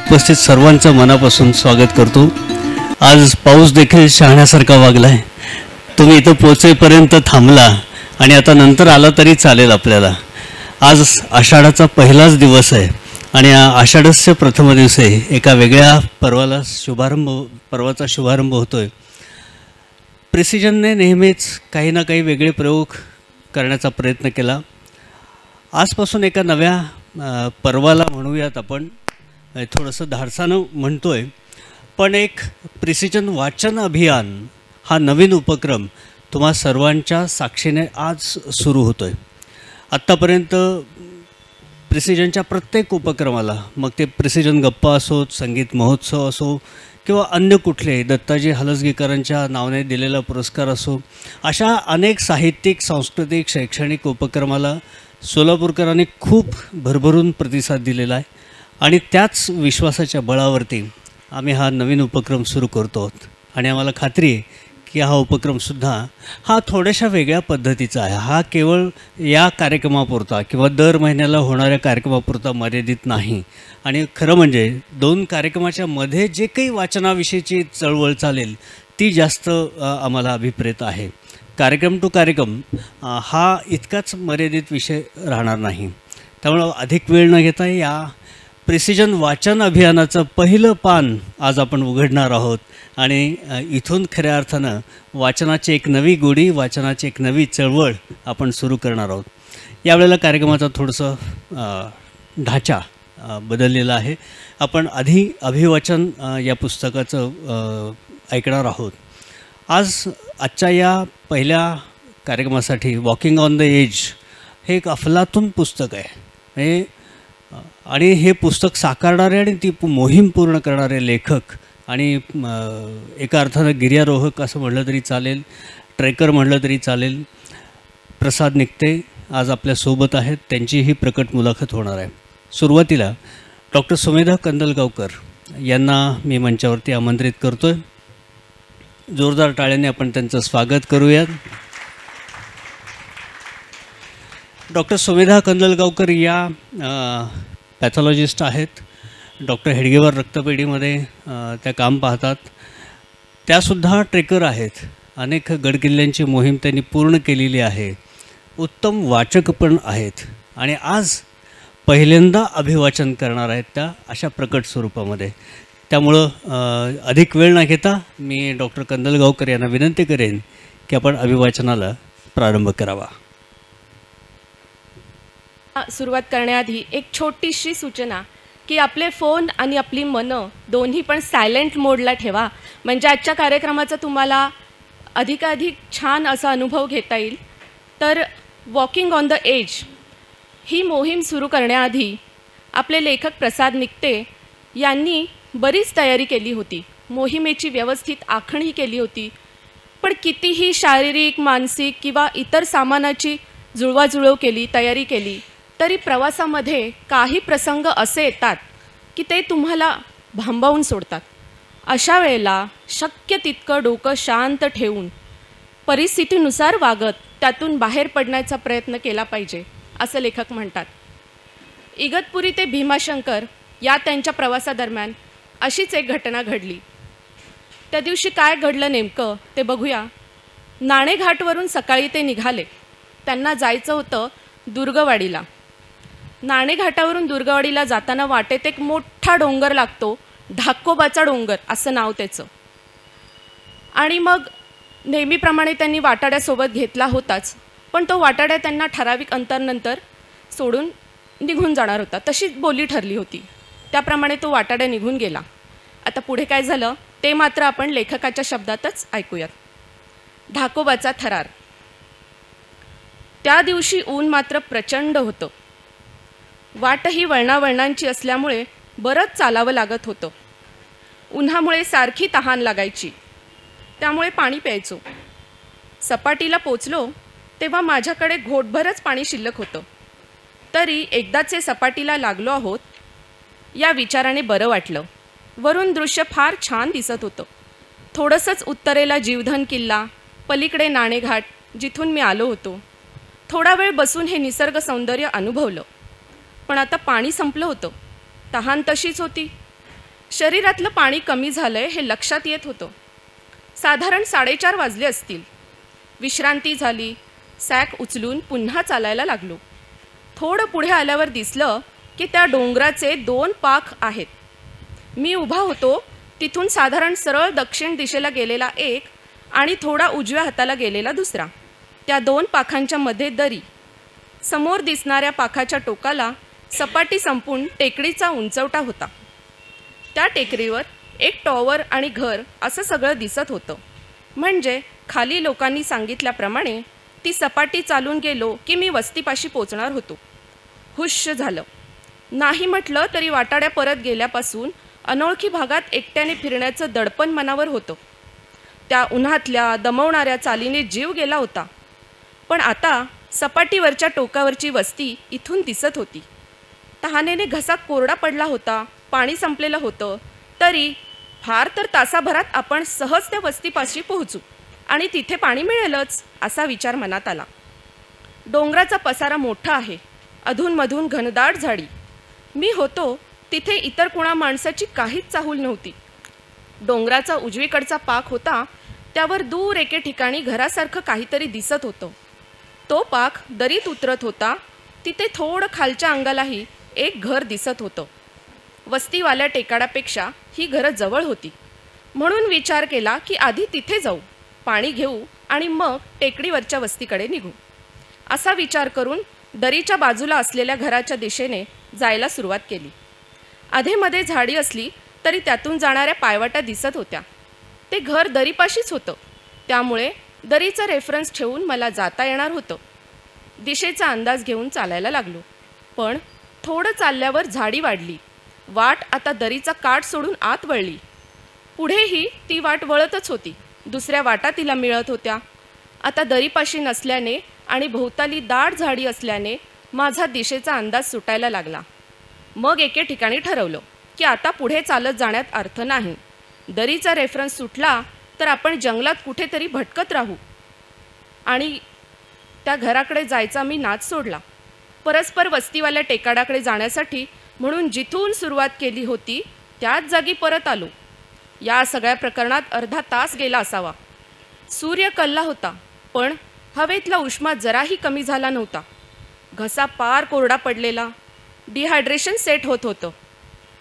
उपस्थित सर्वांचं मनापासून स्वागत करतो। आज पाऊस देखील शहाण्यासारखा वागलाय। तुम्ही इथं पोहोचेपर्यंत थांबला आणि आता नंतर आला तरी चालेल आपल्याला। आज आषाढाचा पहिलाच दिवस आहे आणि आषाढस्य प्रथम दिवशी एका वेगळ्या पर्वाचा शुभारंभ होतोय। प्रिसिजनने नेहमीच काही ना काही वेगळे प्रयोग करण्याचा प्रयत्न केला। आजपासून एका नव्या पर्वाला म्हणूयात, आपण थोडंसं धाडसानं म्हणतोय, पण एक प्रिसिजन वाचन अभियान हा नवीन उपक्रम तुम्हा सर्वांच्या साक्षीने आज सुरू होतोय। आत्तापर्यंत प्रिसिजनच्या प्रत्येक उपक्रमाला, मग ते प्रिसिजन गप्पा असोत, संगीत महोत्सव असो किंवा अन्य कुठले दत्ताजी हलसगीकरांच्या नावाने दिलेला पुरस्कार असो, अशा अनेक साहित्यिक, सांस्कृतिक, शैक्षणिक उपक्रमाला सोलापूरकरांनी खूप भरभरून प्रतिसाद दिलेला आहे आणि त्याच विश्वासाच्या बळावरती आम्ही हा नवीन उपक्रम सुरू करतो आहोत। आणि आम्हाला खात्री आहे की हा उपक्रमसुद्धा हा थोड्याशा वेगळ्या पद्धतीचा आहे। हा केवळ या कार्यक्रमापुरता किंवा दर महिन्याला होणाऱ्या कार्यक्रमापुरता मर्यादित नाही। आणि खरं म्हणजे दोन कार्यक्रमाच्या मध्ये जे काही वाचनाविषयीची चळवळ चालेल ती जास्त आम्हाला अभिप्रेत आहे। कार्यक्रम टू कार्यक्रम हा इतकाच मर्यादित विषय राहणार नाही। त्यामुळं अधिक वेळ न घेता या प्रिसिजन वाचन अभियानाचं पहिलं पान आज आपण उघडणार आहोत आणि इथून खऱ्या अर्थानं वाचनाची एक नवी गोडी, वाचनाची एक नवी चळवळ आपण सुरू करणार आहोत। यावेळेला कार्यक्रमाचा थोडंसं ढाचा बदललेला आहे। आपण आधी अभिवाचन या पुस्तकाचं ऐकणार आहोत। आजच्या या पहिल्या कार्यक्रमासाठी वॉकिंग ऑन द एज हे एक अफलातून पुस्तक आहे आणि हे पुस्तक साकारणारे आणि ती मोहीम पूर्ण करणारे लेखक आणि एका अर्थानं गिर्यारोहक असं म्हटलं तरी चालेल, ट्रेकर म्हटलं तरी चालेल, प्रसाद निकते आज आपल्यासोबत आहेत। त्यांची ही प्रकट मुलाखत होणार आहे। सुरुवातीला डॉक्टर सुमेधा कंदलगावकर यांना मी मंचावरती आमंत्रित करतोय। जोरदार टाळ्यांनी आपण त्यांचं स्वागत करूयात। डॉक्टर सुमेधा कंदलगावकर या पॅथॉलॉजिस्ट आहेत। डॉक्टर हेडगेवार रक्तपेढीमध्ये त्या काम पाहतात। त्यासुद्धा ट्रेकर आहेत। अनेक गडकिल्ल्यांची मोहीम त्यांनी पूर्ण केलेली आहे। उत्तम वाचक पण आहेत आणि आज पहिल्यांदा अभिवाचन करणार आहेत त्या अशा प्रकट स्वरूपामध्ये। त्यामुळं अधिक वेळ न घेता मी डॉक्टर कंदलगावकर यांना विनंती करेन की आपण अभिवाचनाला प्रारंभ करावा। सुरुवात करण्याआधी एक छोटीशी सूचना की आपले फोन आणि आपली मनं दोन्ही पण सायलेंट मोडला ठेवा, म्हणजे आजच्या कार्यक्रमाचा तुम्हाला अधिकाधिक छान असा अनुभव घेता येईल। तर वॉकिंग ऑन द एज ही मोहीम सुरू करण्याआधी आपले लेखक प्रसाद निकते यांनी बरीच तयारी केली होती। मोहिमेची व्यवस्थित आखणी केली होती, पण कितीही शारीरिक, मानसिक किंवा इतर सामानाची जुळवाजुळव केली, तयारी केली तरी प्रवासामध्ये काही प्रसंग असे येतात की ते तुम्हाला भांबावून सोडतात। अशा वेळेला शक्य तितकं डोकं शांत ठेवून परिस्थितीनुसार वागत त्यातून बाहेर पडण्याचा प्रयत्न केला पाहिजे असं लेखक म्हणतात। इगतपुरी ते भीमाशंकर या त्यांच्या प्रवासादरम्यान अशीच एक घटना घडली। त्या दिवशी काय घडलं नेमकं ते बघूया। नाणेघाटवरून सकाळी ते निघाले। त्यांना जायचं होतं दुर्गवाडीला। नाणेघाटावरून दुर्गवाडीला जाताना वाटेत एक मोठा डोंगर लागतो, ढाकोबाचा डोंगर असं नाव त्याचं। आणि मग नेहमीप्रमाणे त्यांनी वाटाड्यासोबत घेतला होताच, पण तो वाटाड्या त्यांना ठराविक अंतरानंतर सोडून निघून जाणार होता, तशी बोली ठरली होती। त्याप्रमाणे तो वाटाड्या निघून गेला। आता पुढे काय झालं ते मात्र आपण लेखकाच्या शब्दातच ऐकूयात। ढाकोबाचा थरार। त्या दिवशी ऊन मात्र प्रचंड होतं। वाटही वळणावळणांची असल्यामुळे बरंच चालावं लागत होतं। उन्हामुळे सारखी तहान लागायची, त्यामुळे पाणी प्यायचो। सपाटीला पोचलो तेव्हा माझ्याकडे घोटभरच पाणी शिल्लक होतं। तरी एकदाचे सपाटीला लागलो आहोत या विचाराने बरं वाटलं। वरून दृश्य फार छान दिसत होतं। थोडंसंच उत्तरेला जीवधन किल्ला, पलीकडे नाणेघाट जिथून मी आलो होतो। थोडा वेळ बसून हे निसर्ग सौंदर्य अनुभवलं, पण आता पाणी संपलं होतं। तहान तशीच होती। शरीरातलं पाणी कमी झालंय हे लक्षात येत होतं. साधारण 4:30 वाजले असतील. विश्रांती झाली. सॅक उचलून पुन्हा चालायला लागलो. थोडं पुढे आल्यावर दिसलं की त्या डोंगराचे 2 पाख आहेत. मी उभा होतो तिथून साधारण सरळ दक्षिण दिशेला गेलेला एक आणि थोडा उजव्या हाताला गेलेला दुसरा. त्या 2 पाखांच्या मध्ये दरी. समोर दिसणाऱ्या पाखाच्या टोकाला सपाटी संपून टेकडीचा उंचवटा होता. त्या टेकडीवर एक टॉवर आणि घर असं सगळं दिसत होतं. म्हणजे खाली लोकांनी सांगितल्याप्रमाणे ती सपाटी चालून गेलो की मी वस्तीपाशी पोचणार होतो. हुश्श झालं. नाही म्हटलं तरी वाटाड्या परत गेल्यापासून अनोळखी भागात एकट्याने फिरण्याचं दडपण मनावर होतं. त्या उन्हातल्या दमवणाऱ्या चालीने जीव गेला होता. पण आता सपाटीवरच्या टोकावरची वस्ती इथून दिसत होती. तहानेने घसा कोरडा पडला होता. पाणी संपलेलं होतं. तरी फार तर तासाभरात आपण सहज त्या वस्तीपाशी पोहोचू आणि तिथे पाणी मिळेलच असा विचार मनात आला. डोंगराचा पसारा मोठा आहे. अधूनमधून घनदाट झाडी. मी होतो तिथे इतर कुणा माणसाची काहीच चाहूल नव्हती. डोंगराचा उजवीकडचा पाक होता. त्यावर दूर एके ठिकाणी घरासारखं काहीतरी दिसत होतं. तो पाक दरीत उतरत होता. तिथे थोडं खालच्या अंगालाही एक घर दिसत होतं. वस्तीवाल्या टेकाडापेक्षा ही घरं जवळ होती. म्हणून विचार केला की आधी तिथे जाऊ, पाणी घेऊ आणि मग टेकडीवरच्या वस्तीकडे निघू. असा विचार करून दरीच्या बाजूला असलेल्या घराच्या दिशेने जायला सुरुवात केली. अधेमध्ये झाडी असली तरी त्यातून जाणाऱ्या पायवाटा दिसत होत्या. ते घर दरीपाशीच होतं. त्यामुळे दरीचा रेफरन्स ठेवून मला जाता येणार होतं. दिशेचा अंदाज घेऊन चालायला लागलो. पण थोडं चालल्यावर झाडी वाढली. वाट आता दरीचा काठ सोडून आत वळली. पुढेही ती वाट वळतच होती. दुसऱ्या वाटा तिला मिळत होत्या. आता दरीपाशी नसल्याने आणि भोवताली दाट झाडी असल्याने माझा दिशेचा अंदाज सुटायला लागला. मग एके ठिकाणी ठरवलं की आता पुढे चालत जाण्यात अर्थ नाही. दरीचा रेफरन्स सुटला तर आपण जंगलात कुठेतरी भटकत राहू. आणि त्या घराकडे जायचा मी नाच सोडला. परस्पर वस्तीवाल्या टेकाडाकडे जाण्यासाठी म्हणून जिथून सुरुवात केली होती त्याच जागी परत आलो. या सगळ्या प्रकरणात अर्धा तास गेला असावा. सूर्य कलला होता. पण हवेतला उष्मा जराही कमी झाला नव्हता. घसा पार कोरडा पडलेला. डिहायड्रेशन सेट होत होतं.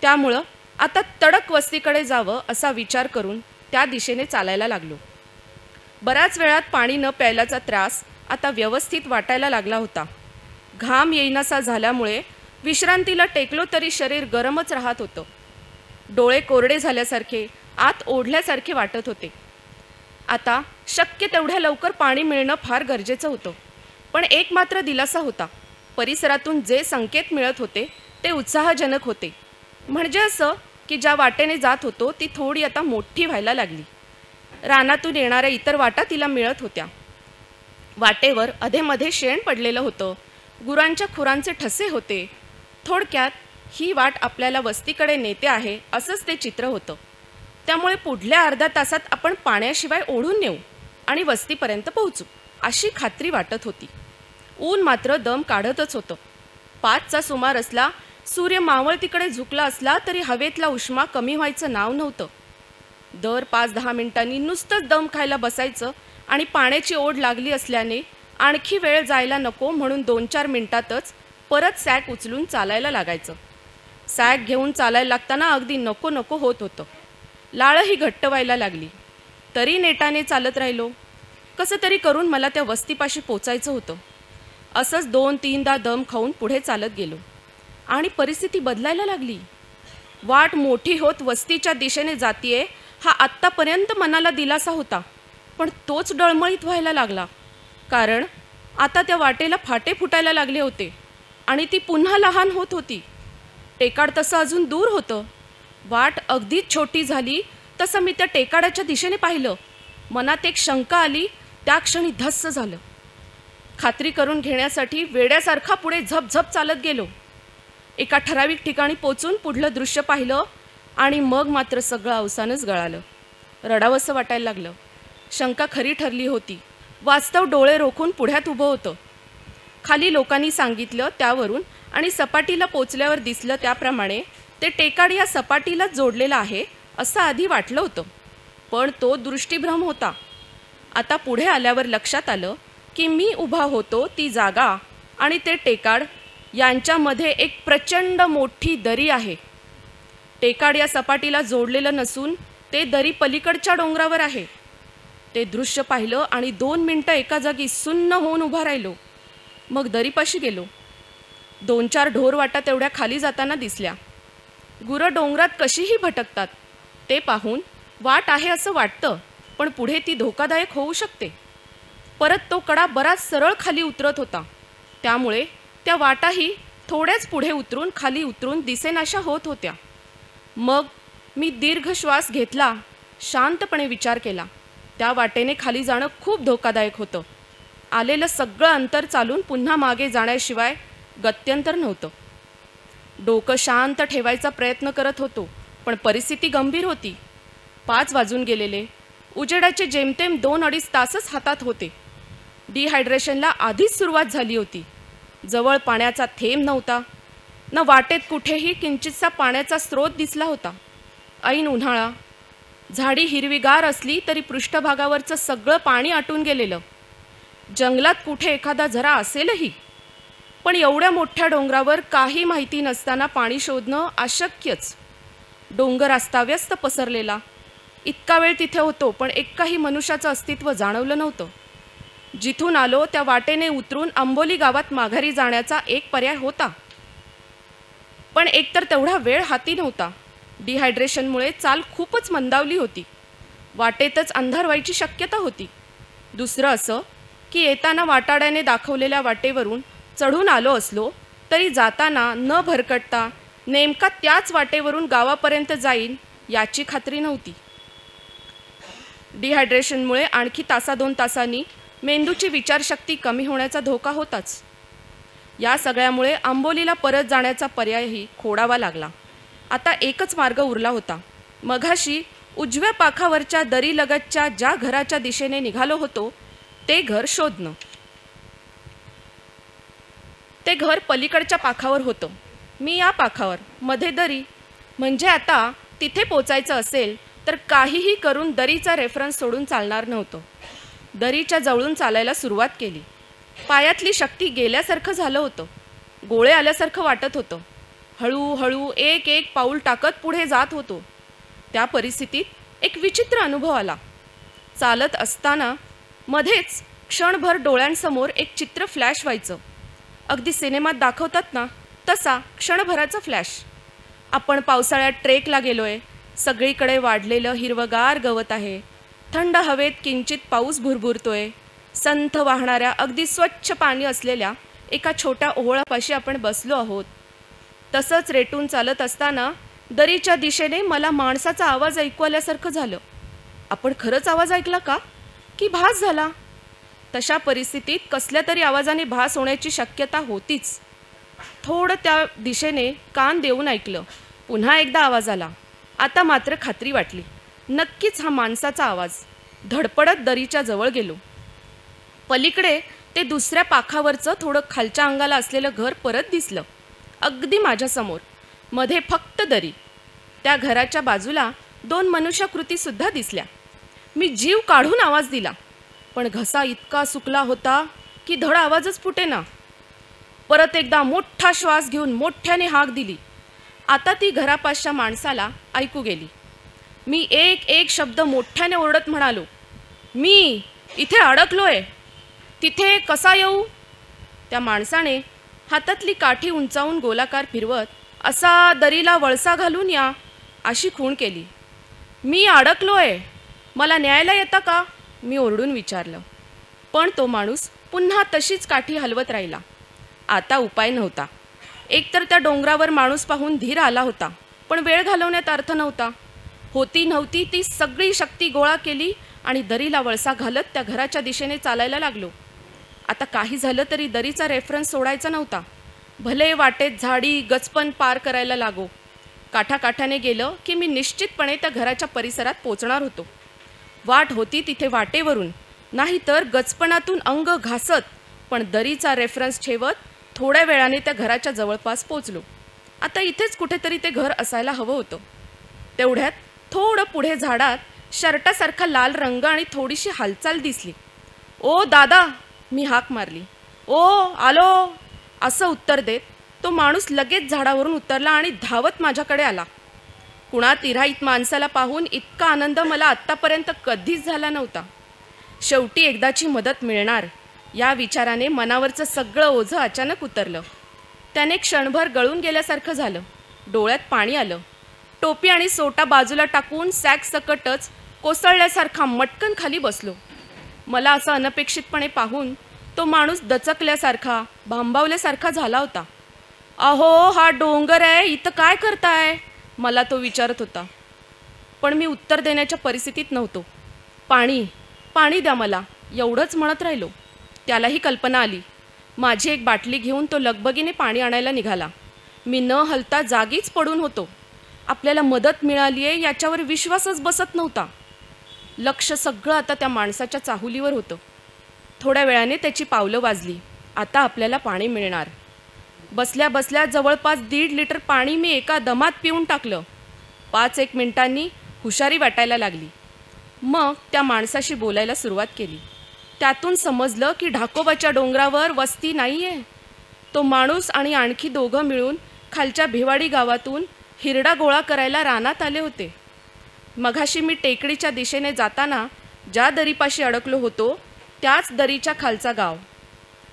त्यामुळं आता तडक वस्तीकडे जावं असा विचार करून त्या दिशेने चालायला लागलो. बऱ्याच वेळात पाणी न प्यायल्याचा त्रास आता व्यवस्थित वाटायला लागला होता. घाम येईनासा झाल्यामुळे विश्रांतीला टेकलो तरी शरीर गरमच राहत होतं. डोळे कोरडे झाल्यासारखे, आत ओढल्यासारखे वाटत होते. आता शक्य तेवढ्या लवकर पाणी मिळणं फार गरजेचं होतं. पण एक मात्र दिलासा होता. परिसरातून जे संकेत मिळत होते ते उत्साहजनक होते. म्हणजे असं की ज्या वाटेने जात होतो ती थोडी आता मोठी व्हायला लागली. रानातून येणाऱ्या इतर वाटा तिला मिळत होत्या. वाटेवर अधेमध्ये शेण पडलेलं होतं. गुरांच्या खुरांचे ठसे होते. थोडक्यात ही वाट आपल्याला वस्तीकडे नेते आहे असंच ते चित्र होतं. त्यामुळे पुढल्या अर्ध्या तासात आपण पाण्याशिवाय ओढून नेऊ आणि वस्तीपर्यंत पोहोचू अशी खात्री वाटत होती. ऊन मात्र दम काढतच होतं. 5चा सुमार असला. सूर्य मावळतीकडे झुकला असला तरी हवेतला उष्मा कमी व्हायचं नाव नव्हतं. दर 5-10 मिनिटांनी नुसतंच दम खायला बसायचं आणि पाण्याची ओढ लागली असल्याने आणखी वेळ जायला नको म्हणून 2-4 मिनिटातच परत सॅक उचलून चालायला लागायचं. सॅक घेऊन चालायला लागताना अगदी नको नको होत होतं. लाळही घट्ट व्हायला लागली. तरी नेटाने चालत राहिलो. कसं तरी करून मला त्या वस्तीपाशी पोचायचं होतं. असंच 2-3दा दम खाऊन पुढे चालत गेलो आणि परिस्थिती बदलायला लागली. वाट मोठी होत वस्तीच्या दिशेने जातीये हा आत्तापर्यंत मनाला दिलासा होता. पण तोच डळमळीत व्हायला लागला. कारण आता त्या वाटेला फाटे फुटायला लागले होते आणि ती पुन्हा लहान होत होती. टेकाड तसं अजून दूर होतं. वाट अगदीच छोटी झाली तसं मी त्या टेकाडाच्या दिशेने पाहिलं. मनात एक शंका आली. त्या क्षणी धस्स झालं. खात्री करून घेण्यासाठी वेड्यासारखा पुढे झपझप चालत गेलो. एका ठराविक ठिकाणी पोचून पुढलं दृश्य पाहिलं आणि मग मात्र सगळं अवसानच गळालं. रडावंसं वाटायला लागलं. शंका खरी ठरली होती. वास्तव डोळे रोखून पुढ्यात उभं होतं. खाली लोकांनी सांगितलं त्यावरून आणि सपाटीला पोचल्यावर दिसलं त्याप्रमाणे ते टेकाड या सपाटीलाच जोडलेलं आहे असं आधी वाटलं होतं, पण तो दृष्टिभ्रम होता. आता पुढे आल्यावर लक्षात आलं की मी उभा होतो ती जागा आणि ते टेकाड यांच्यामध्ये एक प्रचंड मोठी दरी आहे. टेकाड या सपाटीला जोडलेलं नसून ते दरी पलीकडच्या डोंगरावर आहे. ते दृश्य पाहिलं आणि 2 मिनिटं एका जागी सुन्न होऊन उभा राहिलो. मग दरीपाशी गेलो. 2-4 ढोरवाटा तेवढ्या खाली जाताना दिसल्या. गुरं डोंगरात कशीही भटकतात ते पाहून वाट आहे असं वाटतं, पण पुढे ती धोकादायक होऊ शकते. परत तो कडा बराच सरळ खाली उतरत होता, त्यामुळे त्या वाटाही थोड्याच पुढे उतरून खाली उतरून दिसेनाशा होत होत्या. मग मी दीर्घ श्वास घेतला, शांतपणे विचार केला. त्या वाटेने खाली जाणं खूप धोकादायक होतं. आलेलं सगळं अंतर चालून पुन्हा मागे जाण्याशिवाय गत्यंतर नव्हतं. डोकं शांत ठेवायचा प्रयत्न करत होतो, पण परिस्थिती गंभीर होती. 5 वाजून गेलेले. उजेडाचे जेमतेम 2-2.5 तासच हातात होते. डिहायड्रेशनला आधीच सुरुवात झाली होती. जवळ पाण्याचा थेंब नव्हता, न वाटेत कुठेही किंचितसा पाण्याचा स्रोत दिसला होता. ऐन उन्हाळा. झाडी हिरवीगार असली तरी पृष्ठभागावरचं सगळं पाणी आटून गेलेलं. जंगलात कुठे एखादा झरा असेलही, पण एवढ्या मोठ्या डोंगरावर काही माहिती नसताना पाणी शोधणं अशक्यच. डोंगर अस्ताव्यस्त पसरलेला. इतका वेळ तिथे होतो, पण एकाही मनुष्याचं अस्तित्व जाणवलं नव्हतं. जिथून आलो त्या वाटेने उतरून आंबोली गावात माघारी जाण्याचा एक पर्याय होता, पण एकतर तेवढा वेळ हाती नव्हता. डिहायड्रेशनमुळे चाल खूपच मंदावली होती. वाटेतच अंधार व्हायची शक्यता होती. दुसरं असं की येताना वाटाड्याने दाखवलेल्या वाटेवरून चढून आलो असलो तरी जाताना न भरकटता नेमका त्याच वाटेवरून गावापर्यंत जाईन याची खात्री नव्हती. डिहायड्रेशनमुळे आणखी 1-2 तासांनी मेंदूची विचारशक्ती कमी होण्याचा धोका होताच. या सगळ्यामुळे आंबोलीला परत जाण्याचा पर्यायही खोडावा लागला. आता एकच मार्ग उरला होता. मघाशी उजव्या पाखावरच्या दरीलगतच्या ज्या घराच्या दिशेने निघालो होतो ते घर शोधणं. ते घर पलीकडच्या पाखावर होतं. मी या पाखावर, मध्ये दरी. म्हणजे आता तिथे पोचायचं असेल तर काहीही करून दरीचा रेफरन्स सोडून चालणार नव्हतं. दरीच्या जवळून चालायला सुरुवात केली. पायातली शक्ती गेल्यासारखं झालं होतं. गोळे आल्यासारखं वाटत होतं. हळूहळू एक पाऊल टाकत पुढे जात होतो. त्या परिस्थितीत एक विचित्र अनुभव आला. चालत असताना मध्येच क्षणभर डोळ्यांसमोर एक चित्र फ्लॅश व्हायचं. अगदी सिनेमात दाखवतात ना तसा क्षणभराचा फ्लॅश. आपण पावसाळ्यात ट्रेकला गेलोय. सगळीकडे वाढलेलं हिरवगार गवत आहे. थंड हवेत किंचित पाऊस भुरभुरतोय. संथ वाहणाऱ्या अगदी स्वच्छ पाणी असलेल्या एका छोट्या ओहोळापाशी आपण बसलो आहोत. तसंच रेटून चालत असताना दरीच्या दिशेने मला माणसाचा आवाज ऐकू आल्यासारखं झालं. आपण खरंच आवाज ऐकला का की भास झाला? तशा परिस्थितीत कसल्या तरी आवाजाने भास होण्याची शक्यता होतीच. थोडं त्या दिशेने कान देऊन ऐकलं. पुन्हा एकदा आवाज आला. आता मात्र खात्री वाटली, नक्कीच हा माणसाचा आवाज. धडपडत दरीच्या जवळ गेलो. पलीकडे ते दुसऱ्या पाखावरचं थोडं खालच्या अंगाला असलेलं घर परत दिसलं. अगदी माझ्यासमोर. मध्ये फक्त दरी. त्या घराच्या बाजूला 2 मनुष्याकृतीसुद्धा दिसल्या. मी जीव काढून आवाज दिला, पण घसा इतका सुकला होता की धड आवाजच फुटेना. परत एकदा मोठा श्वास घेऊन मोठ्याने हाक दिली. आता ती घरापासच्या माणसाला ऐकू गेली. मी एक शब्द मोठ्याने ओरडत म्हणालो, मी इथे अडकलोय. तिथे कसा येऊ? त्या माणसाने हातातली काठी उंचावून गोलाकार फिरवत असा दरीला वळसा घालून या अशी खूण केली. मी अडकलोय, मला न्यायला येता का? मी ओरडून विचारलं. पण तो माणूस पुन्हा तशीच काठी हलवत राहिला. आता उपाय नव्हता. एकतर त्या डोंगरावर माणूस पाहून धीर आला होता, पण वेळ घालवण्यात अर्थ नव्हता. होती नव्हती ती सगळी शक्ती गोळा केली आणि दरीला वळसा घालत त्या घराच्या दिशेने चालायला लागलो. आता काही झालं तरी दरीचा रेफरन्स सोडायचा नव्हता. भले वाटेत झाडी गचपण पार करायला लागो. काठाकाठाने गेलं की मी निश्चितपणे त्या घराच्या परिसरात पोचणार होतो. वाट होती तिथे वाटेवरून, नाहीतर गचपणातून अंग घासत, पण दरीचा रेफरन्स ठेवत थोड्या वेळाने त्या घराच्या जवळपास पोचलो. आता इथेच कुठेतरी ते घर असायला हवं होतं. तेवढ्यात थोडं पुढे झाडात शर्टासारखा लाल रंग आणि थोडीशी हालचाल दिसली. ओ दादा, मी हाक मारली. ओ आलो असं उत्तर देत तो माणूस लगेच झाडावरून उतरला आणि धावत माझ्याकडे आला. कुणात इराईत माणसाला पाहून इतका आनंद मला आत्तापर्यंत कधीच झाला नव्हता. शेवटी एकदाची मदत मिळणार या विचाराने मनावरचं सगळं ओझं अचानक उतरलं. त्याने क्षणभर गळून गेल्यासारखं झालं. डोळ्यात पाणी आलं. टोपी आणि सोटा बाजूला टाकून सॅक सकटच कोसळल्यासारखा मटकन खाली बसलो. मला असं अनपेक्षितपणे पाहून तो माणूस दचकल्यासारखा भांबावल्यासारखा झाला होता. अहो, हा डोंगर आहे, इथं काय करताय, मला तो विचारत होता. पण मी उत्तर देण्याच्या परिस्थितीत नव्हतो. पाणी पाणी द्या मला, एवढंच म्हणत राहिलो. त्यालाही कल्पना आली. माझी एक बाटली घेऊन तो लगबगीने पाणी आणायला निघाला. मी न हलता जागीच पडून होतो. आपल्याला मदत मिळाली आहे याच्यावर विश्वासच बसत नव्हता. लक्ष सगळं आता त्या माणसाच्या चाहुलीवर होतं. थोड्या वेळाने त्याची पावलं वाजली. आता आपल्याला पाणी मिळणार. बसल्या बसल्या जवळपास 1.5 लिटर पाणी मी एका दमात पिऊन टाकलं. 5-1 मिनिटांनी हुशारी वाटायला लागली. मग त्या माणसाशी बोलायला सुरुवात केली. त्यातून समजलं की ढाकोबाच्या डोंगरावर वस्ती नाही आहे. तो माणूस आणि आणखी 2 मिळून खालच्या भिवाडी गावातून हिरडा गोळा करायला रानात आले होते. मघाशी मी टेकडीच्या दिशेने जाताना ज्या दरीपाशी अडकलो होतो त्याच दरीच्या खालचा गाव.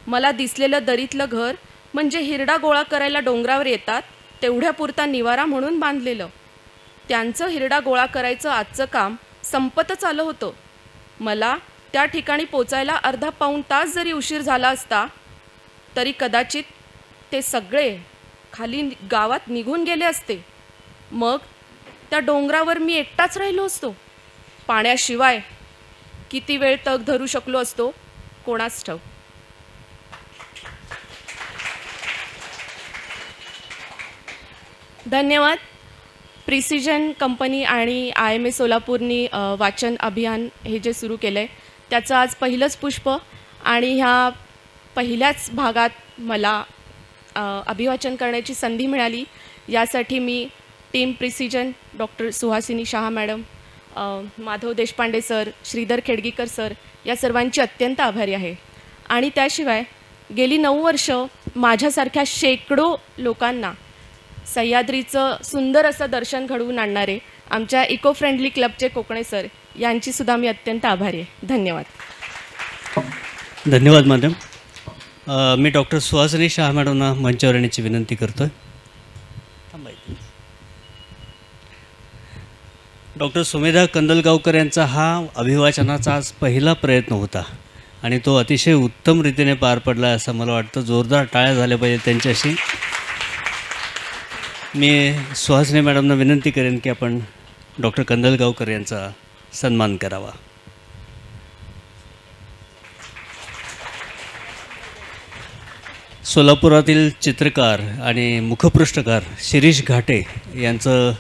मला दिसलेलं दरीतलं घर म्हणजे हिरडा गोळा करायला डोंगरावर येतात तेवढ्यापुरता निवारा म्हणून बांधलेलं. त्यांचं हिरडा गोळा करायचं आजचं काम संपतच आलं होतं. मला त्या ठिकाणी पोचायला अर्धा-पाऊण तास जरी उशीर झाला असता तरी कदाचित ते सगळे खाली गावात निघून गेले असते. मग त्या डोंगरावर मी एकटाच राहिलो असतो. पाण्याशिवाय किती वेळ तग धरू शकलो असतो कोणास ठाऊक. धन्यवाद. प्रिसिजन कंपनी आणि IMA सोलापूरनी वाचन अभियान हे जे सुरू केलं आहे त्याचं आज पहिलंच पुष्प आणि ह्या पहिल्याच भागात मला अभिवाचन करण्याची संधी मिळाली. यासाठी मी team Precision, doctor Suhasini Shah madam, Madhav Deshpande sir, Shridhar Khedgikar sir या सर्वांची अत्यंत आभारी आहे. आणि त्याशिवाय गेली 9 वर्ष माझ्यासारख्या शेकडो लोकांना सह्याद्रीचं सुंदर असं दर्शन घडवून आणणारे आमच्या इको फ्रेंडली क्लबचे कोकणे सर यांचीसुद्धा मी अत्यंत आभारी आहे. धन्यवाद. धन्यवाद मॅडम. मी डॉक्टर सुहासिनी शहा मॅडमना मंचावर येण्याची विनंती करतो आहे. डॉक्टर सुमेधा कंदलगावकर यांचा हा अभिवाचनाचा आज पहिला प्रयत्न होता आणि तो अतिशय उत्तम रीतीने पार पडला असं मला वाटतं. जोरदार टाळ्या झाल्या पाहिजे त्यांच्याशी. मी सुहासिनी मॅडमना विनंती करेन की आपण डॉक्टर कंदलगावकर यांचा सन्मान करावा. सोलापुरातील चित्रकार आणि मुखपृष्ठकार शिरीष घाटे यांचं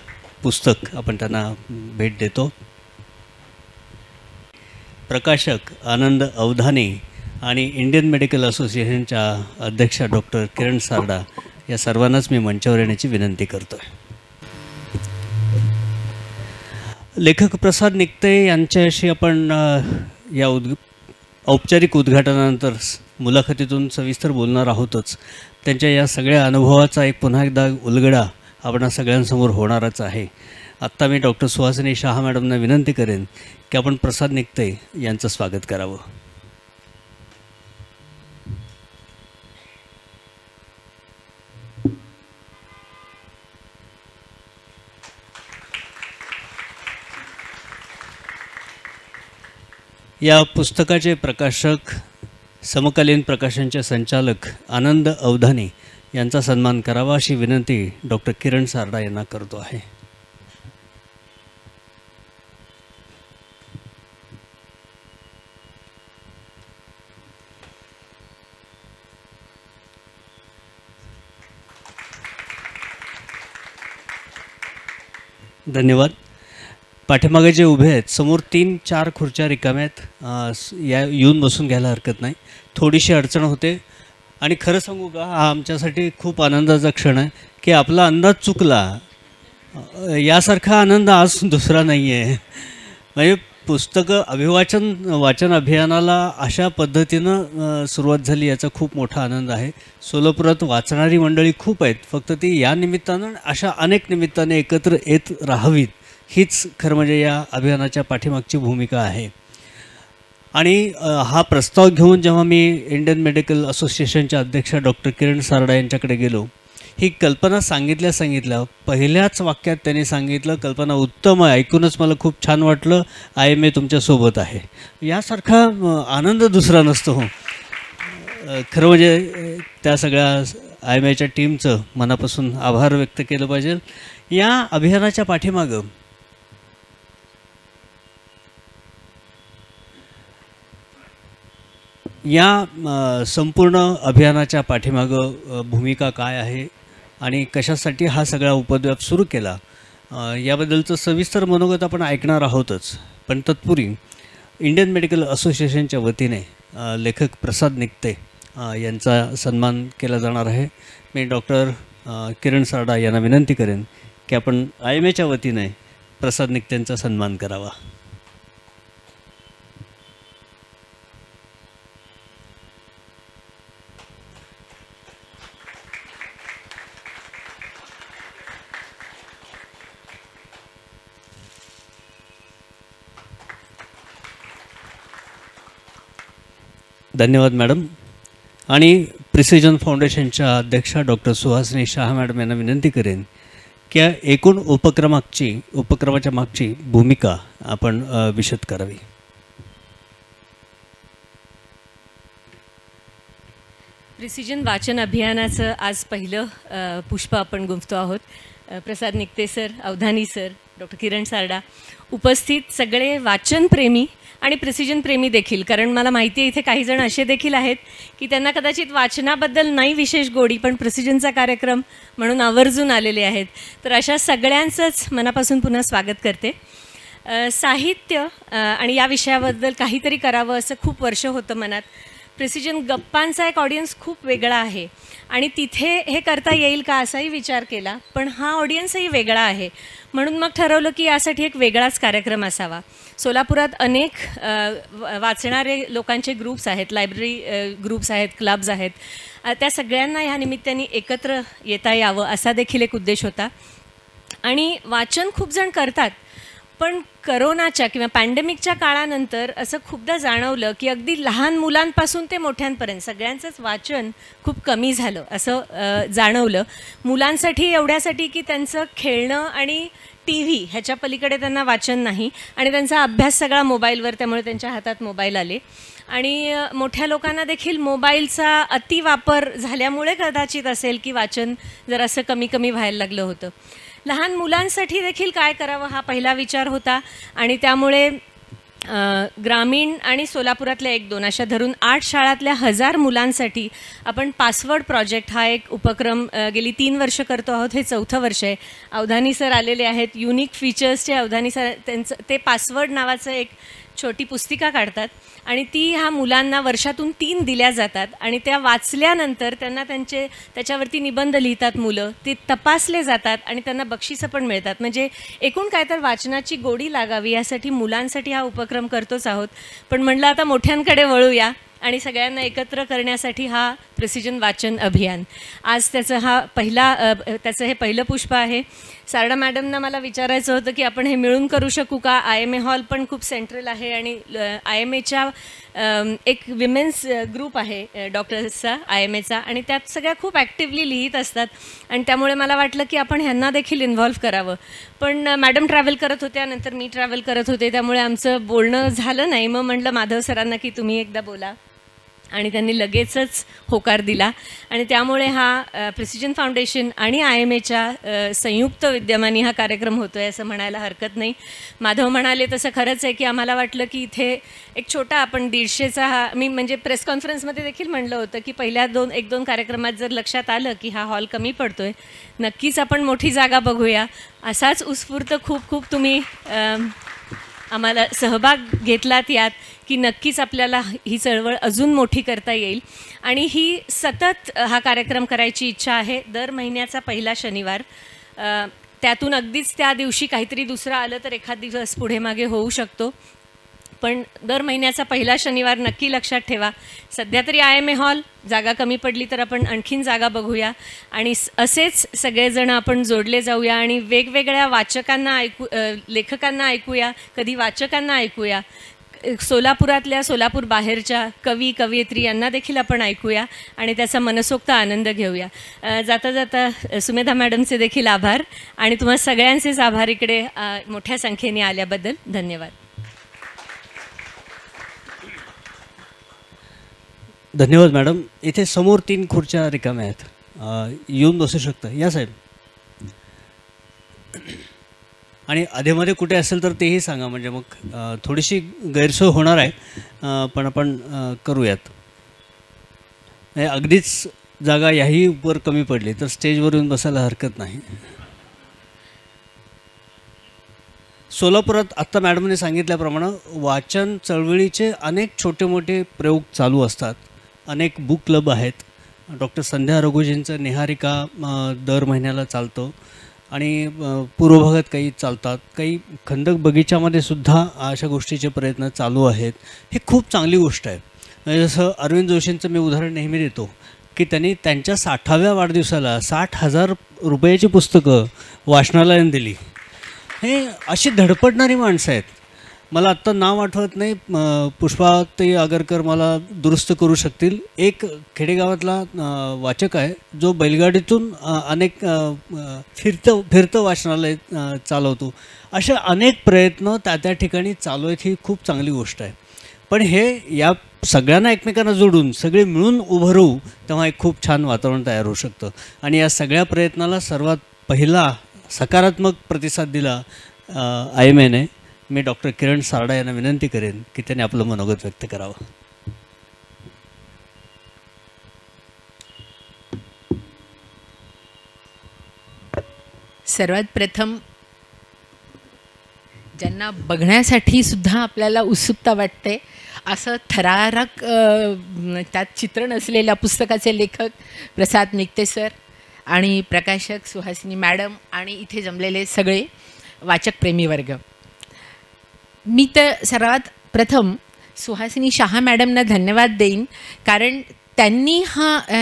पुस्तक आपण त्यांना भेट देतो. प्रकाशक आनंद अवधानी आणि इंडियन मेडिकल असोसिएशनच्या अध्यक्षा डॉक्टर किरण सारडा या सर्वांनाच मी मंचावर येण्याची विनंती करतो आहे. लेखक प्रसाद निकते यांच्याशी आपण या औपचारिक उद्घाटनानंतर मुलाखतीतून सविस्तर बोलणार आहोतच. त्यांच्या या सगळ्या अनुभवाचा एक पुन्हा एकदा उलगडा आपण सगळ्यांसमोर होणारच आहे. आत्ता मी डॉक्टर सुहासिनी शहा मॅडमना विनंती करेन की आपण प्रसाद निकते यांचं स्वागत करावं. या पुस्तकाचे प्रकाशक, समकालीन प्रकाशनचे संचालक आनंद अवधानी यांचा सन्मान करावा अशी विनंती डॉक्टर किरण सारडा यांना करतो आहे. धन्यवाद. पाठीमागे जे उभे आहेत समोर 3-4 खुर्च्या रिकाम्या आहेत. या येऊन बसून घ्यायला हरकत नाही. थोडीशी अडचण होते आणि खरं सांगू का, हा आमच्यासाठी खूप आनंदाचा क्षण आहे की आपला अंदाज चुकला यासारखा आनंद आज दुसरा नाही आहे. म्हणजे पुस्तकं वाचन अभियानाला अशा पद्धतीनं सुरुवात झाली याचा खूप मोठा आनंद आहे. सोलापुरात वाचणारी मंडळी खूप आहेत, फक्त ती या निमित्तानं अशा अनेक निमित्ताने एकत्र येत राहावीत हीच खरं म्हणजे या अभियानाच्या पाठीमागची भूमिका आहे. आणि हा प्रस्ताव घेऊन जेव्हा मी इंडियन मेडिकल असोसिएशनच्या अध्यक्षा डॉक्टर किरण सारडा यांच्याकडे गेलो, ही कल्पना सांगितल्या पहिल्याच वाक्यात त्यांनी सांगितलं, कल्पना उत्तम आहे, ऐकूनच मला खूप छान वाटलं, IMA तुमच्यासोबत आहे. यासारखा आनंद दुसरा नसतो. खरं म्हणजे त्या सगळ्या IMAच्या टीमचं मनापासून आभार व्यक्त केलं पाहिजे. या अभियानाच्या पाठीमागं या संपूर्ण अभियानाच्या पाठीमागं भूमिका काय आहे आणि कशासाठी हा सगळा उपद्व्याप सुरू केला याबद्दलचं सविस्तर मनोगत आपण ऐकणार आहोतच. पण तत्पूर्वी इंडियन मेडिकल असोसिएशनच्या वतीने लेखक प्रसाद निकते यांचा सन्मान केला जाणार आहे. मी डॉक्टर किरण सारडा यांना विनंती करेन की आपण IMAच्या वतीने प्रसाद निकतेंचा सन्मान करावा. धन्यवाद मॅडम. आणि प्रिसिजन फाउंडेशनच्या अध्यक्षा डॉक्टर सुहासिनी शाह मॅडम यांना विनंती करेन की या एकूण उपक्रमाच्या मागची भूमिका आपण विशद करावी. प्रिसिजन वाचन अभियानाचं आज पहिलं पुष्प आपण गुंफतो आहोत. प्रसाद निकते सर, अवधानी सर, डॉक्टर किरण सारडा, उपस्थित सगळे वाचनप्रेमी आणि प्रिसिजन प्रेमी देखील, कारण मला माहिती आहे इथे काही जण असे देखील आहेत की त्यांना कदाचित वाचनाबद्दल नाही विशेष गोडी, पण प्रिसिजनचा कार्यक्रम म्हणून आवर्जून आलेले आहेत. तर अशा सगळ्यांचंच मनापासून पुन्हा स्वागत करते. साहित्य आणि या विषयाबद्दल काहीतरी करावं असं खूप वर्ष होतं मनात. प्रिसिजन गप्पांचा एक ऑडियन्स खूप वेगळा आहे आणि तिथे हे करता येईल का असाही विचार केला, पण हा ऑडियन्सही वेगळा आहे. म्हणून मग ठरवलं की यासाठी एक वेगळाच कार्यक्रम असावा. सोलापुरात अनेक वाचणारे लोकांचे ग्रुप्स आहेत, लायब्ररी ग्रुप्स आहेत, क्लब्स आहेत. त्या सगळ्यांना ह्या निमित्ताने एकत्र येता यावं असा देखील एक उद्देश होता. आणि वाचन खूप जण करतात, पण करोनाच्या किंवा पॅन्डेमिकच्या काळानंतर असं खूपदा जाणवलं की अगदी लहान मुलांपासून ते मोठ्यांपर्यंत सगळ्यांचंच वाचन खूप कमी झालं असं जाणवलं. मुलांसाठी एवढ्यासाठी की त्यांचं खेळणं आणि TV ह्याच्या पलीकडे त्यांना वाचन नाही आणि त्यांचा अभ्यास सगळा मोबाईलवर, त्यामुळे त्यांच्या हातात मोबाईल आले. आणि मोठ्या लोकांना देखील मोबाईलचा अतिवापर झाल्यामुळे कदाचित असेल की वाचन जरासं कमी व्हायला लागलं होतं. लहान मुलांसाठी देखील काय करावं हा पहिला विचार होता आणि त्यामुळे ग्रामीण आणि सोलापुरातल्या 1-2 अशा धरून 8 शाळातल्या 1000 मुलांसाठी आपण पासवर्ड प्रोजेक्ट हा एक उपक्रम गेली 3 वर्ष करतो आहोत. हे 4थं वर्ष आहे. अवधानी सर आलेले आहेत. युनिक फीचर्सचे अवधानी सर त्यांचं ते पासवर्ड नावाचं एक छोटी पुस्तिका काढतात आणि ती ह्या मुलांना वर्षातून 3 दिल्या जातात आणि त्या वाचल्यानंतर त्यांना त्याच्यावरती निबंध लिहितात मुलं, ते तपासले जातात आणि त्यांना बक्षिसं पण मिळतात. म्हणजे एकूण काय तर वाचनाची गोडी लागावी यासाठी मुलांसाठी हा उपक्रम करतोच आहोत. पण म्हटलं आता मोठ्यांकडे वळूया आणि सगळ्यांना एकत्र करण्यासाठी हा प्रिसिजन वाचन अभियान. आज त्याचं हे पहिलं पुष्प आहे. सारडा मॅडमना मला विचारायचं होतं की आपण हे मिळून करू शकू का. IMA हॉल पण खूप सेंट्रल आहे आणि IMAच्या एक विमेन्स ग्रुप आहे डॉक्टर्सचा IMAचा आणि त्यात सगळ्या खूप ॲक्टिव्हली लिहित असतात आणि त्यामुळे मला वाटलं की आपण ह्यांना देखील इन्व्हॉल्व करावं. पण मॅडम ट्रॅव्हल करत होत्या, नंतर मी ट्रॅव्हल करत होते, त्यामुळे आमचं बोलणं झालं नाही. मग म्हटलं माधव सरांना की तुम्ही एकदा बोला आणि त्यांनी लगेचच होकार दिला आणि त्यामुळे हा प्रिसिजन फाउंडेशन आणि IMAच्या संयुक्त विद्यमानी हा कार्यक्रम होतो आहे असं म्हणायला हरकत नाही. माधव म्हणाले तसं खरंच आहे की आम्हाला वाटलं की इथे एक छोटा आपण 150चा हा, मी म्हणजे प्रेस कॉन्फरन्समध्ये देखील म्हणलं होतं की पहिल्या 1-2 कार्यक्रमात जर लक्षात आलं की हा हॉल कमी पडतो आहे, नक्कीच आपण मोठी जागा बघूया. असाच उत्स्फूर्त खूप तुम्ही आम्हाला सहभाग घेतलात यात, की नक्कीच आपल्याला ही चळवळ अजून मोठी करता येईल. आणि ही सतत हा कार्यक्रम करायची इच्छा आहे. दर महिन्याचा पहिला शनिवार, त्यातून अगदीच त्या दिवशी काहीतरी दुसरं आलं तर एखाद दिवस पुढे मागे होऊ शकतो, पण दर महिन्याचा पहिला शनिवार नक्की लक्षात ठेवा. सध्या तरी IMA हॉल, जागा कमी पडली तर आपण आणखीन जागा बघूया आणि असेच सगळेजण आपण जोडले जाऊया आणि वेगवेगळ्या वाचकांना लेखकांना ऐकूया, कधी वाचकांना ऐकूया, सोलापुरातल्या, सोलापूर बाहेरच्या कवी कवयित्री यांना देखील आपण ऐकूया आणि त्याचा मनसोक्त आनंद घेऊया. जाता जाता सुमेधा मॅडमचे देखील आभार आणि तुम्हा सगळ्यांचेच आभार इकडे मोठ्या संख्येने आल्याबद्दल. धन्यवाद. धन्यवाद मॅडम. इथे समोर 3 खुर्च्या रिकाम्या आहेत, येऊन बसू शकता. या साहेब. आणि अधेमध्ये कुठे असेल तर तेही सांगा, म्हणजे मग थोडीशी गैरसोय होणार आहे, पण आपण करूयात. अगदीच जागा याही वर कमी पडली तर स्टेजवर येऊन बसायला हरकत नाही. सोलापुरात आत्ता मॅडमने सांगितल्याप्रमाणे वाचन चळवळीचे अनेक छोटे मोठे प्रयोग चालू असतात. अनेक बुक क्लब आहेत. डॉक्टर संध्या रघुजींचं निहारिका दर महिन्याला चालतं आणि पूर्व भागात काही चालतात. काही खंदक बगीच्यामध्ये सुद्धा अशा गोष्टीचे प्रयत्न चालू आहेत. हे खूप चांगली गोष्ट आहे. म्हणजे जसं अरविंद जोशींचं मी उदाहरण नेहमी देतो की त्यांनी त्यांच्या 60व्या वाढदिवसाला 60,000 रुपयाची पुस्तकं वाचनालयाने दिली. हे अशी धडपडणारी माणसं आहेत. मला आत्ता नाव आठवत नाही, पुष्पाताई आगरकर मला दुरुस्त करू शकतील. एक खेडेगावातला वाचक आहे जो बैलगाडीतून अनेक फिरतं वाचनालय चालवतो. असे अनेक प्रयत्न त्या ठिकाणी चालू आहेत. ही खूप चांगली गोष्ट आहे. पण हे या सगळ्यांना एकमेकांना जोडून सगळे मिळून उभं राहू तेव्हा एक खूप छान वातावरण तयार होऊ शकतं. आणि या सगळ्या प्रयत्नाला सर्वात पहिला सकारात्मक प्रतिसाद दिला IMAने. मी डॉक्टर किरण सारडा यांना विनंती करेन की त्यांनी आपलं मनोगत व्यक्त करावं. सर्वात प्रथम ज्यांना बघण्यासाठी सुद्धा आपल्याला उत्सुकता वाटते असं थरारक त्यात चित्रण असलेल्या पुस्तकाचे लेखक प्रसाद निकते सर आणि प्रकाशक सुहासिनी मॅडम आणि इथे जमलेले सगळे वाचकप्रेमी वर्ग, मी तर सर्वात प्रथम सुहासिनी शहा मॅडमना धन्यवाद देईन, कारण त्यांनी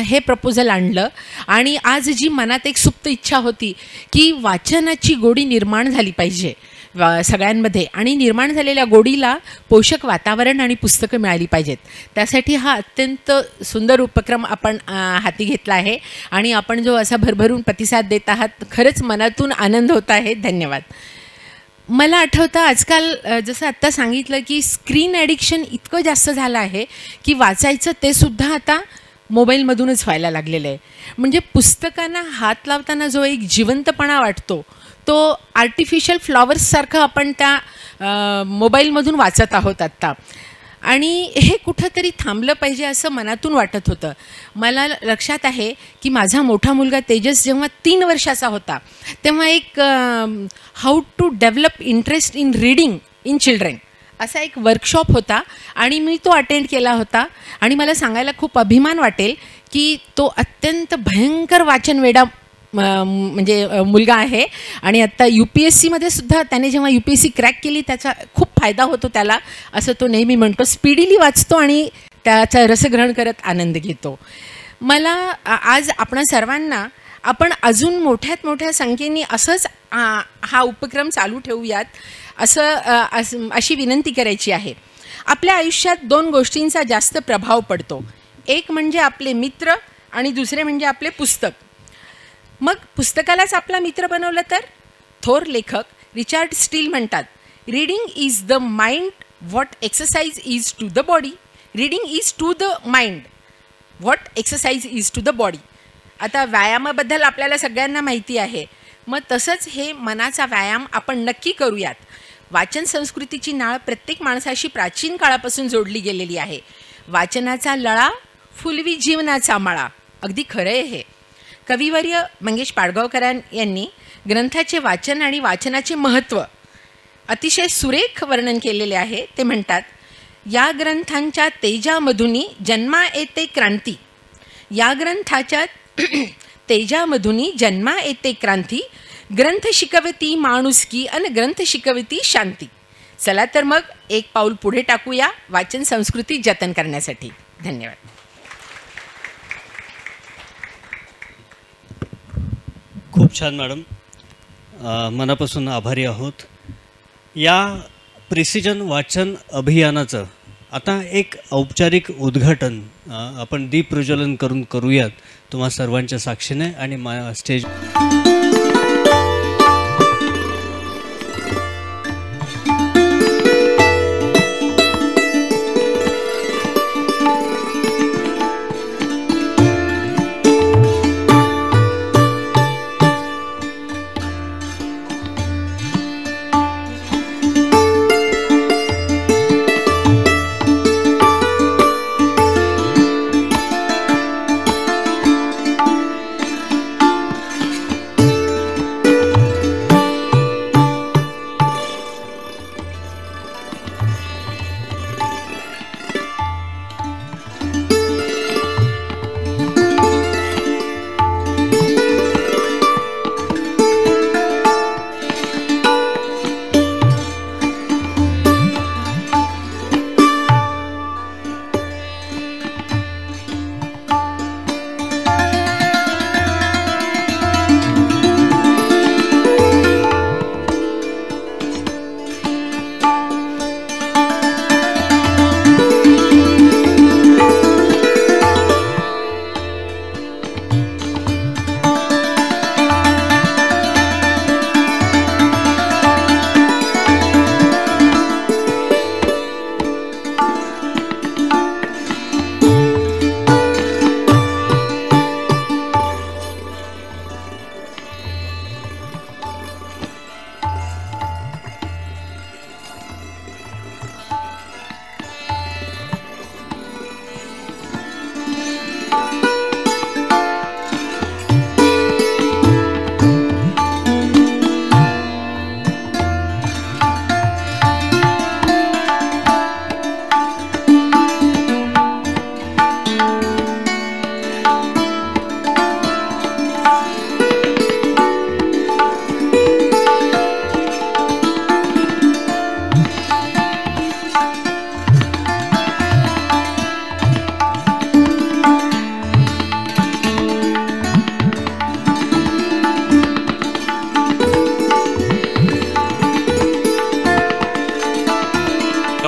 हे प्रपोजल आणलं आणि आज जी मनात एक सुप्त इच्छा होती की वाचनाची गोडी निर्माण झाली पाहिजे सगळ्यांमध्ये आणि निर्माण झालेल्या गोडीला पोषक वातावरण आणि पुस्तकं मिळाली पाहिजेत. त्यासाठी हा अत्यंत सुंदर उपक्रम आपण हाती घेतला आहे आणि आपण जो असा भरभरून प्रतिसाद देत आहात, खरंच मनातून आनंद होत आहे. धन्यवाद. मला आठवतं आजकाल जसं आत्ता सांगितलं की स्क्रीन ॲडिक्शन इतकं जास्त झालं आहे की वाचायचं ते सुद्धा आता मोबाईलमधूनच व्हायला लागलेलं आहे. म्हणजे पुस्तकांना हात लावताना जो एक जिवंतपणा वाटतो तो आर्टिफिशियल फ्लॉवर्ससारखं आपण त्या मोबाईलमधून वाचत आहोत आत्ता, आणि हे कुठंतरी थांबलं पाहिजे असं मनातून वाटत होतं. मला लक्षात आहे की माझा मोठा मुलगा तेजस जेव्हा 3 वर्षाचा होता तेव्हा एक how to develop interest in reading in children असा एक वर्कशॉप होता आणि मी तो अटेंड केला होता. आणि मला सांगायला खूप अभिमान वाटेल की तो अत्यंत भयंकर वाचनवेडा म्हणजे मुलगा आहे आणि आत्ता UPSCमध्ये सुद्धा त्याने जेव्हा UPSC क्रॅक केली त्याचा खूप फायदा होतो त्याला, असं तो नेहमी म्हणतो. स्पीडीली वाचतो आणि त्याचा रसग्रहण करत आनंद घेतो. मला आज आपण सर्वांना आपण अजून मोठ्यात मोठ्या संख्येने असंच हा उपक्रम चालू ठेवूयात अशी विनंती करायची आहे. आपल्या आयुष्यात 2 गोष्टींचा जास्त प्रभाव पडतो. एक म्हणजे आपले मित्र आणि दुसरे म्हणजे आपले पुस्तक. मग पुस्तकालाच आपला मित्र बनवलं तर? थोर लेखक रिचार्ड स्टील म्हणतात, reading is the mind what exercise is to the body. Reading is to the mind what exercise is to the body. आता व्यायामाबद्दल आपल्याला सगळ्यांना माहिती आहे, मग तसंच हे मनाचा व्यायाम आपण नक्की करूयात. वाचन संस्कृतीची नाळ प्रत्येक माणसाशी प्राचीन काळापासून जोडली गेलेली आहे. वाचनाचा लळा फुलवी जीवनाचा मळा. अगदी खरं आहे हे. कविवर्य मंगेश पाडगावकर यांनी ग्रंथाचे वाचन आणि वाचनाचे महत्त्व अतिशय सुरेख वर्णन केलेले आहे. ते म्हणतात, या ग्रंथांच्या तेजामधुनी जन्मा येते क्रांती, या ग्रंथाच्या तेजामधुनी जन्मा येते क्रांती, ग्रंथ शिकवती माणुसकी अन ग्रंथ शिकवती शांती. चला तर मग एक पाऊल पुढे टाकूया वाचन संस्कृती जतन करण्यासाठी. धन्यवाद. खूप छान मॅडम, मनापासून आभारी आहोत. या प्रिसिजन वाचन अभियानाचं आता एक औपचारिक उद्घाटन आपण दीप प्रज्वलन करून करूयात तुम्हा सर्वांच्या साक्षीने. आणि स्टेज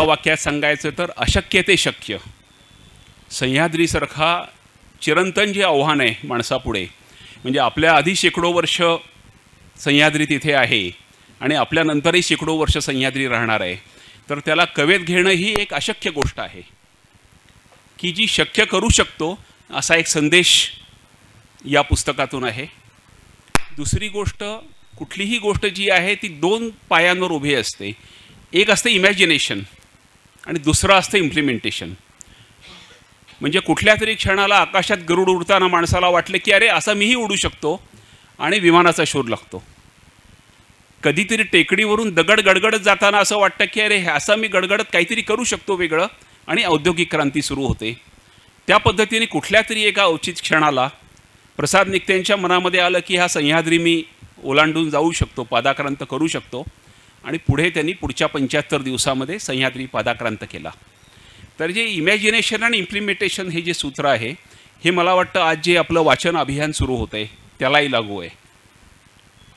वाक्यात सांगायचं तर अशक्य ते शक्य. सह्याद्रीसारखा चिरंतन जे आव्हान आहे माणसापुढे, म्हणजे आपल्या आधी शेकडो वर्ष सह्याद्री तिथे आहे आणि आपल्यानंतरही शेकडो वर्ष सह्याद्री राहणार आहे, तर त्याला कवेत घेणं ही एक अशक्य गोष्ट आहे की जी शक्य करू शकतो असा एक संदेश या पुस्तकातून आहे. दुसरी गोष्ट, कुठलीही गोष्ट जी आहे ती दोन पायांवर उभी असते. एक असते इमॅजिनेशन आणि दुसरं असतं इम्प्लिमेंटेशन. म्हणजे कुठल्या तरी क्षणाला आकाशात गरुड उडताना माणसाला वाटलं की अरे असा मीही उडू शकतो आणि विमानाचा शोध लागतो. कधीतरी टेकडीवरून दगड गडगडत जाताना असं वाटतं की अरे असं मी गडगडत काहीतरी करू शकतो वेगळं, आणि औद्योगिक क्रांती सुरू होते. त्या पद्धतीने कुठल्या तरी एका औचित क्षणाला प्रसाद निक्तेंच्या मनामध्ये आलं की हा सह्याद्री मी ओलांडून जाऊ शकतो, पादाक्रांत करू शकतो, आणि पुढे त्यांनी पुढच्या 75 दिवसामध्ये सह्याद्री पादाक्रांत केला. तर जे इमॅजिनेशन आणि इम्प्लिमेंटेशन हे जे सूत्र आहे हे मला वाटतं आज जे आपलं वाचन अभियान सुरू होतं आहे त्यालाही लागू आहे.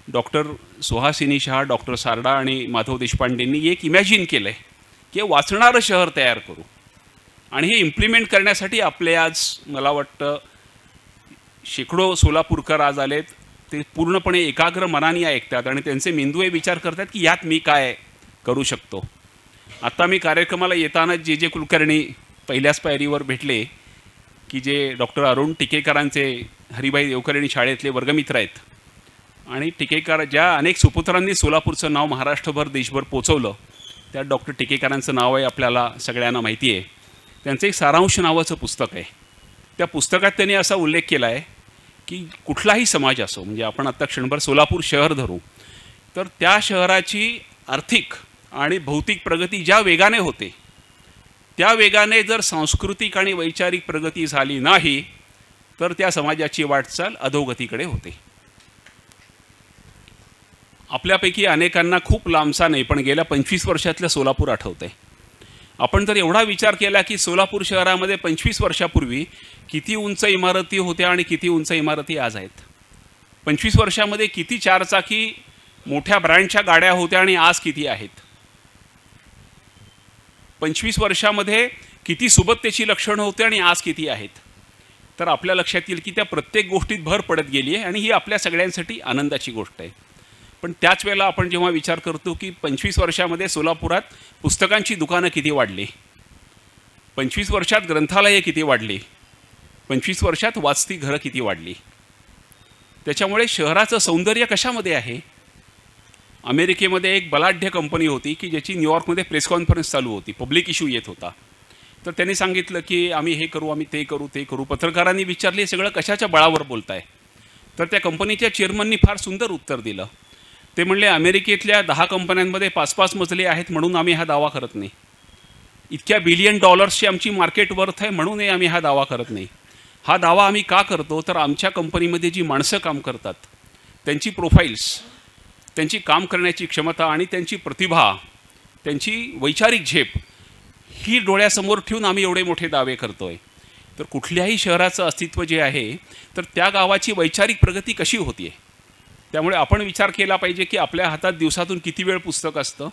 डॉक्टर सुहासिनी शहा, डॉक्टर सारडा आणि माधव देशपांडेंनी एक इमॅजिन केलं आहे की वाचणारं शहर तयार करू, आणि हे इम्प्लिमेंट करण्यासाठी आपले आज मला वाटतं शेकडो सोलापूरकर आज आलेत. ते पूर्णपणे एकाग्र मनाने ऐकतात आणि त्यांचे मेंदू हे विचार करतात की यात मी काय करू शकतो. आत्ता मी कार्यक्रमाला येताना जे कुलकर्णी पहिल्याच पायरीवर भेटले की जे डॉक्टर अरुण टिकेकरांचे हरिभाई देवकर्णी शाळेतले वर्गमित्र आहेत, आणि टिकेकर ज्या अनेक सुपुत्रांनी सोलापूरचं नाव महाराष्ट्रभर देशभर पोचवलं त्यात डॉक्टर टिकेकरांचं नाव आहे, आपल्याला सगळ्यांना माहिती आहे. त्यांचं एक सारांश नावाचं पुस्तक आहे. त्या पुस्तकात त्यांनी असा उल्लेख केला आहे की कुठलाही समाज असो, म्हणजे आपण आत्ता क्षणभर सोलापूर शहर धरू, तर त्या शहराची आर्थिक आणि भौतिक प्रगती ज्या वेगाने होते त्या वेगाने जर सांस्कृतिक आणि वैचारिक प्रगती झाली नाही तर त्या समाजाची वाटचाल अधोगतीकडे होते. आपल्यापैकी अनेकांना खूप लांबचा नाही पण गेल्या 25 वर्षातलं सोलापूर आठवतंय. आपण जर एवढा विचार केला की सोलापूर शहरामध्ये 25 वर्षापूर्वी किती उंच इमारती होत्या आणि किती उंच इमारती आज आहेत, 25 वर्षामध्ये किती चारचाकी मोठ्या ब्रँडच्या गाड्या होत्या आणि आज किती आहेत, 25 वर्षामध्ये किती सुबत्तेची लक्षणं होती आणि आज किती आहेत, तर आपल्या लक्षात येईल की त्या प्रत्येक गोष्टीत भर पडत गेली आहे आणि ही आपल्या सगळ्यांसाठी आनंदाची गोष्ट आहे. पण त्याच वेळेला आपण जेव्हा विचार करतो की 25 वर्षामध्ये सोलापुरात पुस्तकांची दुकानं किती वाढली, 25 वर्षात ग्रंथालये किती वाढली, 25 वर्षात वाचती घरं किती वाढली. त्याच्यामुळे शहराचं सौंदर्य कशामध्ये आहे. अमेरिकेमध्ये एक बलाढ्य कंपनी होती की ज्याची न्यूयॉर्कमध्ये प्रेस कॉन्फरन्स चालू होती, पब्लिक इश्यू येत होता. तर त्यांनी सांगितलं की आम्ही हे करू, आम्ही ते करू, ते करू. पत्रकारांनी विचारले सगळं कशाच्या बळावर बोलताय. तर त्या कंपनीच्या चेअरमननी फार सुंदर उत्तर दिलं. ते म्हणले अमेरिकेतल्या 10 कंपन्यांमध्ये 5-5 मजले आहेत म्हणून आम्ही हा दावा करत नाही, इतक्या $1 बिलियन आमची मार्केट वर्थ आहे म्हणूनही आम्ही हा दावा करत नाही. हा दावा आम्ही का करतो तर आमच्या कंपनीमध्ये जी माणसं काम करतात त्यांची प्रोफाईल्स, त्यांची काम करण्याची क्षमता आणि त्यांची प्रतिभा, त्यांची वैचारिक झेप ही डोळ्यासमोर ठेवून आम्ही एवढे मोठे दावे करतोय. तर कुठल्याही शहराचं अस्तित्व जे आहे तर त्या गावाची वैचारिक प्रगती कशी होती आहे. त्यामुळे आपण विचार केला पाहिजे की आपल्या हातात दिवसातून किती वेळ पुस्तक असतं,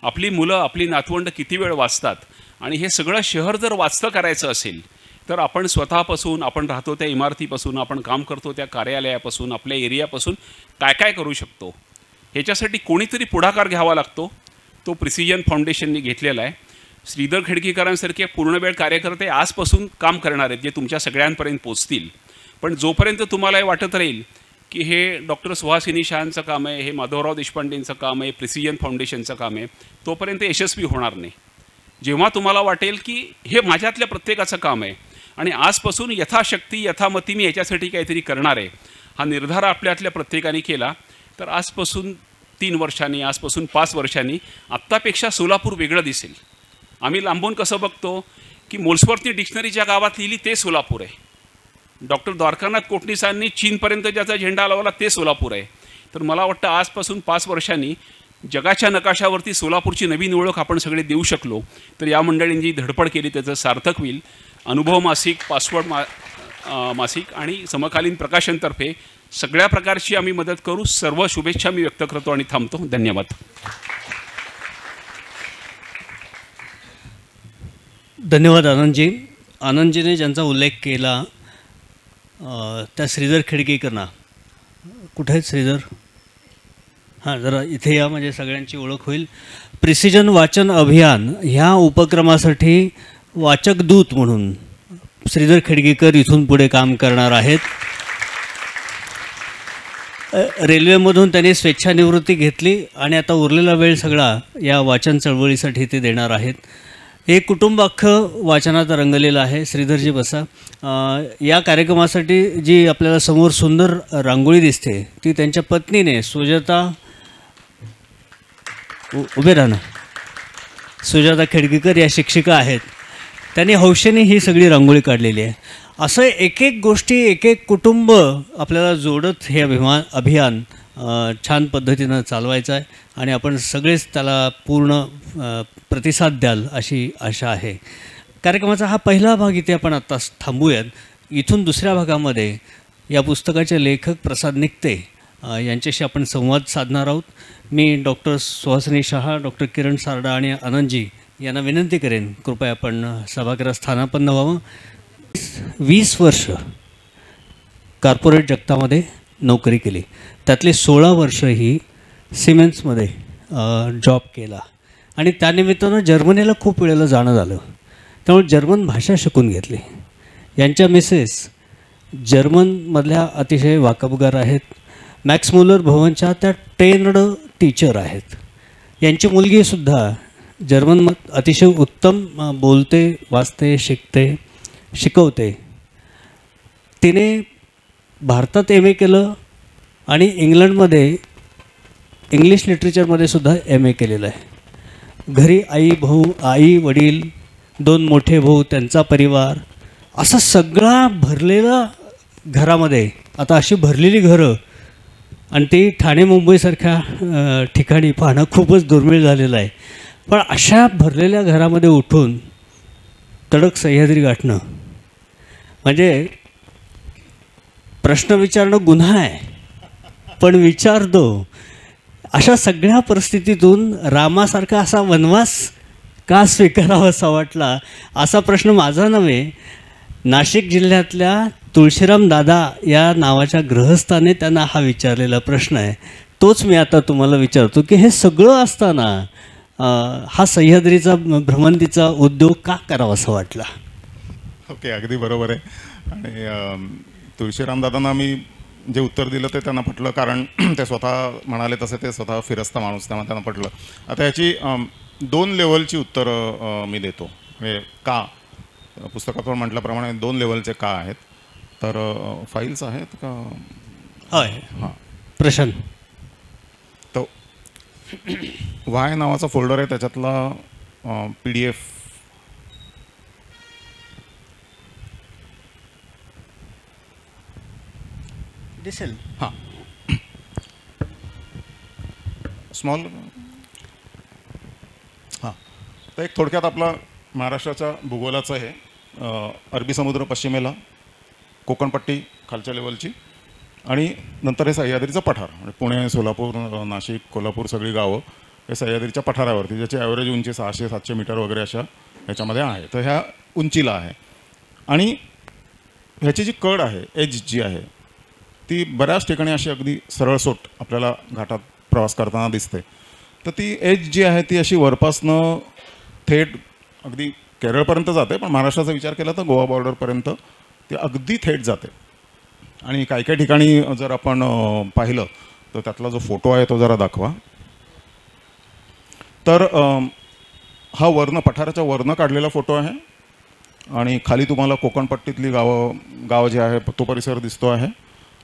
आपली मुलं आपली नातवंड किती वेळ वाचतात. आणि हे सगळं शहर जर वाचतं करायचं असेल तर आपण स्वतःपासून, आपण राहतो त्या इमारतीपासून, आपण काम करतो त्या कार्यालयापासून, आपल्या एरियापासून काय काय करू शकतो ह्याच्यासाठी कोणीतरी पुढाकार घ्यावा लागतो. तो प्रिसिजन फाउंडेशनने घेतलेला आहे. श्रीधर खेडकीकरांसारखे पूर्णवेळ कार्यकर्ते आजपासून काम करणार आहेत जे तुमच्या सगळ्यांपर्यंत पोचतील. पण जोपर्यंत तुम्हाला हे वाटत राहील की हे डॉक्टर सुहासिनी शहांचं काम आहे, हे माधवराव देशपांडेंचं काम आहे, प्रिसिजन फाउंडेशनचं काम आहे, तोपर्यंत यशस्वी होणार नाही. जेव्हा तुम्हाला वाटेल की हे माझ्यातल्या प्रत्येकाचं काम आहे आणि आजपासून यथाशक्ती यथामती मी याच्यासाठी काहीतरी करणार आहे, हा निर्धार आपल्यातल्या प्रत्येकाने केला तर आजपासून 3 वर्षांनी, आजपासून 5 वर्षांनी आत्तापेक्षा सोलापूर वेगळं दिसेल. आम्ही लांबून कसं बघतो की मोल्सवर्थनी डिक्शनरी ज्या गावात लिहिली ते सोलापूर आहे, डॉक्टर द्वारकानाथ कोटणीसांनी चीनपर्यंत ज्याचा झेंडा लावला ते सोलापूर आहे. तर मला वाटतं आजपासून 5 वर्षांनी जगाच्या नकाशावरती सोलापूरची नवीन ओळख आपण सगळे देऊ शकलो तर या मंडळींनी जी धडपड केली त्याचं सार्थक होईल. अनुभव मासिक, पासवर्ड मासिक आणि समकालीन प्रकाशनतर्फे सगळ्या प्रकारची आम्ही मदत करू. सर्व शुभेच्छा मी व्यक्त करतो आणि थांबतो. धन्यवाद. धन्यवाद आनंदजी. आनंदजीने ज्यांचा उल्लेख केला त्या श्रीधर खेडकीकरांना, कुठे आहेत श्रीधर? हां, जरा इथे या म्हणजे सगळ्यांची ओळख होईल. प्रिसिजन वाचन अभियान ह्या उपक्रमासाठी वाचक दूत म्हणून श्रीधर खेडकीकर इथून पुढे काम करणार आहेत. रेल्वेमधून त्यांनी स्वेच्छानिवृत्ती घेतली आणि आता उरलेला वेळ सगळा या वाचन चळवळीसाठी ते देणार आहेत. हे कुटुंब अख्खं वाचनात रंगलेलं आहे. श्रीधरजी बसा. या कार्यक्रमासाठी जी आपल्याला समोर सुंदर रांगोळी दिसते ती त्यांच्या पत्नीने सुजाता, उभे राहणं, सुजाता खेडकीकर या शिक्षिका आहेत. त्यांनी हौशेने ही सगळी रांगोळी काढलेली आहे. असं एक एक गोष्टी, एक एक कुटुंब आपल्याला जोडत हे अभियान छान पद्धतीनं चालवायचं आहे आणि आपण सगळेच त्याला पूर्ण प्रतिसाद द्याल अशी आशा आहे. कार्यक्रमाचा हा पहिला भाग इथे आपण आत्ता थांबूयात. इथून दुसऱ्या भागामध्ये या पुस्तकाचे लेखक प्रसाद निकते यांच्याशी आपण संवाद साधणार आहोत. मी डॉक्टर सुहासिनी शहा, डॉक्टर किरण सारडा आणि आनंदजी यांना विनंती करेन कृपया आपण सभागृहात स्थानापन्न व्हावं. 20 वर्ष कॉर्पोरेट जगतामध्ये नोकरी केली, त्यातले 16 वर्ष ही सिमेन्समध्ये जॉब केला आणि त्यानिमित्तानं जर्मनीला खूप वेळेला जाणं झालं, त्यामुळे जर्मन भाषा शिकून घेतली. यांच्या मिसेस जर्मनमधल्या अतिशय वाकबगार आहेत. मॅक्स मुलर भवनच्या त्या ट्रेन्ड टीचर आहेत. यांची मुलगीसुद्धा जर्मन अतिशय उत्तम बोलते, वाचते, शिकवते. तिने भारतात MA केलं आणि इंग्लंडमध्ये इंग्लिश लिटरेचरमध्ये सुद्धा MA केलेलं आहे. घरी आई वडील, 2 मोठे भाऊ, त्यांचा परिवार, असा सगळा भरलेला घरामध्ये. आता अशी भरलेली घरं आणि ते ठाणे मुंबईसारख्या ठिकाणी पाहणं खूपच दुर्मिळ झालेलं आहे. पण अशा भरलेल्या घरामध्ये उठून तडक सह्याद्री गाठणं म्हणजे प्रश्न विचारणं गुन्हा आहे, पण विचारतो. अशा सगळ्या परिस्थितीतून रामासारखा असा वनवास का स्वीकारावा असा वाटला, असा प्रश्न माझा नव्हे, नाशिक जिल्ह्यातल्या तुळशीराम दादा या नावाच्या गृहस्थाने त्यांना हा विचारलेला प्रश्न आहे. तोच मी आता तुम्हाला विचारतो की हे सगळं असताना हा सह्याद्रीचा भ्रमंतीचा उद्योग का करावा असा वाटला? ओके, अगदी बरोबर आहे. आणि तुळशीराम दादांना मी जे उत्तर दिलं ते त्यांना पटलं, कारण ते स्वतः म्हणाले तसे ते स्वतः फिरस्ता माणूस, त्यामुळे त्यांना पटलं. आता याची 2 लेवलची उत्तरं मी देतो. म्हणजे का, पुस्तकात म्हटल्याप्रमाणे 2 लेवलचे का आहेत. तर फाईल्स आहेत का? होय, हां प्रशांत. तो वाय नावाचा फोल्डर आहे, त्याच्यातला PDF दिसेल. हां, स्मॉल. हां, तर एक थोडक्यात आपला महाराष्ट्राच्या भूगोलाचं आहे. अरबी समुद्र पश्चिमेला, कोकणपट्टी खालच्या लेवलची, आणि नंतर हे सह्याद्रीचं पठार. म्हणजे पुणे, सोलापूर, नाशिक, कोल्हापूर सगळी गावं हे सह्याद्रीच्या पठारावरती, ज्याची ॲव्हरेज उंची 600-700 मीटर वगैरे अशा ह्याच्यामध्ये आहे. तर ह्या उंचीला आहे. आणि ह्याची जी कड आहे, एज जी आहे, ती बऱ्याच ठिकाणी अशी अगदी सरळसोट आपल्याला घाटात प्रवास करताना दिसते. तर ती एज जी आहे ती अशी वरपासनं थेट अगदी केरळपर्यंत जाते, पण महाराष्ट्राचा विचार केला तर गोवा बॉर्डरपर्यंत ती अगदी थेट जाते. आणि काही काही ठिकाणी जर आपण पाहिलं तर त्यातला जो फोटो आहे तो जरा दाखवा. तर हा पठाराच्या वरनं काढलेला फोटो आहे, आणि खाली तुम्हाला कोकणपट्टीतली गाव जे आहे तो परिसर दिसतो आहे,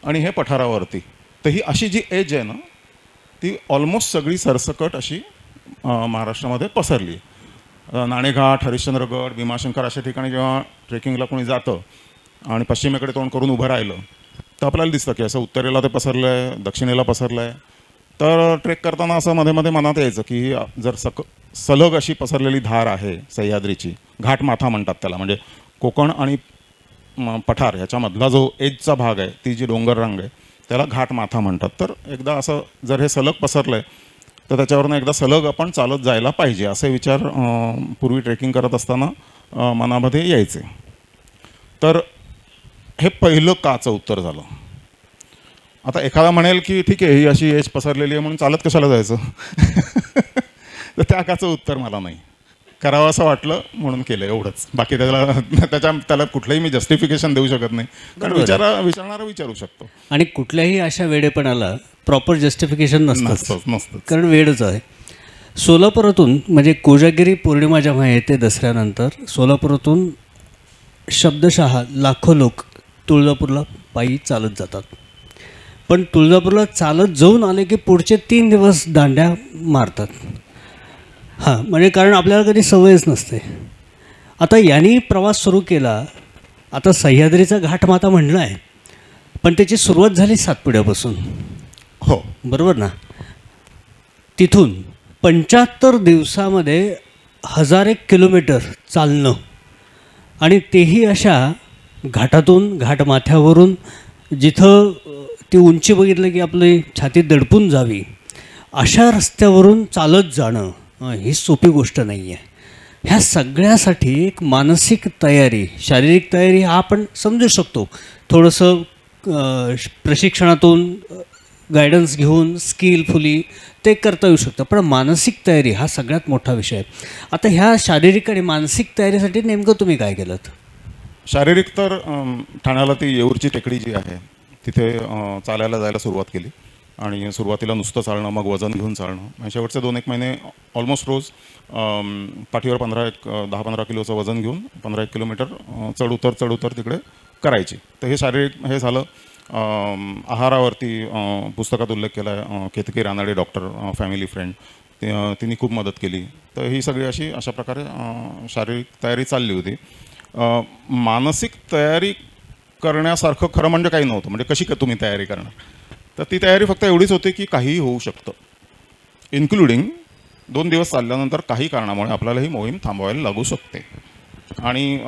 आणि हे पठारावरती. तर ही अशी जी एज आहे ना, ती ऑलमोस्ट सगळी सरसकट अशी महाराष्ट्रामध्ये पसरली. नाणेघाट, हरिश्चंद्रगड, भीमाशंकर अशा ठिकाणी जेव्हा ट्रेकिंगला कोणी जातं आणि पश्चिमेकडे तोंड करून उभं राहिलं तर आपल्याला दिसतं की असं उत्तरेला ते पसरलं आहे, दक्षिणेला पसरलं आहे. तर ट्रेक करताना असं मध्ये मध्ये मनात यायचं की जर सलग अशी पसरलेली धार आहे सह्याद्रीची, घाटमाथा म्हणतात त्याला, म्हणजे कोकण आणि पठार ह्याच्यामधला जो एजचा भाग आहे, ती जी डोंगर रांग आहे, त्याला घाटमाथा म्हणतात. तर एकदा असं जर हे सलग पसरलं आहे तर त्याच्यावरनं एकदा सलग आपण चालत जायला पाहिजे, असे विचार पूर्वी ट्रेकिंग करत असताना मनामध्ये यायचे. तर हे पहिलं काचं उत्तर झालं. आता एखादा म्हणेल की ठीक आहे, ही अशी एज पसरलेली आहे म्हणून चालत कशाला जायचं? तर त्या काचं उत्तर मला नाही, करावं असं वाटलं म्हणून केलं, एवढंच. बाकी त्याला कुठलंही मी जस्टिफिकेशन देऊ शकत नाही, कारण विचारणारा विचारू शकतो. आणि कुठल्याही अशा वेडेपणाला प्रॉपर जस्टिफिकेशन नसतं, कारण वेळच आहे. सोलापुरातून म्हणजे कोजागिरी पौर्णिमा जेव्हा येते दसऱ्यानंतर, सोलापुरातून शब्दशः लाखो लोक तुळजापूरला पायी चालत जातात. पण तुळजापूरला चालत जाऊन आले की पुढचे 3 दिवस दांड्या मारतात. हां, म्हणजे कारण आपल्याला कधी सवयच नसते. आता यांनी प्रवास सुरू केला. आता सह्याद्रीचा घाटमाथा म्हणला आहे, पण त्याची सुरुवात झाली सातपुड्यापासून. हो, बरोबर ना? तिथून 75 दिवसामध्ये 1000 किलोमीटर चालणं, आणि तेही अशा घाटातून, घाटमाथ्यावरून, जिथं ती उंची बघितलं की आपली छाती दडपून जावी, अशा रस्त्यावरून चालत जाणं ही सोपी गोष्ट नाही आहे. ह्या सगळ्यासाठी एक मानसिक तयारी, शारीरिक तयारी हा आपण समजू शकतो, थोडंसं प्रशिक्षणातून गायडन्स घेऊन स्किलफुली ते करता येऊ शकतं, पण मानसिक तयारी हा सगळ्यात मोठा विषय आहे. आता ह्या शारीरिक आणि मानसिक तयारीसाठी नेमकं तुम्ही काय केलं? शारीरिक तर ठाण्याला ती येऊरची टेकडी जी आहे तिथे चालायला जायला सुरुवात केली, आणि सुरुवातीला नुसतं चालणं, मग वजन घेऊन चालणं, आणि शेवटचे 2-1 महिने ऑलमोस्ट रोज पाठीवर 10-15 किलोचं वजन घेऊन 15-1 किलोमीटर चढ उतर तिकडे करायची. तर हे शारीरिक हे झालं. आहारावरती पुस्तकात उल्लेख केला आहे Ketaki Ranade, doctor, family friend, तिने खूप मदत केली. तर ही सगळी अशा प्रकारे शारीरिक तयारी चालली होती. मानसिक तयारी करण्यासारखं खरं म्हणजे काही नव्हतं. म्हणजे कशी तुम्ही तयारी करणार, तर ती तयारी फक्त एवढीच होती की काहीही होऊ शकतं, इन्क्लुडिंग 2 दिवस चालल्यानंतर काही कारणामुळे आपल्याला ही मोहीम थांबवायला लागू शकते. आणि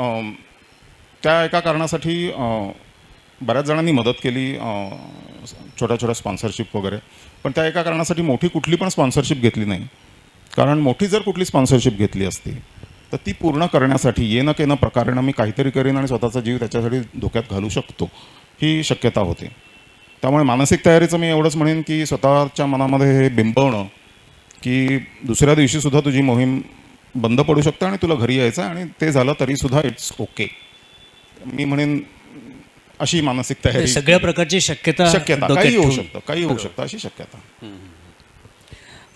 त्या एका कारणासाठी बऱ्याच जणांनी मदत केली, छोट्या छोट्या स्पॉन्सरशिप वगैरे. पण त्या एका कारणासाठी मोठी कुठली पण स्पॉन्सरशिप घेतली नाही. कारण मोठी जर कुठली स्पॉन्सरशिप घेतली असती तर ती पूर्ण करण्यासाठी ये न के न प्रकारेनं मी काहीतरी करीन आणि स्वतःचा जीव त्याच्यासाठी धोक्यात घालू शकतो, ही शक्यता होती. त्यामुळे मानसिक तयारीचं मी एवढंच म्हणेन की स्वतःच्या मनामध्ये हे बिंबवणं की दुसऱ्या दिवशीसुद्धा तुझी मोहीम बंद पडू शकते आणि तुला घरी यायचं आणि ते झालं तरीसुद्धा इट्स ओके. मी म्हणेन अशी मानसिक तयारी, सगळ्या प्रकारची शक्यता काही होऊ शकतं, काही होऊ शकतं अशी शक्यता.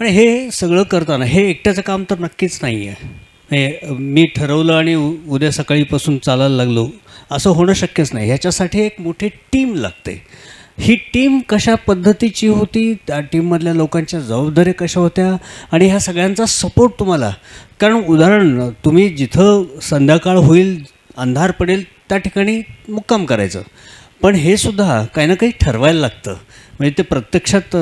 आणि हे सगळं करताना हे एकट्याचं काम तर नक्कीच नाही आहे. मी ठरवलं आणि उद्या सकाळीपासून चालायला लागलो असं होणं शक्यच नाही. ह्याच्यासाठी एक मोठी टीम लागते. ही टीम कशा पद्धतीची होती, त्या टीममधल्या लोकांच्या जबाबदाऱ्या कशा होत्या आणि ह्या सगळ्यांचा सपोर्ट तुम्हाला. कारण उदाहरण, तुम्ही जिथं संध्याकाळ होईल, अंधार पडेल त्या ठिकाणी मुक्काम करायचं, पण हे सुद्धा काही ना काही ठरवायला लागतं. म्हणजे ते प्रत्यक्षात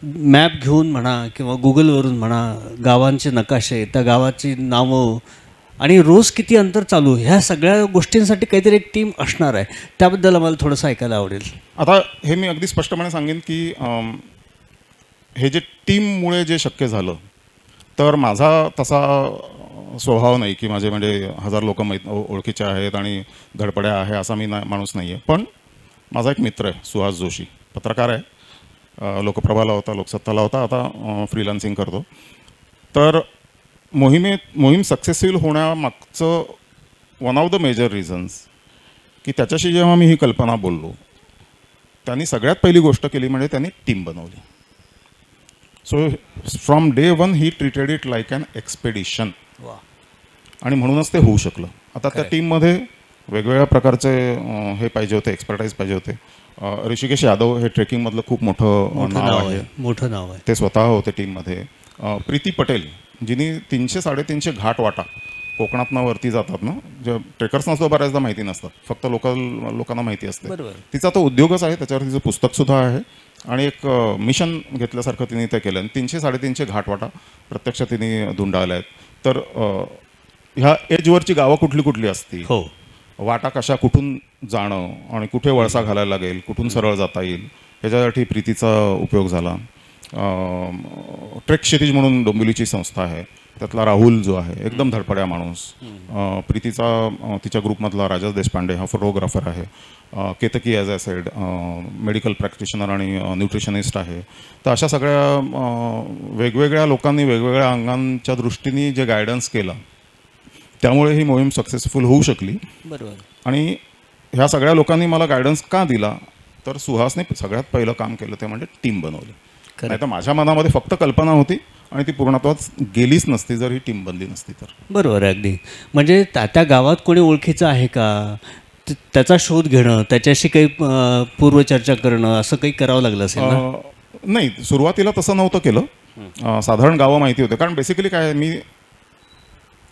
मॅप घेऊन म्हणा किंवा गुगलवरून म्हणा, गावांचे नकाशे, त्या गावाची नावं आणि रोज किती अंतर चालू, ह्या सगळ्या गोष्टींसाठी काहीतरी एक टीम असणार आहे. त्याबद्दल आम्हाला थोडंसं ऐकायला आवडेल. आता हे मी अगदी स्पष्टपणे सांगेन की हे जे टीममुळे जे शक्य झालं, तर माझा तसा स्वभाव नाही की माझे म्हणजे 1000 लोक ओळखीचे आहेत आणि धडपड्या आहे असा मी माणूस नाही आहे. पण माझा एक मित्र आहे सुहास जोशी, पत्रकार आहे, लोकप्रभाला होता, लोकसत्ताला होता, आता फ्रीलान्सिंग करतो. तर मोहीम सक्सेसफुल होण्यामागचं one of the major reasons की त्याच्याशी जेव्हा मी ही कल्पना बोललो, त्यांनी सगळ्यात पहिली गोष्ट केली म्हणजे त्यांनी टीम बनवली. So from day 1 he treated it like an expedition. आणि म्हणूनच ते होऊ शकलं. आता त्या टीममध्ये वेगवेगळ्या प्रकारचे हे पाहिजे होते, एक्सपर्टाईज पाहिजे होते. ऋषिकेश यादव हे ट्रेकिंगमधलं खूप मोठं नाव आहे, ते स्वतः होते टीममध्ये. प्रीती पटेल, जिने 300-350 घाट वाटा कोकणातनं वरती जातात ना, जे ट्रेकर्सना सुद्धा बऱ्याचदा माहिती नसतात, फक्त लोकांना माहिती असते. तिचा तो उद्योगच आहे, त्याच्यावर तिचं पुस्तकसुद्धा आहे आणि एक मिशन घेतल्यासारखं तिने ते केलं. 300-350 घाट वाटा प्रत्यक्ष तिने धुंडाळल्या आहेत. तर ह्या एजवरची गावं कुठली कुठली असतील, वाटा कशा कुठून जाणं आणि कुठे वळसा घालायला लागेल, कुठून सरळ जाता येईल, ह्याच्यासाठी प्रीतीचा उपयोग झाला. ट्रेक क्षितिज म्हणून डोंबिवलीची संस्था आहे, त्यातला राहुल जो आहे एकदम धडपड्या माणूस. प्रीतीचा तिच्या ग्रुपमधला राजेश देशपांडे हा फोटोग्राफर आहे. Ketaki as I said medical practitioner आणि न्यूट्रिशनिस्ट आहे. तर अशा सगळ्या वेगवेगळ्या लोकांनी वेगवेगळ्या अंगांच्या दृष्टीने जे गायडन्स केलं, त्यामुळे ही मोहीम सक्सेसफुल होऊ शकली. बरोबर. आणि ह्या सगळ्या लोकांनी मला गायडन्स का दिला, तर सुहासने सगळ्यात पहिलं काम केलं ते म्हणजे टीम बनवली. नाही तर माझ्या मनामध्ये फक्त कल्पना होती आणि ती पूर्णत्वात गेलीच नसती जर ही टीम बनली नसती तर. बरोबर आहे अगदी. म्हणजे त्या गावात कोणी ओळखीचं आहे का, त्याचा शोध घेणं, त्याच्याशी काही पूर्वचर्चा करणं, असं काही करावं लागलं असेल ना? नाही, सुरुवातीला तसं नव्हतं केलं. साधारण गावं माहिती होते, कारण बेसिकली काय, मी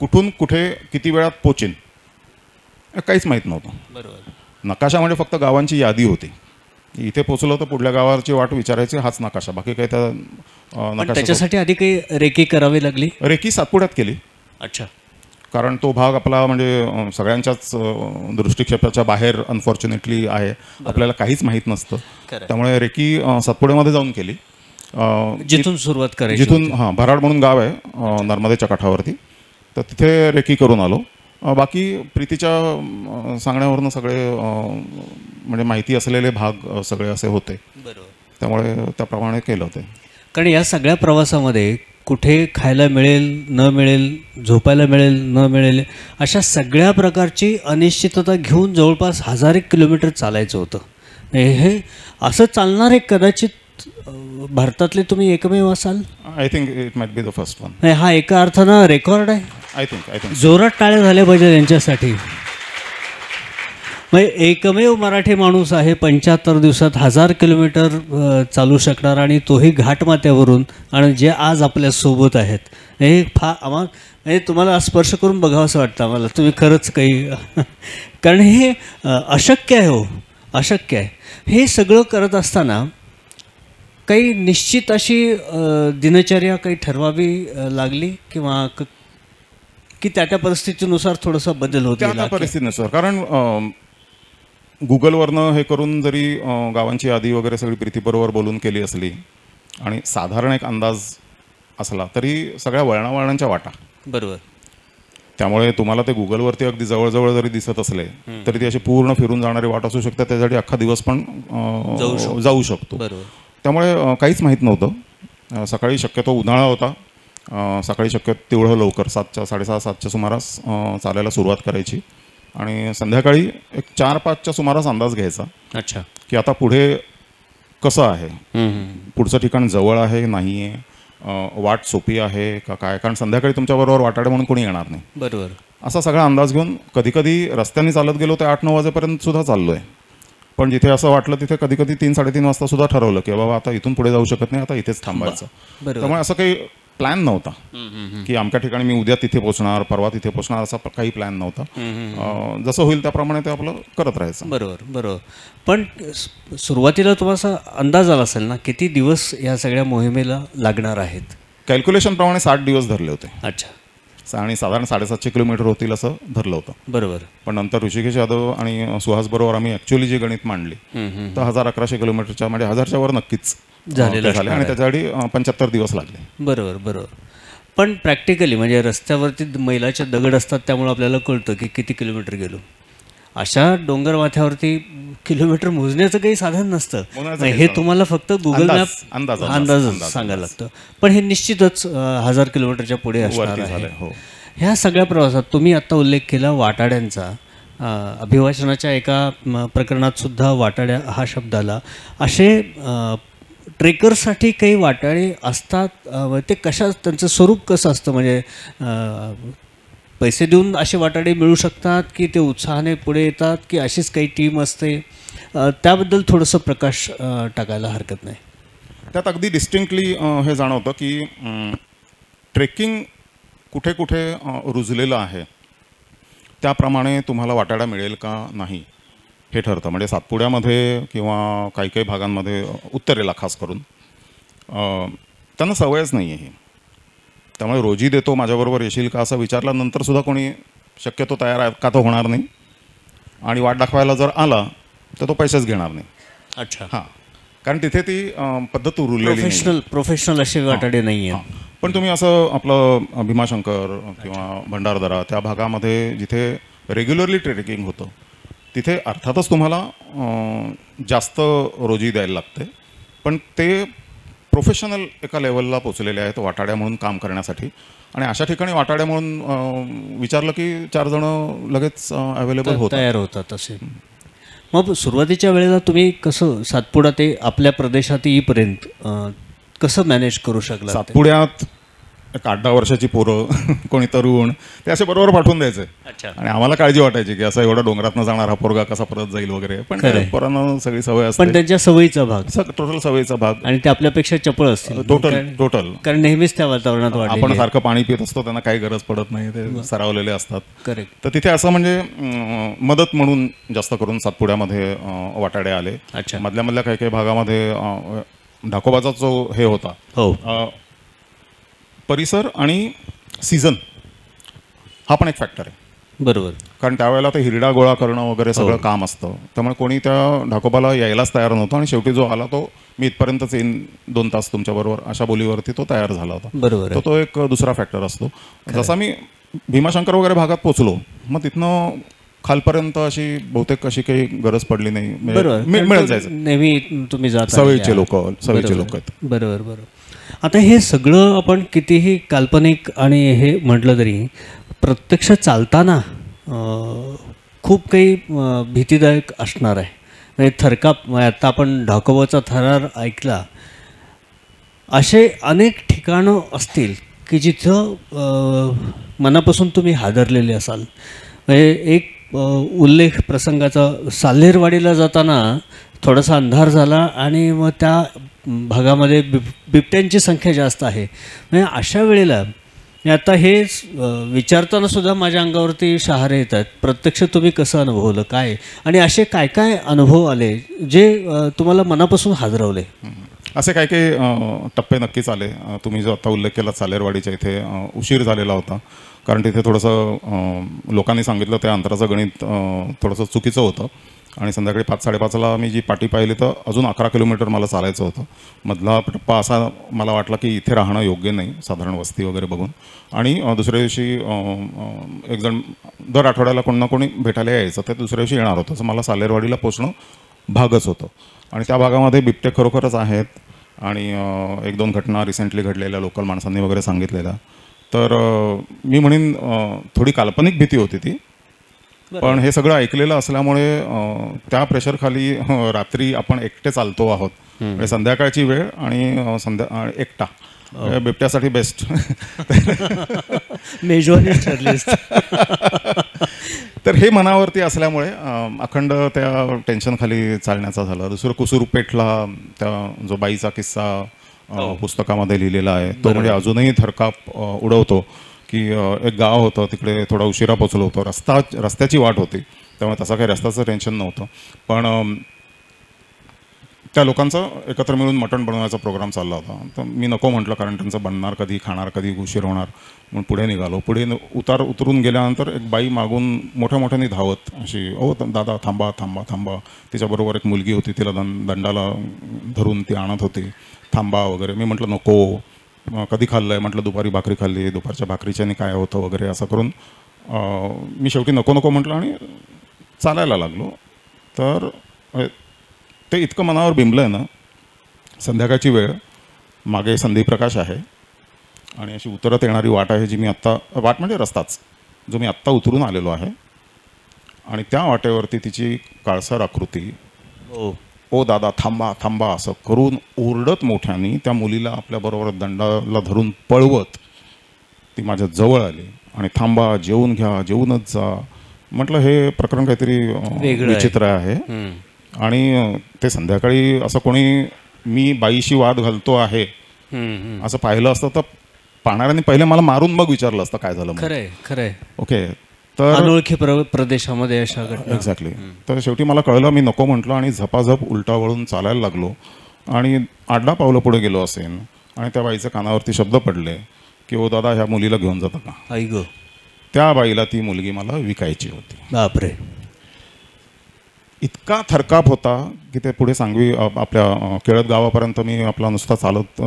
कुठून कुठे किती वेळात पोचेन काहीच माहीत नव्हतं. बरोबर. नकाशा म्हणजे फक्त गावांची यादी होती. इथे पोचलो तर पुढल्या गावाची वाट विचारायची, हाच नकाशा, बाकी काही त्या नकाशा. त्याच्यासाठी आधी काही रेकी करावी लागली? रेकी सातपुड्यात केली. अच्छा. कारण तो भाग आपला म्हणजे सगळ्यांच्याच दृष्टिक्षेपाच्या बाहेर अनफॉर्च्युनेटली आहे, आपल्याला काहीच माहीत नसतं. त्यामुळे रेकी सातपुड्यामध्ये जाऊन केली, जिथून सुरुवात करायची. जिथून भराड म्हणून गाव आहे नर्मदेच्या काठावरती, तर तिथे रेकी करून आलो. बाकी प्रीतीच्या सांगण्यावरनं सगळे म्हणजे माहिती असलेले भाग सगळे असे होते. बरोबर. त्यामुळे त्याप्रमाणे केलं होतं. कारण या सगळ्या प्रवासामध्ये कुठे खायला मिळेल न मिळेल, झोपायला मिळेल न मिळेल, अशा सगळ्या प्रकारची अनिश्चितता घेऊन जवळपास 1000 किलोमीटर चालायचं होतं. हे असं चालणारे कदाचित भारतातले तुम्ही एकमेव असाल. I think it might be the first one. हा एका अर्थानं रेकॉर्ड आहे. आय थिंक जोरात टाळ्या झाल्या पाहिजे यांच्यासाठी. म्हणजे एकमेव मराठी माणूस आहे 75 दिवसात 1000 किलोमीटर चालू शकणार, आणि तोही घाटमाथ्यावरून, आणि जे आज आपल्या सोबत आहेत. हे आम्हाला म्हणजे तुम्हाला स्पर्श करून बघावं असं वाटतं आम्हाला. तुम्ही खरंच काही कारण हे अशक्य आहे हो, अशक्य आहे. हे सगळं करत असताना काही निश्चित अशी दिनचर्या काही ठरवावी लागली, किंवा की त्या परिस्थितीनुसार थोडासा बदल होतो? त्या परिस्थितीनुसार, कारण गुगलवरनं हे करून जरी गावांची यादी वगैरे सगळी प्रीतीबरोबर बोलून केली असली आणि साधारण एक अंदाज असला, तरी सगळ्या वळणावळणांच्या वाटा. बरोबर. त्यामुळे तुम्हाला ते गुगलवरती अगदी जवळजवळ जरी दिसत असले तरी ती अशी पूर्ण फिरून जाणारी वाट असू शकते, त्यासाठी अख्खा दिवस पण जाऊ शकतो. बरोबर. त्यामुळे काहीच माहीत नव्हतं. सकाळी शक्यतो उन्हाळा होता, सकाळी शक्यतो तेवढं लवकर 7च्या 7:30च्या सुमारास चालायला सुरुवात करायची, आणि संध्याकाळी एक 4-5च्या सुमारास अंदाज घ्यायचा. अच्छा. की आता पुढे कसं आहे, पुढचं ठिकाण जवळ आहे नाही आहे, वाट सोपी आहे का काय, कारण संध्याकाळी तुमच्याबरोबर वाटाडे म्हणून कोणी येणार नाही. बरोबर. असा सगळा अंदाज घेऊन कधीकधी रस्त्याने चालत गेलो तर 8-9 वाजेपर्यंत सुद्धा चाललो आहे, पण जिथे असं वाटलं तिथे कधीकधी 3-3:30 वाजता सुद्धा ठरवलं की बाबा आता इथून पुढे जाऊ शकत नाही, आता इथेच थांबायचं. त्यामुळे असं काही प्लॅन नव्हता की अमक्या ठिकाणी मी उद्या तिथे पोहोचणार, परवा तिथे पोहोचणार, असा काही प्लॅन नव्हता. जसं होईल त्याप्रमाणे ते आपलं करत राहायचं. बरोबर बरोबर. पण सुरुवातीला तुम्हाला अंदाज आला असेल ना किती दिवस या सगळ्या मोहिमेला लागणार आहेत? कॅल्क्युलेशनप्रमाणे 60 दिवस धरले होते. अच्छा. आणि साधारण 750 किलोमीटर होतील असं धरलं होतं. बरोबर. पण नंतर ऋषिकेश यादव आणि सुहास बरोबर आम्ही ॲक्च्युअली जी गणित मांडली तर 1100 किलोमीटरच्या म्हणजे 1000च्या वर नक्कीच झाले, आणि त्याच्यासाठी 75 दिवस लागले. बरोबर बरोबर. पण प्रॅक्टिकली म्हणजे रस्त्यावरती मैलाचे दगड असतात, त्यामुळे आपल्याला कळतं की किती किलोमीटर गेलो. अशा डोंगर माथ्यावरती किलोमीटर मोजण्याचं काही साधन नसतं, हे तुम्हाला फक्त गुगल मॅप अंदाज सांगायला लागतं. पण हे निश्चितच 1000 किलोमीटरच्या पुढे असणार आहे. ह्या सगळ्या प्रवासात तुम्ही आत्ता उल्लेख केला वाटाड्यांचा, अभिवाचनाच्या एका प्रकरणात सुद्धा वाटाड्या हा शब्द आला. असे ट्रेकर्ससाठी काही वाटाडे असतात, ते कशा, त्यांचं स्वरूप कसं असतं? म्हणजे पैसे देऊन असे वाटाडे मिळू शकतात की ते उत्साहाने पुढे येतात, की अशीच काही टीम असते? त्याबद्दल थोडंसं प्रकाश टाकायला हरकत नाही. त्यात अगदी डिस्टिंक्टली हे जाणवतं की ट्रेकिंग कुठे कुठे रुजलेलं आहे त्याप्रमाणे तुम्हाला वाटाडा मिळेल का नाही हे ठरतं. म्हणजे सातपुड्यामध्ये किंवा काही काही भागांमध्ये, उत्तरेला खास करून, त्यांना सवयच नाही आहे. त्यामुळे रोजी देतो माझ्याबरोबर येशील का असं विचारल्यानंतर सुद्धा कोणी शक्यतो तयार आहे का तो होणार नाही, आणि वाट दाखवायला जर आला तर तो पैसेच घेणार नाही. अच्छा. हां, कारण तिथे ती पद्धत उरलेली प्रोफेशनल असे वाटाडे नाही आहेत. पण तुम्ही असं आपलं भीमाशंकर किंवा भंडारदरा त्या भागामध्ये जिथे रेग्युलरली ट्रेकिंग होतं तिथे अर्थातच तुम्हाला जास्त रोजी द्यायला लागते, पण ते प्रोफेशनल एका लेवलला पोचलेले आहेत वाटाड्या म्हणून काम करण्यासाठी. आणि अशा ठिकाणी वाटाड्या म्हणून विचारलं की 4 जण लगेच अवेलेबल होतात, तयार होतात असे. मग सुरुवातीच्या वेळेला तुम्ही कसं सातपुडा ते आपल्या प्रदेशात येईपर्यंत कसं मॅनेज करू शकला? सातपुड्यात एक 8-10 वर्षाची पोरं, कोणी तरुण, ते असे बरोबर पाठवून द्यायचे. आणि आम्हाला काळजी वाटायची की असं एवढा डोंगरातनं जाणार हा पोरगा कसा परत जाईल वगैरे. पण पोरांना सगळी सवय असते, पण त्यांच्या सवयीचा भाग, टोटल सवयीचा भाग, आणि ते आपल्यापेक्षा चपळ असतील टोटल, कारण नेहमीच त्या वातावरणात आपण सारखं पाणी पित असतो, त्यांना काही गरज पडत नाही, ते सरावलेले असतात. करेक्ट. तर तिथे असं म्हणजे मदत म्हणून जास्त करून सातपुड्यामध्ये वाटाडे आले. मधल्या काही काही भागामध्ये ढाकोबाचा जो हे होता, परिसर आणि सीझन हा पण एक फॅक्टर आहे. बरोबर. कारण त्यावेळेला ते हिरडा गोळा करणं वगैरे सगळं काम असतं, त्यामुळे कोणी त्या ढाकोबाला यायलाच तयार नव्हतं. आणि शेवटी जो आला तो मी इथपर्यंतच येईन 2 तास तुमच्याबरोबर अशा बोलीवरती तो तयार झाला होता. बरोबर. तो एक दुसरा फॅक्टर असतो. जसा मी भीमाशंकर वगैरे भागात पोचलो, मग तिथनं खालपर्यंत अशी बहुतेक अशी काही गरज पडली नाही. मिळत जायचं, नेहमी तुम्ही जाता, सवयीचे लोक आहेत. बरोबर बरोबर. आता हे सगळं आपण कितीही काल्पनिक आणि हे म्हटलं तरी प्रत्यक्ष चालताना खूप काही भीतीदायक असणार आहे. म्हणजे थरकाप, आता आपण ढाकोबाचा थरार ऐकला, असे अनेक ठिकाणं असतील की जिथं मनापासून तुम्ही हादरलेले असाल. म्हणजे एक उल्लेख प्रसंगाचा, साल्हेरवाडीला जाताना थोडासा अंधार झाला आणि मग त्या भागामध्ये बिबट्यांची संख्या जास्त आहे. म्हणजे अशा वेळेला मी आता हे विचारताना सुद्धा माझ्या अंगावरती शहारे येतात. प्रत्यक्ष तुम्ही कसं अनुभवलं, काय, आणि असे काय काय अनुभव आले जे तुम्हाला मनापासून हादरवले? असे काही काही टप्पे नक्कीच आले. तुम्ही जो आता उल्लेख केला सालेरवाडीच्या इथे उशीर झालेला होता, कारण तिथे थोडंसं लोकांनी सांगितलं त्या अंतराचं गणित थोडंसं चुकीचं होतं आणि संध्याकाळी 5-5:30ला मी जी पाटी पाहिली तर अजून 11 किलोमीटर मला चालायचं होतं. मधला टप्पा असा मला वाटला की इथे राहणं योग्य नाही, साधारण वस्ती वगैरे बघून. आणि दुसऱ्या दिवशी एक जण दर आठवड्याला कोण ना कोणी भेटायला यायचं, ते दुसऱ्या दिवशी येणार होतं. असं मला सालेरवाडीला पोचणं भागच होतं. आणि त्या भागामध्ये बिबटे खरोखरच आहेत. आणि 1-2 घटना रिसेंटली घडलेल्या लोकल माणसांनी वगैरे सांगितलेल्या. तर मी म्हणेन थोडी काल्पनिक भीती होती ती, पण हे सगळं ऐकलेलं असल्यामुळे त्या प्रेशरखाली रात्री आपण एकटे चालतो आहोत, म्हणजे संध्याकाळची वेळ आणि एकटा बिबट्यासाठी बेस्ट मेजवानी ठरली. तर हे मनावरती असल्यामुळे अखंड त्या टेन्शनखाली चालण्याचा झाला. दुसरं कुसूरपेठला त्या जो बाईचा किस्सा पुस्तकामध्ये लिहिलेला आहे तो म्हणजे अजूनही थरकाप उडवतो की एक गाव होतं, तिकडे थोडा उशिरा पोचलो होतो, रस्त्याची वाट होती, त्यामुळे तसं काही रस्त्याचं टेन्शन नव्हतं. पण त्या लोकांचं एकत्र मिळून मटण बनवायचा प्रोग्राम चालला होता. तर मी नको म्हटलं, कारण त्यांचं बनणार कधी, खाणार कधी, उशीर होणार, म्हणून पुढे निघालो. पुढे उतरून गेल्यानंतर एक बाई मागून मोठ्याने धावत अशी, ओ दादा थांबा थांबा थांबा. तिच्याबरोबर एक मुलगी होती, तिला दंडाला धरून ती आणत होती, थांबा वगैरे. मी म्हटलं नको. कधी खाल्लं आहे म्हटलं, दुपारी भाकरी खाल्ली, दुपारच्या भाकरीच्याने काय होतं वगैरे असं करून मी शेवटी नको म्हटलं आणि चालायला लागलो. तर ते इतकं मनावर बिंबलं आहे ना. संध्याकाळची वेळ, मागे संधीप्रकाश आहे आणि अशी उतरत येणारी वाट आहे, जी मी आत्ता, वाट म्हणजे रस्ताच जो मी आत्ता उतरून आलेलो आहे. आणि त्या वाटेवरती तिची काळसर आकृती, ओ दादा थांबा थांबा असं करून ओरडत मोठ्याने त्या मुलीला आपल्याबरोबर दंडाला धरून पळवत ती माझ्या जवळ आली आणि थांबा, जेवून घ्या, जेवूनच जा. म्हटलं हे प्रकरण काहीतरी विचित्र आहे. आणि ते संध्याकाळी असं कोणी मी बाईशी वाद घालतो आहे असं पाहिलं असतं तर पाहणाऱ्यांनी पहिले मला मारून मग विचारलं असतं काय झालं. खरंय. ओके. तर अनोळखी प्रदेशामध्ये अशा घटना. एक्झॅक्टली. तर शेवटी मला कळलं, मी नको म्हटलं आणि झपाझप उलटा वळून चालायला लागलो आणि 8-10 पावलं पुढे गेलो असेल आणि त्या बाईच्या कानावरती शब्द पडले की ओ दादा ह्या मुलीला घेऊन जाता का. आई गो. त्या बाईला ती मुलगी मला विकायची होती. बापरे. इतका थरकाप होता की ते पुढे सांगवी आपल्या केळत गावापर्यंत मी आपला नुसता चालत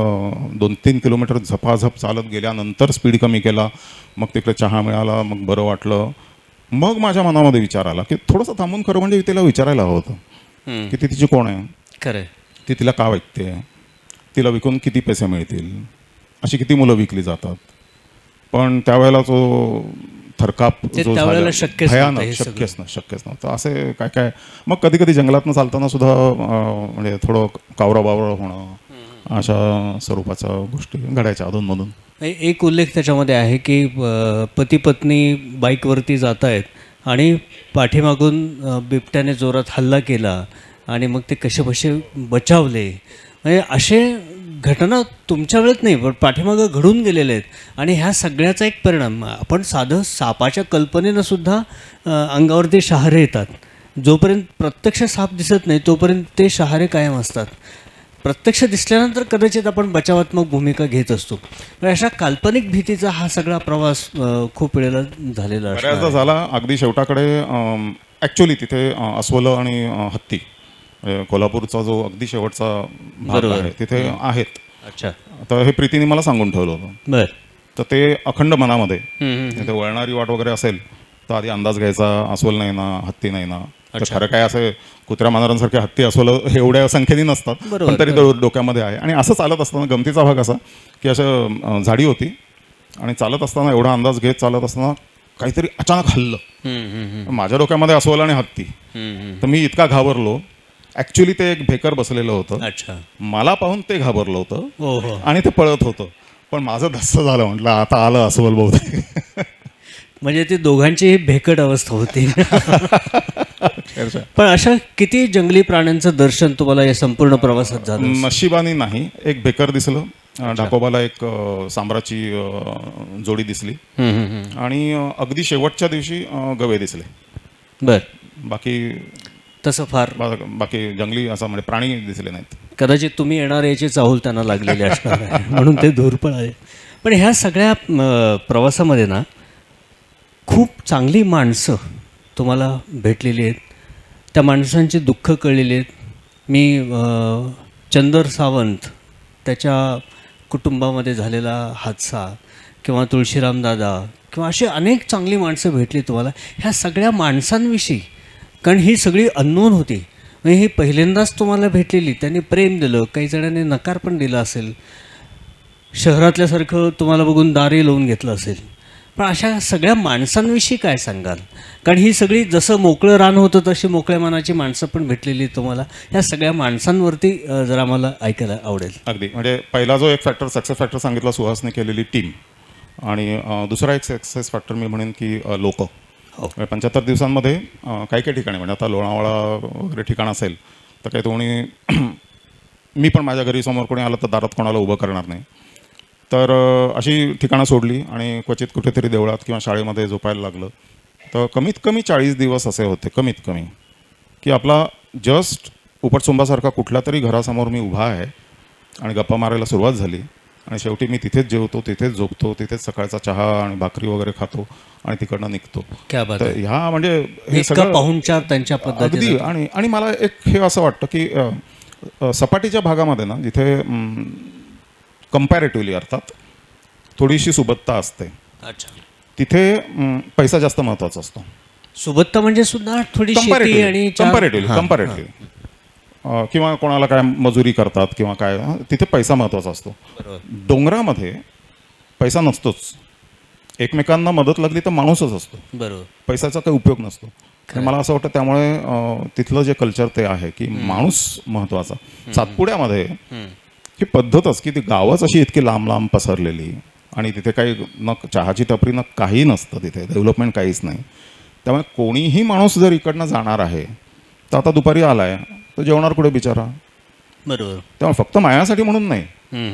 2-3 किलोमीटर झपाझप चालत गेल्यानंतर स्पीड कमी केला. मग तिकडे चहा मिळाला, मग बरं वाटलं. मग माझ्या मनामध्ये विचार आला की थोडंसं थांबून खरं म्हणजे तिला विचारायला हवं होतं की ती तिची कोण आहे, खरं ती तिला का विकते, तिला विकून किती पैसे मिळतील, अशी किती मुलं विकली जातात. पण त्यावेळेला जो थरकाप जो झाला, भयानक, शक्यच नव्हतं. असे काय काय. मग कधी जंगलातनं चालताना सुद्धा म्हणजे थोडं कावराबावरं होणं, अशा स्वरूपाच्या गोष्टी घडायच्या अधूनमधून. एक उल्लेख त्याच्यामध्ये आहे की पती पत्नी बाईकवरती जात आहेत आणि पाठीमागून बिबट्याने जोरात हल्ला केला आणि मग ते कसे बचावले. म्हणजे असे घटना तुमच्या वेळेत नाही पण पाठीमागं घडून गेलेले आहेत. आणि ह्या सगळ्याचा एक परिणाम, आपण साधं सापाच्या कल्पनेनं सुद्धा अंगावरती शहारे येतात. जोपर्यंत प्रत्यक्ष साप दिसत नाही तोपर्यंत ते शहारे कायम असतात. प्रत्यक्ष दिसल्यानंतर कदाचित आपण बचावात्मक भूमिका घेत असतो. अशा काल्पनिक भीतीचा हा सगळा प्रवास खूप वेळेला झालेला बऱ्याचदा झाला. अगदी शेवटाकडे ॲक्च्युली तिथे अस्वलं आणि हत्ती, कोल्हापूरचा जो अगदी शेवटचा भाग आहे तिथे आहेत. अच्छा. तर हे प्रीतीने मला सांगून ठेवलं होतं. बरं. तर ते अखंड मनामध्ये, तिथे वळणारी वाट वगैरे असेल तर आधी अंदाज घ्यायचा, अस्वल नाही ना, हत्ती नाही ना. तर खरं काय असे कुत्र्या मांजरांसारखे हत्ती अस्वल एवढ्या संख्येने नसतात, पण तरी डोक्यामध्ये आहे. आणि असं चालत असताना गमतीचा भाग असा की असं झाडी होती आणि चालत असताना एवढा अंदाज घेत चालत असताना काहीतरी अचानक हल्लं. माझ्या डोक्यामध्ये अस्वल आणि हत्ती. तर मी इतका घाबरलो. ॲक्च्युली ते एक भेकर बसलेलं होतं. अच्छा. मला पाहून ते घाबरलं होतं आणि ते पळत होतं. पण माझं धस्स झालं, म्हटलं आता आलं अस्वल बहुतेक. म्हणजे ती दोघांचीही भेकट अवस्था होती. पण अशा किती जंगली प्राण्यांचं दर्शन तुम्हाला या संपूर्ण प्रवासात झालं? नशिबाने नाही, एक बेकर दिसलं, ढाकोबाला एक सांबराची जोडी दिसली आणि अगदी शेवटच्या दिवशी गवे दिसले. बर. बाकी तसं फार बाकी जंगली असं म्हणजे प्राणी दिसले नाहीत. कदाचित तुम्ही येणार याची चाहूल त्यांना लागलेली असणार आहे म्हणून ते दूर पण आहे. पण ह्या सगळ्या प्रवासामध्ये ना खूप चांगली माणसं तुम्हाला भेटलेली आहेत, त्या माणसांची दुःख कळलेली आहेत. मी चंदर सावंत त्याच्या कुटुंबामध्ये झालेला हादसा किंवा तुळशीराम दादा किंवा अशी अनेक चांगली माणसं भेटली तुम्हाला. ह्या सगळ्या माणसांविषयी, कारण ही सगळी अननोन होती, म्हणजे ही पहिल्यांदाच तुम्हाला भेटलेली, त्यांनी प्रेम दिलं, काही जणांनी नकार पण दिला असेल, शहरातल्यासारखं तुम्हाला बघून दारी लावून घेतलं असेल. पण अशा सगळ्या माणसांविषयी काय सांगाल? कारण ही सगळी जसं मोकळं रान होतं तशी मोकळ्या मनाची माणसं पण भेटलेली तुम्हाला. ह्या सगळ्या माणसांवरती जरा मला ऐकायला आवडेल. अगदी, म्हणजे पहिला जो एक फॅक्टर, सक्सेस फॅक्टर सांगितला सुहासने केलेली टीम, आणि दुसरा एक सक्सेस फॅक्टर मी म्हणेन की लोक. 75 दिवसांमध्ये काही काही ठिकाणी, म्हणजे आता लोणावळा वगैरे ठिकाण असेल तर काही कोणी मी पण माझ्या घरी समोर कोणी आलं तर दारात कोणाला उभं करणार नाही. तर अशी ठिकाणं सोडली आणि क्वचित कुठेतरी देवळात किंवा शाळेमध्ये झोपायला लागलं. तर कमीत कमी 40 दिवस असे होते, कमीत कमी, की आपला जस्ट उपटसुंबासारखा कुठल्या तरी घरासमोर मी उभा आहे आणि गप्पा मारायला सुरुवात झाली आणि शेवटी मी तिथेच जेवतो, तिथेच झोपतो, तिथेच सकाळचा चहा आणि भाकरी वगैरे खातो आणि तिकडनं निघतो. तर ह्या म्हणजे हे सगळं पाहुणचार त्यांच्या पद्धतीने. अगदी. आणि मला एक हे असं वाटतं की सपाटीच्या भागामध्ये ना, जिथे कंपॅरेटिव्हली अर्थात थोडीशी सुबत्ता असते, तिथे पैसा जास्त महत्त्वाचा असतो. सुबत्ता म्हणजे सुद्धा थोडी कंपॅरेटिव्हली किंवा कोणाला काय मजुरी करतात किंवा काय, तिथे पैसा महत्त्वाचा असतो. डोंगरामध्ये पैसा नसतोच, एकमेकांना मदत लागली तर माणूसच असतो. बरोबर. पैशाचा काही उपयोग नसतो. मला असं वाटतं त्यामुळे तिथलं जे कल्चर ते आहे की माणूस महत्त्वाचा. सातपुड्यामध्ये ही पद्धतच की ती गावच अशी इतकी लांब लांब पसरलेली आणि तिथे काही न चहाची टपरी न काही नसतं, तिथे डेव्हलपमेंट काहीच नाही. त्यामुळे कोणीही माणूस जर इकडनं जाणार आहे तर आता दुपारी आलाय तर जेवणार कुठे बिचारा? बरोबर. तेव्हा फक्त मायासाठी म्हणून नाही,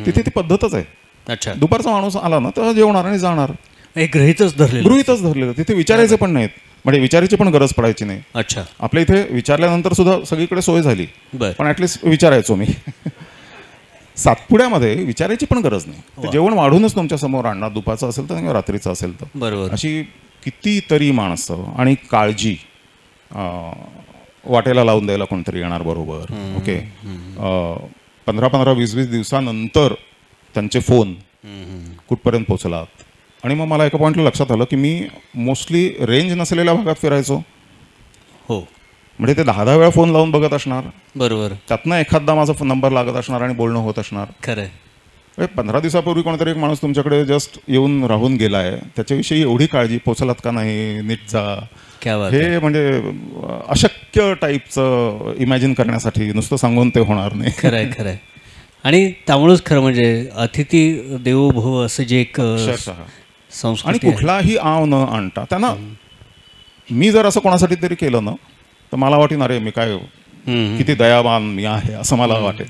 तिथे ती पद्धतच आहे. अच्छा. दुपारचा माणूस आला ना तर जेवणार आणि जाणार, गृहीतच धरलेलं. तिथे विचारायचे पण नाहीत, म्हणजे विचारायची पण गरज पडायची नाही. अच्छा. आपल्या इथे विचारल्यानंतर सुद्धा सगळीकडे सोय झाली, पण ॲटलिस्ट विचारायचो मी. सातपुड्यामध्ये विचारायची पण गरज नाही, जेवण वाढूनच तुमच्या समोर आणणार, दुपारचं असेल तर किंवा रात्रीचं असेल तर. बरोबर. अशी कितीतरी माणसं आणि काळजी, वाटेला लावून द्यायला कोणतरी येणार बरोबर. ओके. 15-15, 20-20 दिवसानंतर त्यांचे फोन कुठपर्यंत पोचलात. आणि मग मला एका पॉईंटला लक्षात आलं की मी मोस्टली रेंज नसलेल्या भागात फिरायचो. हो. म्हणजे ते 10-10 वेळा फोन लावून बघत असणार. बरोबर. त्यातनं एखादा माझा नंबर लागत असणार आणि बोलणं होत असणार. खरंय. 15 दिवसापूर्वी कोणतरी एक माणूस तुमच्याकडे जस्ट येऊन राहून गेलाय, त्याच्याविषयी एवढी काळजी, पोचलात का नाही, नीट जा. हे म्हणजे अशक्य टाईपचं इमॅजिन करण्यासाठी नुसतं सांगून ते होणार नाही. खरंय. आणि त्यामुळेच खरं म्हणजे अतिथी देवो भव असं जे एक संस्कृती, आणि कुठलाही आव न आणता त्यांना, मी जर असं कोणासाठी तरी केलं ना तर मला वाटेल अरे मी काय किती दयावान मी आहे असं मला वाटेल.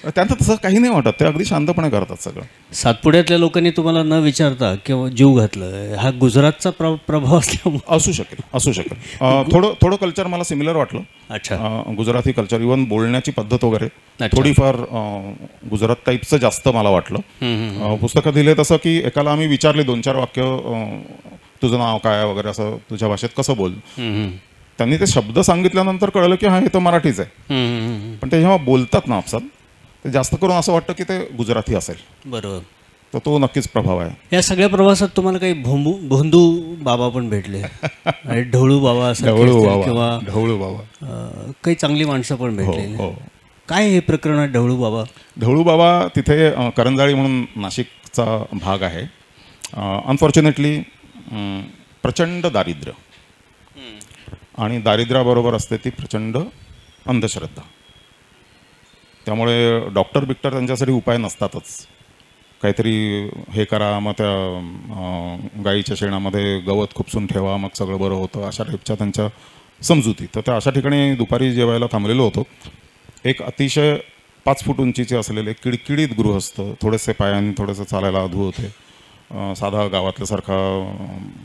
त्यांचं तसं काही नाही वाटत, ते अगदी शांतपणे करतात सगळं. सातपुड्यातल्या लोकांनी तुम्हाला न विचारता किंवा जीव घातलं, हा गुजरातचा प्रभाव असल्यामुळे असू शकेल. थोडं कल्चर मला सिमिलर वाटलं. अच्छा. गुजराती कल्चर, इव्हन बोलण्याची पद्धत वगैरे थोडीफार गुजरात टाईपचं जास्त मला वाटलं. पुस्तकात दिले तसं की एकाला आम्ही विचारले 2-4 वाक्य, तुझं नाव काय वगैरे असं तुझ्या भाषेत कसं बोल. त्यांनी ते शब्द सांगितल्यानंतर कळलं की हा हे तर मराठीच आहे. पण ते जेव्हा बोलतात ना आपसात, ते जास्त करून असं वाटतं की ते गुजराती असेल. बरोबर. तर तो नक्कीच प्रभाव आहे. या सगळ्या प्रवासात तुम्हाला काही भोंदू बाबा पण भेटले आणि ढवळू बाबा किंवा काही चांगली माणसं पण भेटले. काय हे प्रकरण आहे ढवळू बाबा? तिथे करंजाळी म्हणून नाशिकचा भाग आहे. अनफॉर्च्युनेटली प्रचंड दारिद्र्य, आणि दारिद्र्याबरोबर असते ती प्रचंड अंधश्रद्धा. त्यामुळे डॉक्टर बिक्टर त्यांच्यासाठी उपाय नसतातच. काहीतरी हे करा, मग त्या गाईच्या शेणामध्ये गवत खुपसून ठेवा, मग सगळं बरं होतं, अशा टाईपच्या त्यांच्या समजुती. तर त्या अशा ठिकाणी दुपारी जेवायला थांबलेलो होतो. एक अतिशय 5 फूट उंचीचे असलेले किडकिडीत गृहस्थ, थोडेसे पायांनी थोडंसं चालायला अधू होते, साधा गावातल्यासारखा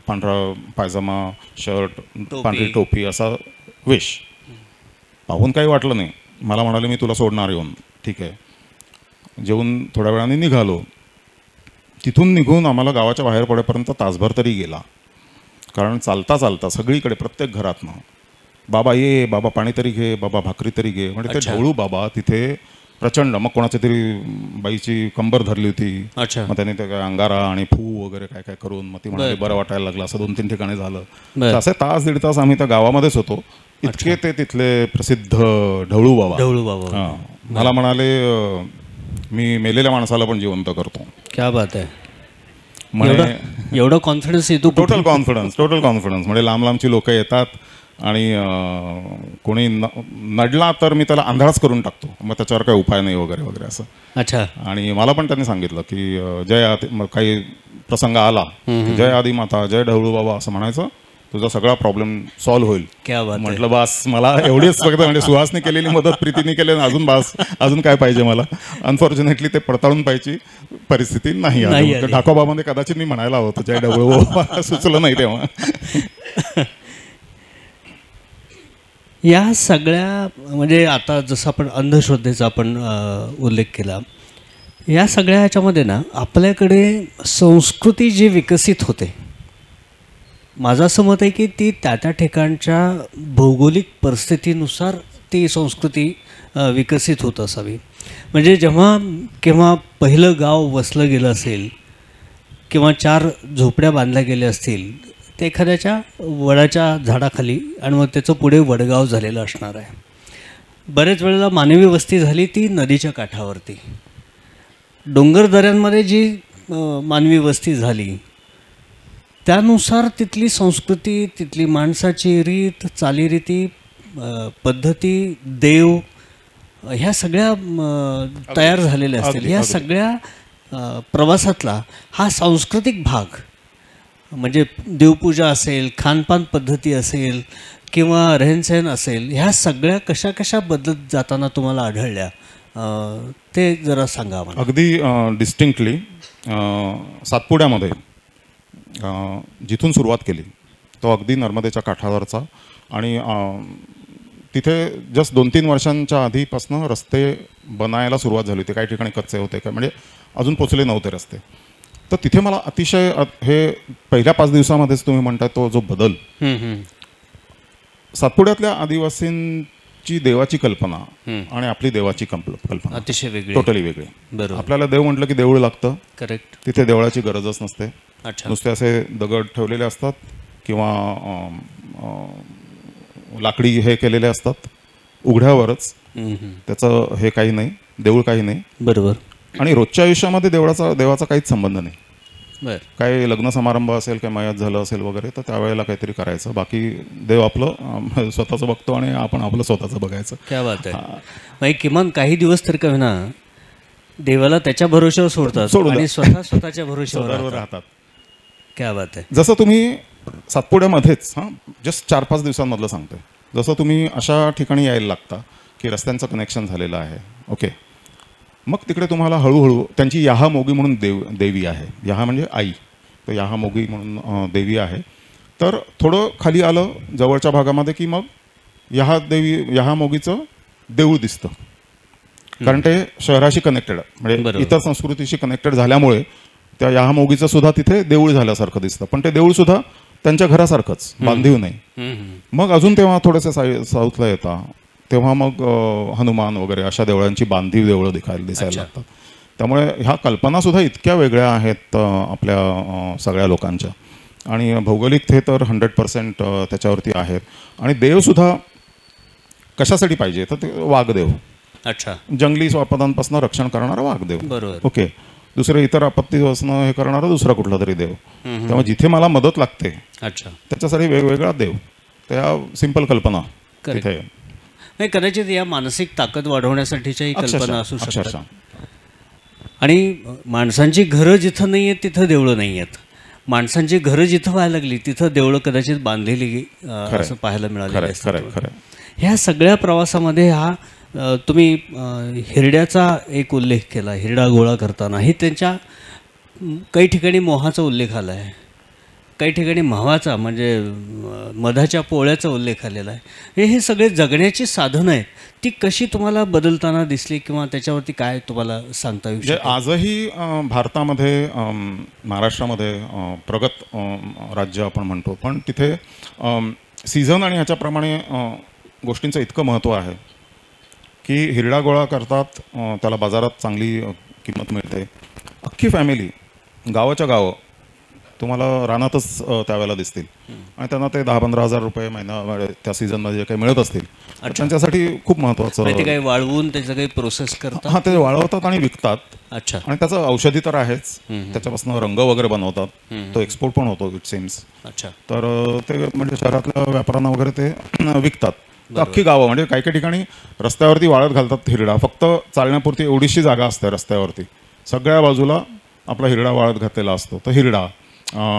पांढरा पायजमा, शर्ट, पांढरी टोपी असा वेश. पाहून काही वाटलं नाही. मला म्हणाले मी तुला सोडणार येऊन. ठीक आहे. जेवून थोड्या वेळाने निघालो. तिथून निघून आम्हाला गावाच्या बाहेर पडेपर्यंत तासभर तरी गेला. कारण चालता चालता सगळीकडे प्रत्येक घरातनं बाबा ये, बाबा पाणी तरी घे, बाबा भाकरी तरी घे. म्हणजे ते ढवळू बाबा तिथे प्रचंड. मग कोणाची तरी बाईची कंबर धरली होती. मग त्याने ते अंगारा आणि फू वगैरे काय काय करून मग ती म्हणाली बरं वाटायला लागलं. असं 2-3 ठिकाणी झालं. असे तास दीड तास आम्ही त्या गावामध्येच होतो. इतके ते तिथले प्रसिद्ध ढवळू बाबा हां मला म्हणाले मी मेलेल्या माणसाला पण जिवंत करतो. क्या बात आहे. एवढं कॉन्फिडन्स येतो. टोटल कॉन्फिडन्स म्हणजे लांब लांबची लोक येतात आणि कोणी नडला तर मी त्याला आंधळाच करून टाकतो. मग त्याच्यावर काही उपाय नाही वगैरे वगैरे असं. अच्छा. आणि मला पण त्यांनी सांगितलं की काही प्रसंग आला जय आदी माता, जय ढवळू बाबा असं म्हणायचं, तुझा सगळा प्रॉब्लेम सॉल्व्ह होईल. म्हटलं बास, मला एवढीच फक्त म्हणजे सुहासने केलेली मदत प्रीतीने केली, अजून बास, अजून काय पाहिजे मला. अनफॉर्च्युनेटली ते पडताळून पाहिजे परिस्थिती नाही आली. ठाकोबामध्ये कदाचित मी म्हणायला होतं जय ढवळू बाबा, सुचलं नाही तेव्हा. या सगळ्या म्हणजे आता जसं आपण अंधश्रद्धेचा आपण उल्लेख केला, या सगळ्या ह्याच्यामध्ये ना आपल्याकडे संस्कृती जी विकसित होते, माझं असं मत आहे की ती त्या त्या ठिकाणच्या भौगोलिक परिस्थितीनुसार ती संस्कृती विकसित होत असावी. म्हणजे जेव्हा केव्हा पहिलं गाव वसलं गेलं असेल किंवा 4 झोपड्या बांधल्या गेल्या असतील, ते एखाद्याच्या वडाच्या झाडाखाली आणि मग त्याचं पुढे वडगाव झालेलं असणार आहे. बरेच वेळेला मानवी वस्ती झाली ती नदीच्या काठावरती. डोंगरदऱ्यांमध्ये जी मानवी वस्ती झाली त्यानुसार तिथली संस्कृती, तिथली माणसाची रीत, चालीरीती, पद्धती, देव ह्या सगळ्या तयार झालेल्या असतील. ह्या सगळ्या प्रवासातला हा सांस्कृतिक भाग म्हणजे देवपूजा असेल, खानपान पद्धती असेल किंवा रहनसहन असेल, ह्या सगळ्या कशा कशा बदलत जाताना तुम्हाला आढळल्या ते जरा सांगा मला. अगदी डिस्टिंक्टली सातपुड्यामध्ये जिथून सुरुवात केली तो अगदी नर्मदेच्या काठावरचा आणि तिथे जस्ट 2-3 वर्षांच्या आधीपासून रस्ते बनायला सुरुवात झाली होती. काही ठिकाणी कच्चे होते, काय म्हणजे अजून पोचले नव्हते रस्ते. तर तिथे मला अतिशय हे पहिल्या 5 दिवसामध्येच तुम्ही म्हणताय तो जो बदल, सातपुड्यातल्या आदिवासींची देवाची कल्पना आणि आपली देवाची कल्पना अतिशय वेगळी, टोटली वेगळी. आपल्याला देव म्हटलं की देऊळ लागतं. करेक्ट. तिथे देवळाची गरजच नसते. नुसते असे दगड ठेवलेले असतात किंवा लाकडी हे केलेले असतात उघड्यावरच. त्याचं हे काही नाही, देऊळ काही नाही. बरोबर. आणि रोजच्या आयुष्यामध्ये देवाचा काहीच संबंध नाही. काही लग्न समारंभ असेल, काही मयत झालं असेल वगैरे, तर त्यावेळेला काहीतरी करायचं. बाकी देव आपलं स्वतःचं बघतो आणि आपण आपलं स्वतःचं बघायचं. क्या बात आहे. किमान काही दिवस तर का ना देवाला त्याच्या भरोश्यावर सोडतात आणि स्वतःच्या भरोश्यावर राहतात. क्या बात आहे. जसं तुम्ही सातपुड्यामध्येच जस्ट 4-5 दिवसांमधलं सांगतोय, जसं तुम्ही अशा ठिकाणी यायला लागता की रस्त्यांचं कनेक्शन झालेलं आहे. ओके. मग तिकडे तुम्हाला हळूहळू त्यांची याहा मोगी म्हणून देवी आहे. याहा म्हणजे आई. तर याहा मोगी म्हणून देवी आहे. तर थोडं खाली आलं जवळच्या भागामध्ये की मग याहा मोगीचं देऊळ दिसतं. कारण ते शहराशी कनेक्टेड म्हणजे इतर संस्कृतीशी कनेक्टेड झाल्यामुळे त्या याहा मोगीचं सुद्धा तिथे देऊळ झाल्यासारखं दिसतं. पण ते देऊळ सुद्धा त्यांच्या घरासारखंच, बांधीव नाही. मग अजून तेव्हा थोडेसे साऊथला येतात तेव्हा मग हनुमान वगैरे अशा देवळांची बांधीव देवळं दिसायला लागतात. त्यामुळे ह्या कल्पनासुद्धा इतक्या वेगळ्या आहेत आपल्या सगळ्या लोकांच्या. आणि भौगोलिक हे तर 100% त्याच्यावरती आहेत. आणि देवसुद्धा कशासाठी पाहिजे तर ते वाघदेव. अच्छा. जंगली आपदांपासून रक्षण करणारा वाघदेव. बरोबर. ओके. दुसरे इतर आपत्तीपासून हे करणारा दुसरा कुठला तरी देव. त्यामुळे जिथे मला मदत लागते त्याच्यासाठी वेगवेगळा देव. त्या सिंपल कल्पना तिथे नाही. कदाचित या मानसिक ताकद वाढवण्यासाठीच्या कल्पना असू शकतात. आणि माणसांची घरं जिथं नाही आहेत तिथं देवळं नाही आहेत. माणसांची घरं जिथं व्हायला लागली तिथं देवळं कदाचित बांधलेली असं पाहायला मिळालं. ह्या सगळ्या प्रवासामध्ये तुम्ही हिरड्याचा एक उल्लेख केला. हिरडा गोळा करताना हे त्यांच्या काही ठिकाणी मोहाचा उल्लेख आला आहे, काही ठिकाणी म्हावाचा म्हणजे मधाच्या पोळ्याचा उल्लेख आलेला आहे. हे सगळे जगण्याची साधनं आहेत. ती कशी तुम्हाला बदलताना दिसली किंवा त्याच्यावरती काय तुम्हाला सांगता येऊ शकतं? आजही भारतामध्ये महाराष्ट्रामध्ये प्रगत राज्य आपण म्हणतो, पण तिथे सीझन आणि ह्याच्याप्रमाणे गोष्टींचं इतकं महत्त्व आहे की हिरडा गोळा करतात, त्याला बाजारात चांगली किंमत मिळते. अख्खी फॅमिली गावाच्या गावं तुम्हाला रानातच त्यावेळेला दिसतील आणि त्यांना ते 10-15 हजार रुपये महिना त्या सीझनमध्ये जे काही मिळत असतील त्यांच्यासाठी खूप महत्त्वाचं. ते काही वाळवून त्याचं काही प्रोसेस करतात. हां, ते वाळवतात आणि विकतात. अच्छा. आणि त्याचं औषधी तर आहेच, त्याच्यापासून रंग वगैरे बनवतात, तो एक्सपोर्ट पण होतो इट सीम्स. अच्छा. तर ते म्हणजे शहरातल्या व्यापाऱ्यांना वगैरे ते विकतात. अख्खी गावं म्हणजे काही काही ठिकाणी रस्त्यावरती वाळत घालतात हिरडा. फक्त चालण्यापुरती एवढीशी जागा असते रस्त्यावरती, सगळ्या बाजूला आपला हिरडा वाळत घातलेला असतो. तर हिरडा,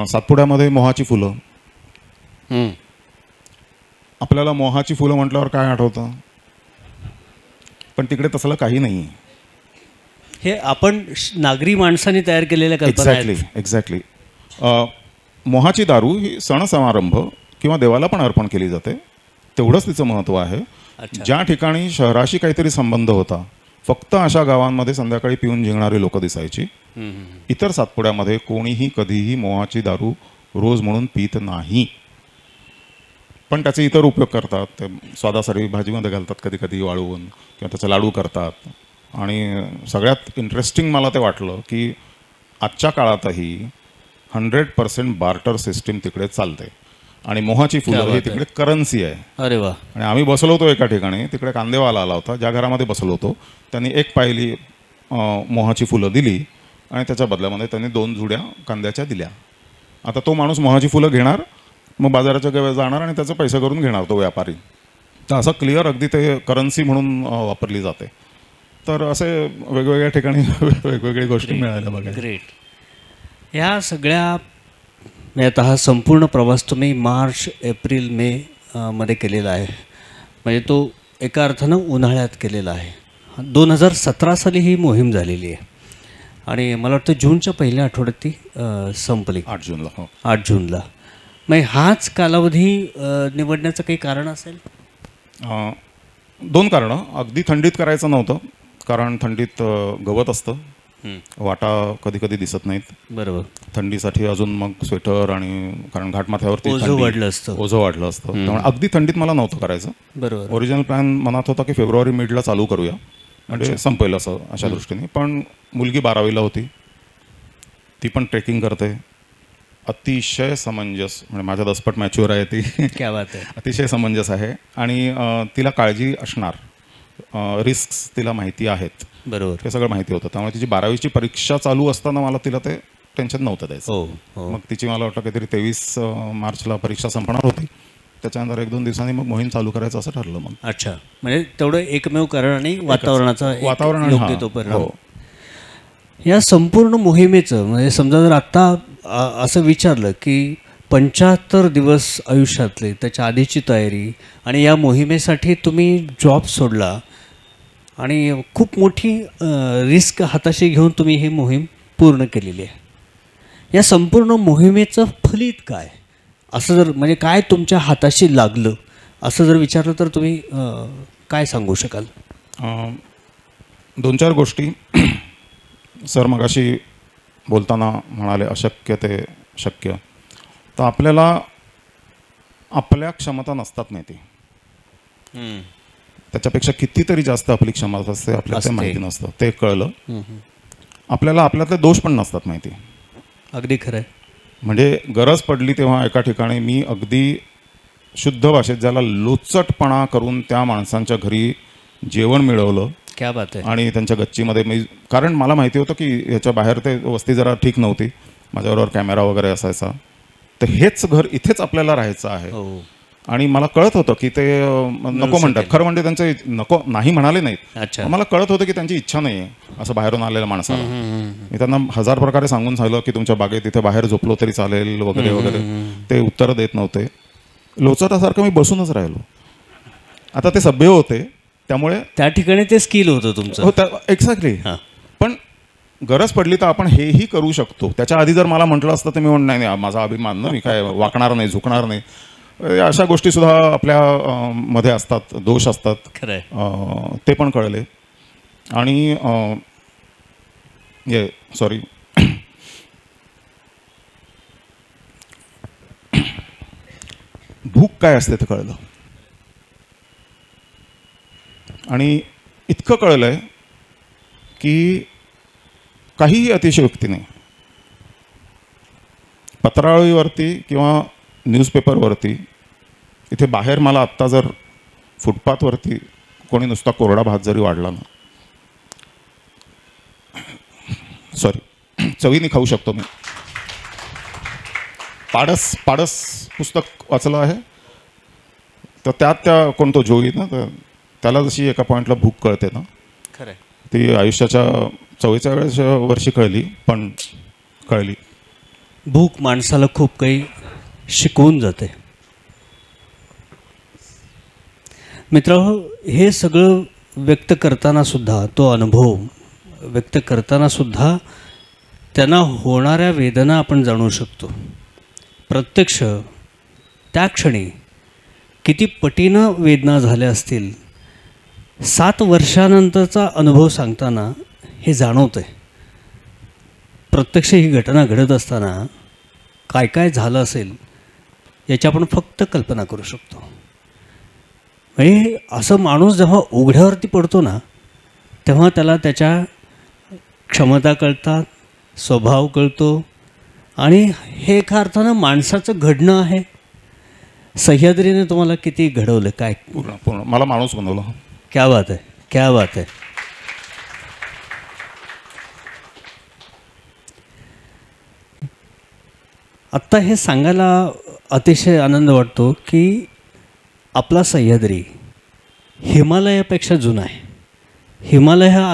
सातपुड्यामध्ये मोहाची फुलं. आपल्याला मोहाची फुलं म्हटल्यावर काय आठवतं? पण तिकडे तसलं काही नाही. हे आपण नागरी माणसांनी तयार केलेल्या कल्पना आहेत. एक्झॅक्टली. मोहाची दारू ही सण समारंभ किंवा देवाला पण अर्पण केली जाते, तेवढंच तिचं महत्त्व आहे. ज्या ठिकाणी शहराशी काहीतरी संबंध होता, फक्त अशा गावांमध्ये संध्याकाळी पिऊन झिंगणारी लोक दिसायची. इतर सातपुड्यामध्ये कोणीही कधीही मोहाची दारू रोज म्हणून पित नाही. पण त्याचे इतर उपयोग करतात. ते स्वादासाठी भाजीमध्ये घालतात, कधी कधी वाळवून, किंवा त्याचे लाडू करतात. आणि सगळ्यात इंटरेस्टिंग मला ते वाटलं की आजच्या काळातही 100% बार्टर सिस्टीम तिकडे चालते आणि मोहाची फुलं ही तिकडे करन्सी आहे. अरे वा. आणि आम्ही बसलो होतो एका ठिकाणी, तिकडे कांदेवाला आला होता. ज्या घरामध्ये बसलो होतो त्यांनी एक पायली मोहाची फुलं दिली आणि त्याच्या बदल्यामध्ये त्यांनी 2 जुड्या कांद्याच्या दिल्या. आता तो माणूस मोहाची फुलं घेणार, मग बाजाराच्या गावात जाणार आणि त्याचे पैसे करून घेणार तो व्यापारी. तर असं क्लिअर अगदी ते करन्सी म्हणून वापरली जाते. तर असे वेगवेगळ्या ठिकाणी वेगवेगळ्या गोष्टी मिळाल्या बघा. ग्रेट. ह्या सगळ्या आता हा संपूर्ण प्रवास तुम्ही मार्च, एप्रिल, मे मध्ये केलेला आहे. म्हणजे तो एका अर्थानं उन्हाळ्यात केलेला आहे. 2017 साली ही मोहीम झालेली आहे आणि मला वाटतं जूनच्या पहिल्या आठवड्यात ती संपली. 8 जूनला. हो, 8 जूनला. मग हाच कालावधी निवडण्याचं काही कारण असेल? 2 कारणं. अगदी थंडीत करायचं नव्हतं, कारण थंडीत गवत असतं, वाटा कधी कधी दिसत नाहीत. बरोबर. थंडीसाठी अजून मग स्वेटर, आणि कारण घाटमाथ्यावरती ओझं वाढलं असतं, त्यामुळे अगदी थंडीत मला नव्हतं करायचं. बरोबर. ओरिजिनल प्लॅन मनात होता की फेब्रुवारी मिडला चालू करूया, म्हणजे संपेल असं अशा दृष्टीने. पण मुलगी 12वीला होती, ती पण ट्रेकिंग करते, अतिशय समंजस, म्हणजे माझ्या दसपट मॅच्युअर आहे ती. क्या बात आहे. अतिशय समंजस आहे आणि तिला काळजी असणार, रिस्क तिला माहिती आहेत. बरोबर. हे सगळं माहिती होतं, त्यामुळे तिची 12वीची परीक्षा चालू असताना मला तिला ते टेन्शन नव्हतं द्यायचं. मग तिची मला वाटतं काहीतरी 23 मार्चला परीक्षा संपणार होती. त्याच्यानंतर 1-2 दिवसांनी मग मोहीम चालू करायचं असं ठरलं मग. अच्छा. म्हणजे तेवढं एकमेव कारण आणि वातावरण योग्य तो परिणाम. या संपूर्ण मोहिमेचं म्हणजे समजा जर आत्ता असं विचारलं की 75 दिवस आयुष्यातले, त्याच्या आधीची तयारी आणि या मोहिमेसाठी तुम्ही जॉब सोडला आणि खूप मोठी रिस्क हाताशी घेऊन तुम्ही ही मोहीम पूर्ण केलेली आहे. या संपूर्ण मोहिमेचं फलित काय असं जर म्हणजे काय तुमच्या हाताशी लागलं असं जर विचारलं तर तुम्ही काय सांगू शकाल? 2-4 गोष्टी. सर मगाशी बोलताना म्हणाले अशक्य ते शक्य. तर आपल्याला आपल्या क्षमता नसतात माहिती, त्याच्यापेक्षा कितीतरी जास्त आपली क्षमता असते, आपल्याला ते माहिती नसतं, ते कळलं. आपल्याला आपल्यातले दोष पण नसतात माहिती. अगदी खरं आहे. म्हणजे गरज पडली तेव्हा एका ठिकाणी मी अगदी शुद्ध भाषेत ज्याला लोचटपणा करून त्या माणसांच्या घरी जेवण मिळवलं. क्या बात आहे. आणि त्यांच्या गच्चीमध्ये मी, कारण मला माहिती होतं की ह्याच्या बाहेर ते वस्ती जरा ठीक नव्हती, माझ्याबरोबर कॅमेरा वगैरे असायचा, तर हेच घर इथेच आपल्याला राहायचं आहे. आणि मला कळत होतं की ते नको म्हणतात. खरं म्हणजे त्यांचे नको नाही म्हणाले नाहीत. अच्छा. मला कळत होतं की त्यांची इच्छा नाही आहे असं बाहेरून आलेल्या माणसाला. मी त्यांना 1000 प्रकारे सांगून सांगितलं की तुमच्या बागेत तिथे बाहेर झोपलो तरी चालेल वगैरे वगैरे. ते उत्तरं देत नव्हते. लोचटासारखं मी बसूनच राहिलो. आता ते सभ्य होते त्यामुळे त्या ठिकाणी ते स्किल होतं तुमचं. हो, एक्झॅक्टली. पण गरज पडली तर आपण हेही करू शकतो. त्याच्या आधी जर मला म्हटलं असतं तर मी म्हणणार नाही माझा अभिमान ना, मी काय वाकणार नाही, झुकणार नाही. अशा गोष्टी सुद्धा आपल्या मध्ये असतात, दोष असतात. खरंय. ते पण कळले. आणि सॉरी भूक काय असते ते कळलं. आणि इतकं कळलंय की काहीही अतिशयोक्ती नाही. पत्रावळीवरती किंवा न्यूजपेपरवरती इथे बाहेर मला आत्ता जर फुटपाथवरती कोणी नुसता कोरडा भात जरी वाढला ना, सॉरी चवीने खाऊ शकतो मी. पाडस पुस्तक वाचलं आहे तर त्यात त्या कोणतो जोई ना, तर त्याला जशी एका पॉईंटला भूक कळते ना, खरंय. ती आयुष्याच्या 44व्या वर्षी कळली, पण कळली. भूक माणसाला खूप काही शिकवून जाते. मित्रांनो, हे सगळं व्यक्त करताना सुद्धा, तो अनुभव व्यक्त करताना सुद्धा त्यांना होणाऱ्या वेदना आपण जाणू शकतो. प्रत्यक्ष त्या क्षणी किती पटीनं वेदना झाल्या असतील, 7 वर्षानंतरचा अनुभव सांगताना हे जाणवतं आहे. प्रत्यक्ष ही घटना घडत असताना काय काय झालं असेल याची आपण फक्त कल्पना करू शकतो. म्हणजे असं माणूस जेव्हा उघड्यावरती पडतो ना, तेव्हा त्याला त्याच्या क्षमता कळतात, स्वभाव कळतो. आणि हे एका अर्थानं माणसाचं घडणं आहे. सह्याद्रीने तुम्हाला किती घडवलं, काय पूर्ण मला माणूस बनवलं. क्या बात आहे, क्या बात आहे. आत्ता हे सांगायला अतिशय आनंद वाटतो की आपला सह्याद्री हिमालयापेक्षा जुना आहे. हिमालय हा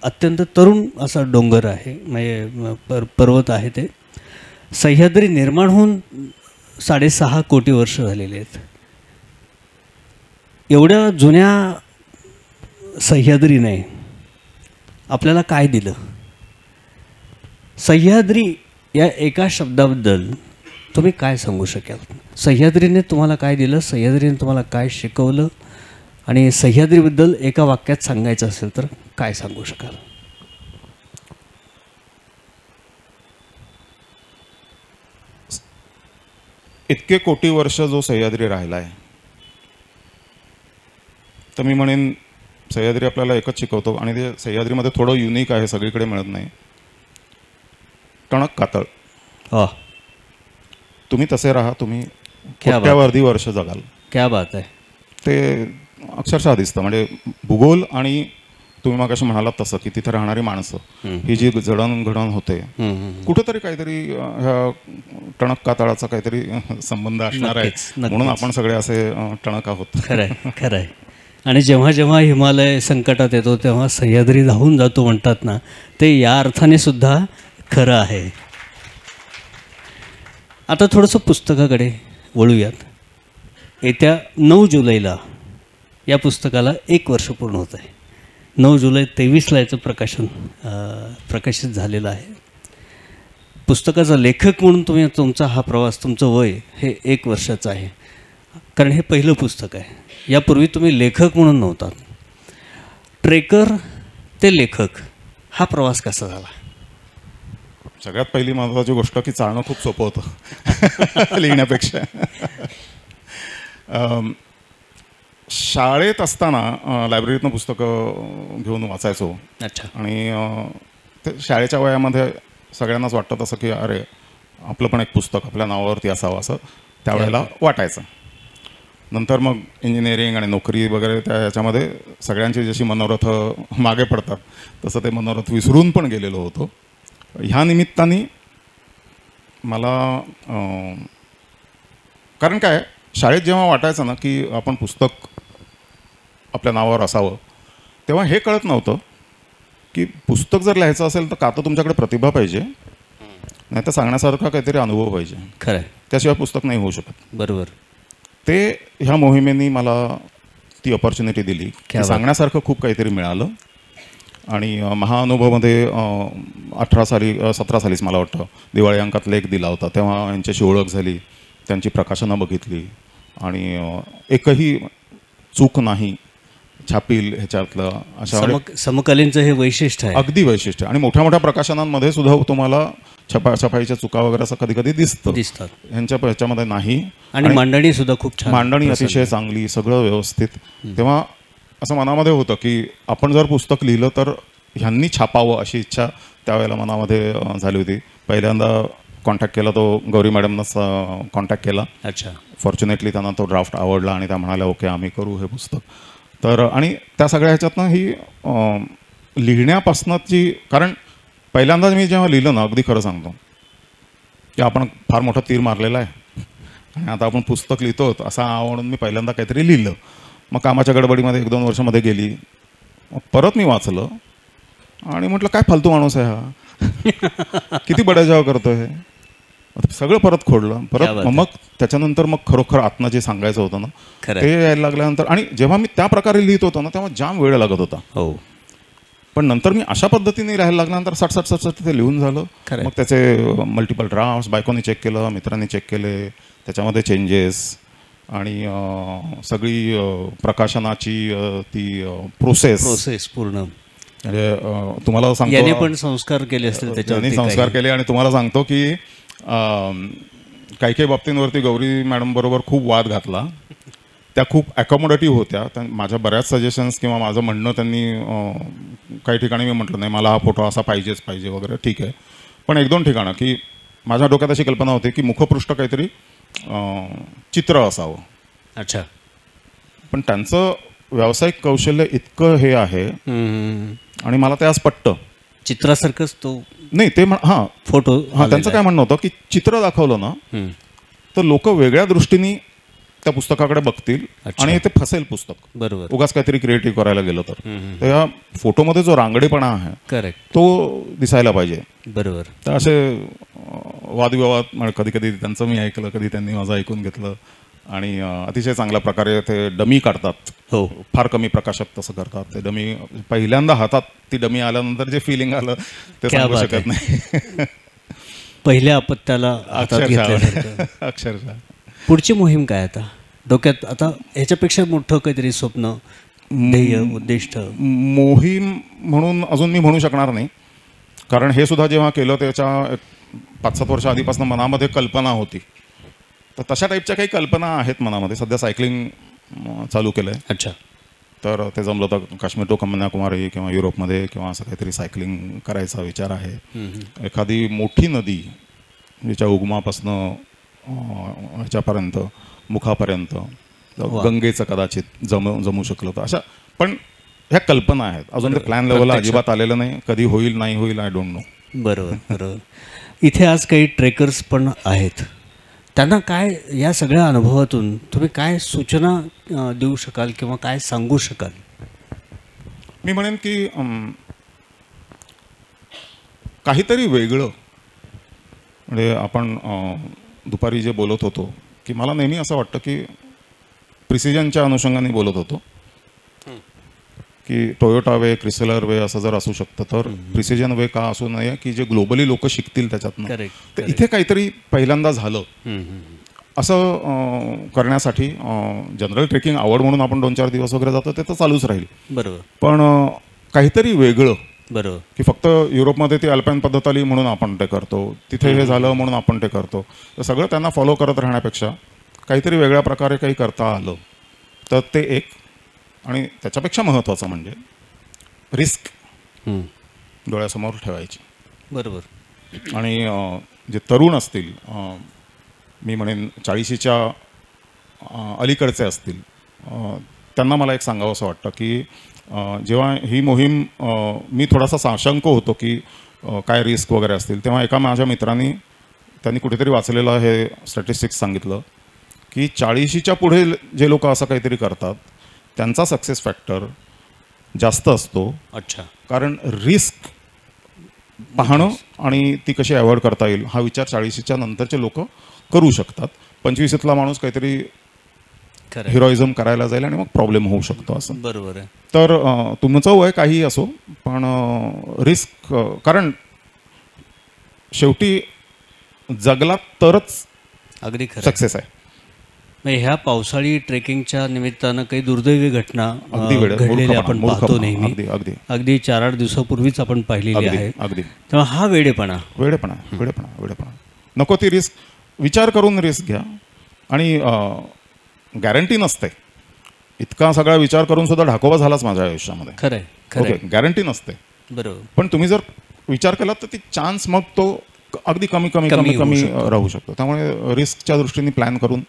अत्यंत तरुण असा डोंगर आहे, म्हणजे पर्वत आहे. ते सह्याद्री निर्माण होऊन 6.5 कोटी वर्ष झालेले आहेत. एवढ्या जुन्या सह्याद्रीने आपल्याला काय दिलं? सह्याद्री या एका शब्दाबद्दल तुम्ही काय सांगू शकाल? सह्याद्रीने तुम्हाला काय दिलं? सह्याद्रीने तुम्हाला काय शिकवलं? आणि सह्याद्रीबद्दल एका वाक्यात सांगायचं असेल तर काय सांगू शकाल? इतके कोटी वर्ष जो सह्याद्री राहिला आहे, तर मी म्हणेन सह्याद्री आपल्याला एकच शिकवतो. आणि ते सह्याद्रीमध्ये थोडं युनिक आहे, सगळीकडे मिळत नाही. टणक कातळ. तुम्ही तसे राहा, तुम्ही कोट्यावधी वर्ष जगाल. क्या बात आहे. ते अक्षरशः दिसतं. म्हणजे भूगोल आणि तुम्ही मगाशी म्हणालात तसं की तिथे राहणारी माणसं, ही जी जडणघडण होते, कुठंतरी काहीतरी ह्या टणक कातळाचा काहीतरी संबंध असणार आहे. म्हणून आपण सगळे असे टणक आहोत. खरंय, खरंय. आणि जेव्हा जेव्हा हिमालय संकटात येतो तेव्हा सह्याद्री धावून जातो म्हणतात ना, ते या अर्थाने सुद्धा खरं आहे. आता थोडंसं पुस्तकाकडे वळूयात. येत्या 9 जुलैला या पुस्तकाला 1 वर्ष पूर्ण होत आहे. 9 जुलै 23ला याचं प्रकाशित झालेलं आहे. पुस्तकाचा लेखक म्हणून तुम्ही तुमचा हा प्रवास, तुमचं वय हे 1 वर्षाचं आहे, कारण हे पहिलं पुस्तक आहे. यापूर्वी तुम्ही लेखक म्हणून नव्हतात. ट्रेकर ते लेखक हा प्रवास कसा झाला? सगळ्यात पहिली महत्त्वाची गोष्ट की चालणं खूप सोपं होतं लिहिण्यापेक्षा. शाळेत असताना लायब्ररीतनं पुस्तकं घेऊन वाचायचो. अच्छा. आणि ते शाळेच्या वयामध्ये सगळ्यांनाच वाटतं तसं की अरे आपलं पण एक पुस्तक आपल्या नावावरती असावं, असं त्यावेळेला वाटायचं. नंतर मग इंजिनिअरिंग आणि नोकरी वगैरे त्या याच्यामध्ये सगळ्यांची जशी मनोरथ मागे पडतात तसं ते मनोरथ विसरून पण गेलेलो होतो. ह्या निमित्ताने मला कारण काय शाळेत जेव्हा वाटायचं ना की आपण पुस्तक आपल्या नावावर असावं, तेव्हा हे कळत नव्हतं की पुस्तक जर लिहायचं असेल तर का तर तुमच्याकडे प्रतिभा पाहिजे, नाही तर सांगण्यासारखा काहीतरी अनुभव पाहिजे, खरं आहे. त्याशिवाय पुस्तक नाही होऊ शकत. बरोबर. ते ह्या मोहिमेनी मला ती अपॉर्च्युनिटी दिली की बात. सांगण्यासारखं खूप काहीतरी मिळालं. आणि महाअनुभवमध्ये 17 सालीच मला वाटतं दिवाळी अंकात लेख दिला होता, तेव्हा यांच्याशी ओळख झाली, त्यांची प्रकाशनं बघितली आणि एकही चूक नाही छापील ह्याच्यातलं अशा समकालीनचं हे वैशिष्ट्य आहे. अगदी वैशिष्ट्य. आणि मोठ्या मोठ्या प्रकाशनांमध्ये सुद्धा तुम्हाला छपाईच्या चुका वगैरे असं कधी कधी दिसतात, ह्याच्यामध्ये नाही. आणि मांडणी सुद्धा खूप छान, मांडणी अतिशय चांगली, सगळं व्यवस्थित. तेव्हा असं मनामध्ये होतं की आपण जर पुस्तक लिहिलं तर ह्यांनी छापावं अशी इच्छा त्यावेळेला मनामध्ये झाली होती. पहिल्यांदा कॉन्टॅक्ट केला तो गौरी मॅडमनंच कॉन्टॅक्ट केला. अच्छा. फॉर्च्युनेटली त्यांना तो ड्राफ्ट आवडला आणि त्या म्हणाल्या ओके आम्ही करू हे पुस्तक. तर आणि त्या सगळ्या ह्याच्यातनं ही लिहिण्यापासूनची, कारण पहिल्यांदा मी जेव्हा लिहिलं ना, अगदी खरं सांगतो की आपण फार मोठा तीर मारलेला आहे आणि आता आपण पुस्तक लिहितो असा म्हणून मी पहिल्यांदा काहीतरी लिहिलं. मग कामाच्या गडबडीमध्ये 1-2 वर्षामध्ये गेली. मग परत मी वाचलं आणि म्हटलं काय फालतू माणूस आहे हा, किती बडाजाव करतोय. सगळं परत खोडलं परत. मग त्याच्यानंतर मग खरोखर आत्मा जे सांगायचं होतं ना ते यायला लागल्यानंतर, आणि जेव्हा मी त्या प्रकारे लिहित होतो ना तेव्हा जाम वेळ लागत होता. हो. पण नंतर मी अशा पद्धतीने राहायला लागल्यानंतर सट ते लिहून झालं. मग त्याचे मल्टिपल ड्राफ्ट्स बायकोने चेक केलं, मित्रांनी चेक केले, त्याच्यामध्ये चेंजेस आणि सगळी प्रकाशनाची ती प्रोसेस पूर्ण. म्हणजे तुम्हाला सांगतो, याने पण संस्कार केले असतील त्याच्यावर, संस्कार केले. आणि तुम्हाला सांगतो की काही बाबतींवरती गौरी मॅडम बरोबर खूप वाद घातला. त्या खूप ॲकॉमोडेटिव्ह होत्या. माझ्या बऱ्याच सजेशन्स किंवा माझं म्हणणं त्यांनी काही ठिकाणी मी म्हटलं नाही मला हा फोटो असा पाहिजे वगैरे, ठीक आहे. पण 1-2 ठिकाणं की माझ्या डोक्यात अशी कल्पना होती की मुखपृष्ठ काहीतरी चित्र असावं. अच्छा. पण त्यांचं व्यावसायिक कौशल्य इतकं हे आहे आणि मला ते आज पटतं. चित्रासारखंच तो नाही ते हां फोटो त्यांचं काय म्हणणं होतं की चित्र दाखवलं ना तर लोक वेगळ्या दृष्टीने त्या पुस्तकाकडे बघतील आणि ते फसेल पुस्तक. बरोबर. उगाच काहीतरी क्रिएटिव्ह करायला गेलं तर या फोटोमध्ये जो रांगडेपणा आहे करेक्ट तो दिसायला पाहिजे. बरोबर. तर असे वादविवाद कधी कधी त्यांचं मी ऐकलं, कधी त्यांनी माझं ऐकून घेतलं आणि अतिशय चांगल्या प्रकारे ते डमी काढतात. हो. फार कमी प्रकाशक तसं करतात ते डमी. पहिल्यांदा हातात ती डमी आल्यानंतर जे फिलिंग आलं ते सांगू शकत नाही. पहिल्या अपत्याला अक्षरशः. पुढची मोहीम काय आता डोक्यात? आता ह्याच्यापेक्षा मोठं काहीतरी स्वप्न, ध्येय, उद्दिष्ट? मोहीम म्हणून अजून मी म्हणू शकणार नाही, कारण हे सुद्धा जेव्हा केलं त्याच्या 5-7 वर्ष आधीपासून मनामध्ये कल्पना होती. तर तशा टाईपच्या काही कल्पना आहेत मनामध्ये. सध्या सायकलिंग चालू केलं आहे. अच्छा. तर ते जमलं तर काश्मीर टू कन्याकुमारी किंवा युरोपमध्ये किंवा असं काहीतरी सायकलिंग करायचा विचार आहे. एखादी मोठी नदी जिच्या उगमापासनं ह्याच्यापर्यंत मुखापर्यंत, गंगेचं कदाचित जमू शकलं तर अशा. पण ह्या कल्पना आहेत, अजून ते प्लॅन लेवलला अजिबात आलेलं नाही. कधी होईल नाही होईल आय डोंट नो. बरोबर बरोबर. इथे आज काही ट्रेकर्स पण आहेत, त्यांना काय या सगळ्या अनुभवातून तुम्ही काय सूचना देऊ शकाल किंवा काय सांगू शकाल? मी म्हणेन की काहीतरी वेगळं. म्हणजे आपण दुपारी जे बोलत होतो की मला नेहमी असं वाटतं की प्रिसिजनच्या अनुषंगाने बोलत होतो की टोयोटा वे, क्रिसलर वे असं जर असू शकतं तर प्रिसिजन वे का असू नये की जे ग्लोबली लोक शिकतील त्याच्यातनं. तर इथे काहीतरी पहिल्यांदा झालं असं करण्यासाठी जनरल ट्रेकिंग आवड म्हणून आपण 2-4 दिवस वगैरे जातो ते तर चालूच राहील. बरोबर. पण काहीतरी वेगळं. बरोबर. की फक्त युरोपमध्ये ती अल्पाईन पद्धत आली म्हणून आपण ते करतो, तिथे हे झालं म्हणून आपण ते करतो. तर सगळं त्यांना फॉलो करत राहण्यापेक्षा काहीतरी वेगळ्या प्रकारे काही करता आलं तर ते एक. आणि त्याच्यापेक्षा महत्त्वाचं म्हणजे रिस्क डोळ्यासमोर ठेवायची. बरोबर. आणि जे तरुण असतील, मी म्हणेन 40च्या अलीकडचे असतील, त्यांना मला एक सांगावं असं वाटतं की जेव्हा ही मोहीम मी थोडासा साशंक होतो की काय रिस्क वगैरे असतील, तेव्हा एका माझ्या मित्रांनी त्यांनी कुठेतरी वाचलेलं हे स्टॅटिस्टिक्स सांगितलं की 40च्या पुढे जे लोक असं काहीतरी करतात त्यांचा सक्सेस फॅक्टर जास्त असतो. अच्छा. कारण रिस्क पाहणं आणि ती कशी अवॉइड करता येईल हा विचार 40च्या नंतरचे लोक करू शकतात. 25तला माणूस काहीतरी हिरोइझम करायला जाईल आणि मग प्रॉब्लेम होऊ शकतो असं. बरोबर आहे. तर तुमचं वय काहीही असो पण रिस्क, कारण शेवटी जगला तरच अगदी खरं. सक्सेस आहे. म्हणजे ह्या पावसाळी ट्रेकिंगच्या निमित्तानं काही दुर्दैवी घटना अगदी घडलेल्या आपण पाहतो नेहमी. अगदी अगदी अगदी 4-8 दिवसापूर्वीच आपण पाहिलेली आहे. अगदी. तेव्हा हा वेडेपणा नको ती रिस्क विचार करून रिस्क घ्या. आणि गॅरंटी नसते. इतका सगळा विचार करून सुद्धा ढाकोबा झालाच माझ्या आयुष्यामध्ये. खरंय खरंय. गॅरंटी नसते. बरोबर. पण तुम्ही जर विचार केला तर ती चान्स मग तो अगदी कमी कमी कमी कमी राहू शकतो. त्यामुळे रिस्कच्या दृष्टीने प्लॅन करून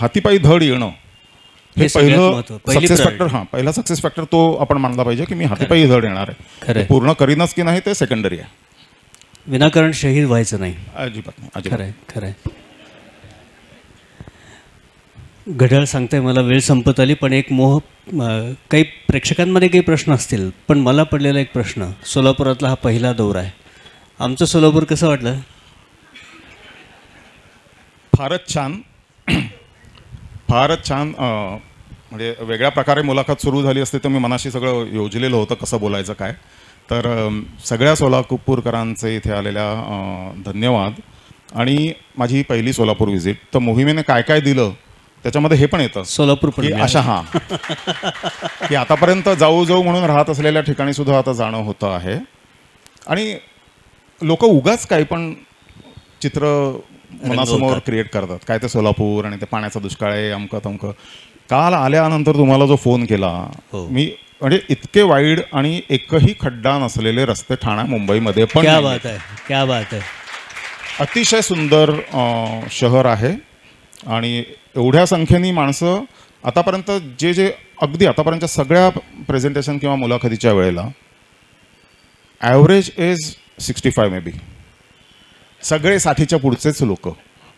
हातीपायी धड येणं हे पहिलं सक्सेस फॅक्टर. पहिला सक्सेस फॅक्टर तो आपण मानला पाहिजे की मी हातीपायी धड येणार आहे. पूर्ण करीनच की नाही ते सेकंडरी आहे. विनाकारण शहीद व्हायचं नाही. अजिबात नाही. खरंय खरंय. घड्याळ सांगताय मला वेळ संपत आली, पण एक काही प्रेक्षकांमध्ये काही प्रश्न असतील, पण मला पडलेला एक प्रश्न, सोलापुरातला हा पहिला दौरा आहे. आमचं सोलापूर कसं वाटलं? फारच छान. फारच छान. म्हणजे वेगळ्या प्रकारे मुलाखत सुरू झाली असते तर मी मनाशी सगळं योजलेलं होतं कसं बोलायचं काय. तर सगळ्या सोलापूरकरांचे इथे आलेल्या धन्यवाद. आणि माझी पहिली सोलापूर व्हिजिट, तर मोहिमेने काय काय दिलं त्याच्यामध्ये हे पण येतं सोलापूर पण अशा की आतापर्यंत जाऊ जाऊ म्हणून राहत असलेल्या ठिकाणी सुद्धा आता जाणं होतं आहे. आणि लोक उगाच काही पण चित्र मनासमोर क्रिएट करतात. काय ते सोलापूर आणि ते पाण्याचा दुष्काळ आहे अमकं तमकं. काल आल्यानंतर तुम्हाला जो फोन केला मी, म्हणजे इतके वाईड आणि एकही खड्डा नसलेले रस्ते ठाणा मुंबईमध्ये पण. क्या बात आहे, क्या बात आहे. अतिशय सुंदर शहर आहे. आणि एवढ्या संख्येने माणसं आतापर्यंत जे अगदी आतापर्यंतच्या सगळ्या प्रेझेंटेशन किंवा मुलाखतीच्या वेळेला ॲव्हरेज एज 65 मे बी. सगळे 60च्या पुढचेच लोक.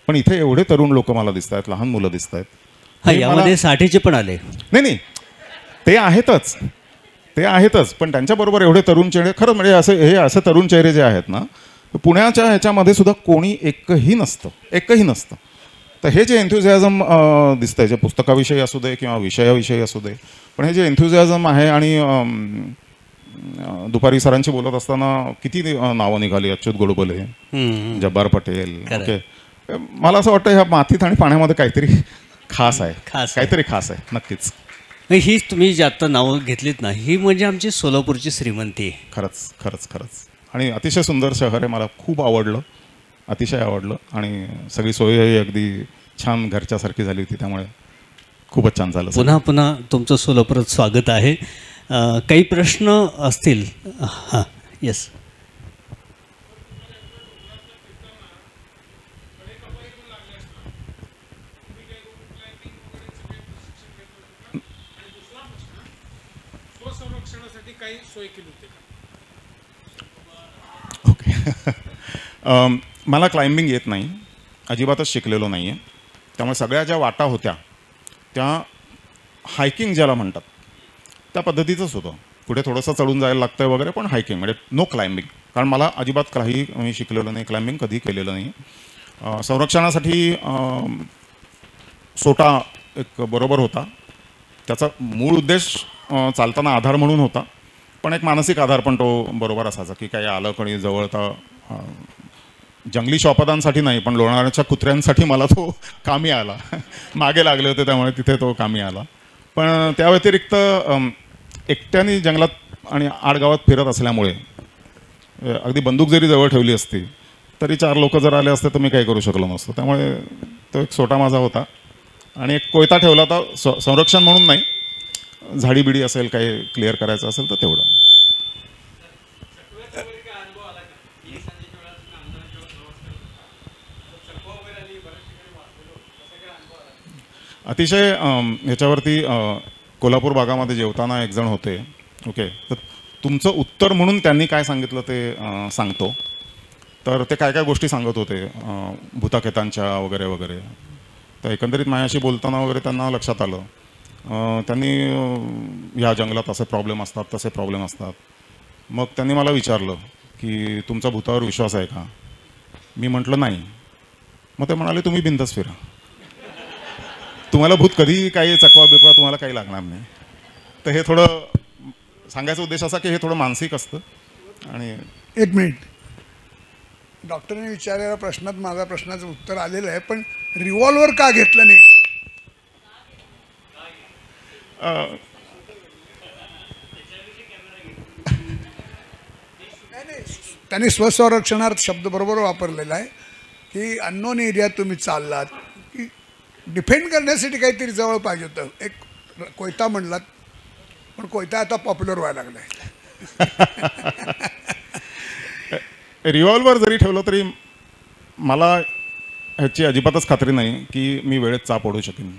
पण इथे एवढे तरुण लोक मला दिसत आहेत, लहान मुलं दिसत आहेत. यामध्ये 60चे पण आले. नाही ते आहेतच पण त्यांच्याबरोबर एवढे तरुण चेहरे, खरं म्हणजे असे तरुण चेहरे जे आहेत ना, पुण्याच्या ह्याच्यामध्ये सुद्धा कोणी एकही नसतं. तर हे जे एन्थुझियाझम दिसतंय, जे पुस्तकाविषयी असू दे किंवा विषयाविषयी असू दे, पण हे जे एन्थुझियाझम आहे. आणि दुपारी सरांशी बोलत असताना किती नावं निघाली, अच्युत गोडबोले, जब्बार पटेल. ओके, मला असं वाटतं ह्या मातीत आणि पाण्यामध्ये काहीतरी खास आहे, काहीतरी खास आहे नक्कीच. ही तुम्ही जे आत्ता नावं घेतलीत ना, ही म्हणजे आमची सोलापूरची श्रीमंती आहे. खरंच खरंच खरंच. आणि अतिशय सुंदर शहर आहे, मला खूप आवडलं, अतिशय आवडलं. आणि सगळी सोयही अगदी छान घरच्यासारखी झाली होती, त्यामुळे खूपच छान झालं. पुन्हा पुन्हा तुमचं सोलापुरात स्वागत आहे. काही प्रश्न असतील? हां, येस. ओके. मला क्लाइम्बिंग येत नाही, अजिबातच शिकलेलो नाही आहे. त्यामुळे सगळ्या ज्या वाटा होत्या त्या हायकिंग ज्याला म्हणतात त्या पद्धतीचंच होतं. पुढे थोडंसं चढून जायला लागतं वगैरे, पण हायकिंग म्हणजे नो क्लाइम्बिंग. कारण मला अजिबात काही मी शिकलेलं नाही, क्लाइम्बिंग कधी केलेलं नाही. संरक्षणासाठी सोटा एक बरोबर होता. त्याचा मूळ उद्देश चालताना आधार म्हणून होता, पण एक मानसिक आधार पण तो बरोबर असायचा की काही आलं कोणी जवळ. तर जंगली शॉपदांसाठी नाही, पण लोणावळ्याच्या कुत्र्यांसाठी मला तो कामी आला. मागे लागले होते त्यामुळे तिथे तो कामी आला. पण त्या व्यतिरिक्त एकट्याने जंगलात आणि आडगावात फिरत असल्यामुळे अगदी बंदूक जरी जवळ ठेवली असती तरी 4 लोक जर आले असते तर मी काही करू शकलो नसतो. त्यामुळे तो एक सोटा माझा होता. आणि एक कोयता ठेवला होता, संरक्षण म्हणून नाही, झाडीबिडी असेल काही क्लिअर करायचं असेल तर तेवढं. अतिशय ह्याच्यावरती कोल्हापूर भागामध्ये जेवताना एक जण होते. ओके, तर तुमचं उत्तर म्हणून त्यांनी काय सांगितलं ते सांगतो. तर ते काय काय गोष्टी सांगत होते भूताखेतांच्या वगैरे वगैरे. तर एकंदरीत माझ्याशी बोलताना वगैरे त्यांना लक्षात आलं. त्यांनी ह्या जंगलात असे प्रॉब्लेम असतात, तसे प्रॉब्लेम असतात. मग त्यांनी मला विचारलं की तुमचा भूतावर विश्वास आहे का? मी म्हटलं नाही. मग ते म्हणाले तुम्ही बिंदास फिरा, तुम्हाला भूत कधी काही चकवा बिकवा तुम्हाला काही लागणार नाही. तर हे थोडं सांगायचा उद्देश असा की हे थोडं मानसिक असतं. आणि एक मिनिट, डॉक्टरने विचारलेल्या प्रश्नात माझ्या प्रश्नाचं उत्तर आलेलं आहे, पण रिव्हॉल्वर का घेतलं नाही? त्यांनी स्वसंरक्षणार्थ शब्द बरोबर वापरलेला आहे की अननोन एरियात तुम्ही चाललात की डिफेंड करण्यासाठी काहीतरी जवळ पाहिजे होतं. एक कोयता म्हणलात, पण कोयता आता पॉप्युलर व्हायला लागला आहे. रिव्हॉल्वर जरी ठेवलं तरी मला ह्याची अजिबातच खात्री नाही की मी वेळेत चाप ओढू शकेन.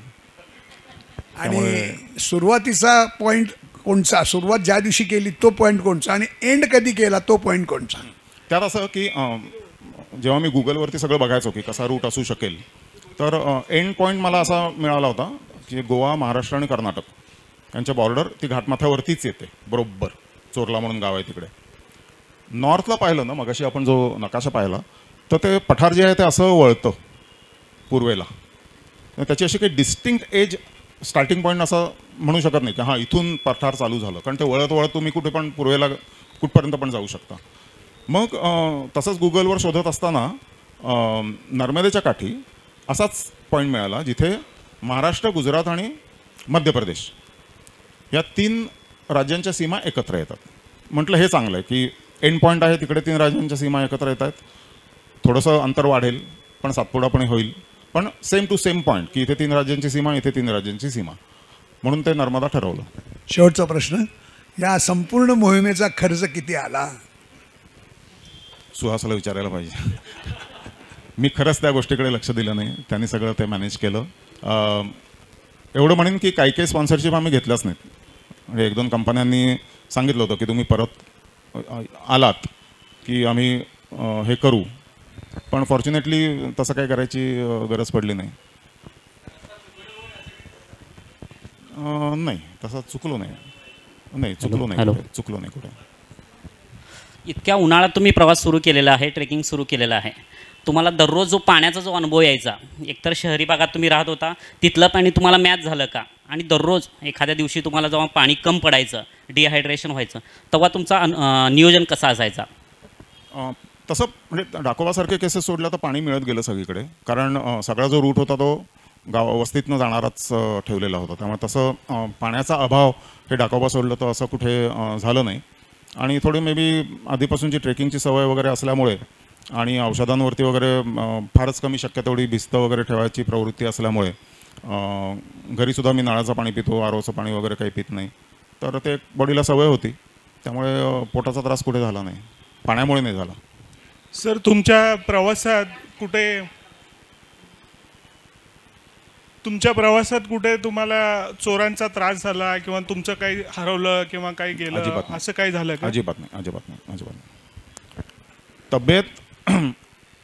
आणि सुरुवातीचा पॉईंट कोणचा? सुरुवात ज्या दिवशी केली तो पॉईंट कोणचा आणि एंड कधी केला तो पॉईंट कोणचा? त्यात असं की जेव्हा मी गुगलवरती सगळं बघायचो की कसा रूट असू शकेल, तर एंड पॉईंट मला असा मिळाला होता की गोवा, महाराष्ट्र आणि कर्नाटक यांच्या बॉर्डर ती घाटमाथ्यावरतीच येते बरोबर. चोरला म्हणून गाव आहे तिकडे. नॉर्थला पाहिलं ना मगाशी आपण जो नकाशा पाहिला, तर ते पठार जे आहे ते असं वळतं पूर्वेला. त्याची अशी काही डिस्टिंक्ट एज स्टार्टिंग पॉईंट असं म्हणू शकत नाही की हां इथून पठार चालू झालं, कारण ते वळत वळत तुम्ही कुठे पण पूर्वेला कुठपर्यंत पण जाऊ शकता. मग तसंच गुगलवर शोधत असताना नर्मदेच्या काठी असाच पॉईंट मिळाला जिथे महाराष्ट्र, गुजरात आणि मध्य प्रदेश या 3 राज्यांच्या सीमा एकत्र येतात. म्हटलं हे चांगलं आहे की एंड पॉईंट आहे तिकडे 3 राज्यांच्या सीमा एकत्र येत आहेत. थोडंसं अंतर वाढेल पण सातपुडापणे होईल, पण सेम टू सेम पॉईंट की इथे 3 राज्यांची सीमा, इथे 3 राज्यांची सीमा, म्हणून ते नर्मदा ठरवलं. शेवटचा प्रश्न, या संपूर्ण मोहिमेचा खर्च किती आला? सुहासला विचारायला पाहिजे. मी खरंच त्या गोष्टीकडे लक्ष दिलं नाही, त्यांनी सगळं ते मॅनेज केलं. एवढं म्हणेन की काही स्पॉन्सरशिप आम्ही घेतल्याच नाहीत. म्हणजे 1-2 कंपन्यांनी सांगितलं होतं की तुम्ही परत आलात की आम्ही हे करू, पण फॉर्च्युनेटली तसं काही करायची गरज पडली नाही. नाही तसं चुकलो नाही कुठे. इतक्या उन्हाळ्यात तुम्ही प्रवास सुरू केलेला आहे, ट्रेकिंग सुरू केलेलं आहे. तुम्हाला दररोज जो पाण्याचा जो अनुभव यायचा, एकतर शहरी भागात तुम्ही राहत होता, तिथलं पाणी तुम्हाला मॅच झालं का? आणि दररोज एखाद्या दिवशी तुम्हाला जेव्हा पाणी कम पडायचं, डिहायड्रेशन व्हायचं, तेव्हा तुमचा नियोजन कसा असायचा? तसं म्हणजे डाकोबासारखे केसेस सोडल्या तर पाणी मिळत गेलं सगळीकडे, कारण सगळा जो रूट होता तो वस्तीतनं जाणाराच ठेवलेला होता. त्यामुळे तसं पाण्याचा अभाव हे डाकोबा सोडलं तर असं कुठे झालं नाही. आणि थोडी मे बी आधीपासूनची ट्रेकिंगची सवय वगैरे असल्यामुळे आणि औषधांवरती वगैरे फारच कमी शक्य तेवढी भिस्त वगैरे ठेवायची प्रवृत्ती असल्यामुळे घरीसुद्धा मी नळाचं पाणी पितो, आरोचं पाणी वगैरे काही पित नाही. तर ते बॉडीला सवय होती, त्यामुळे पोटाचा त्रास कुठे झाला नाही, पाण्यामुळे नाही झाला. सर, तुमच्या प्रवासात कुठे तुम्हाला चोरांचा त्रास झाला किंवा तुमचं काही हरवलं किंवा काही गेलं असं काही झालं का? अजिबात नाही. तब्येत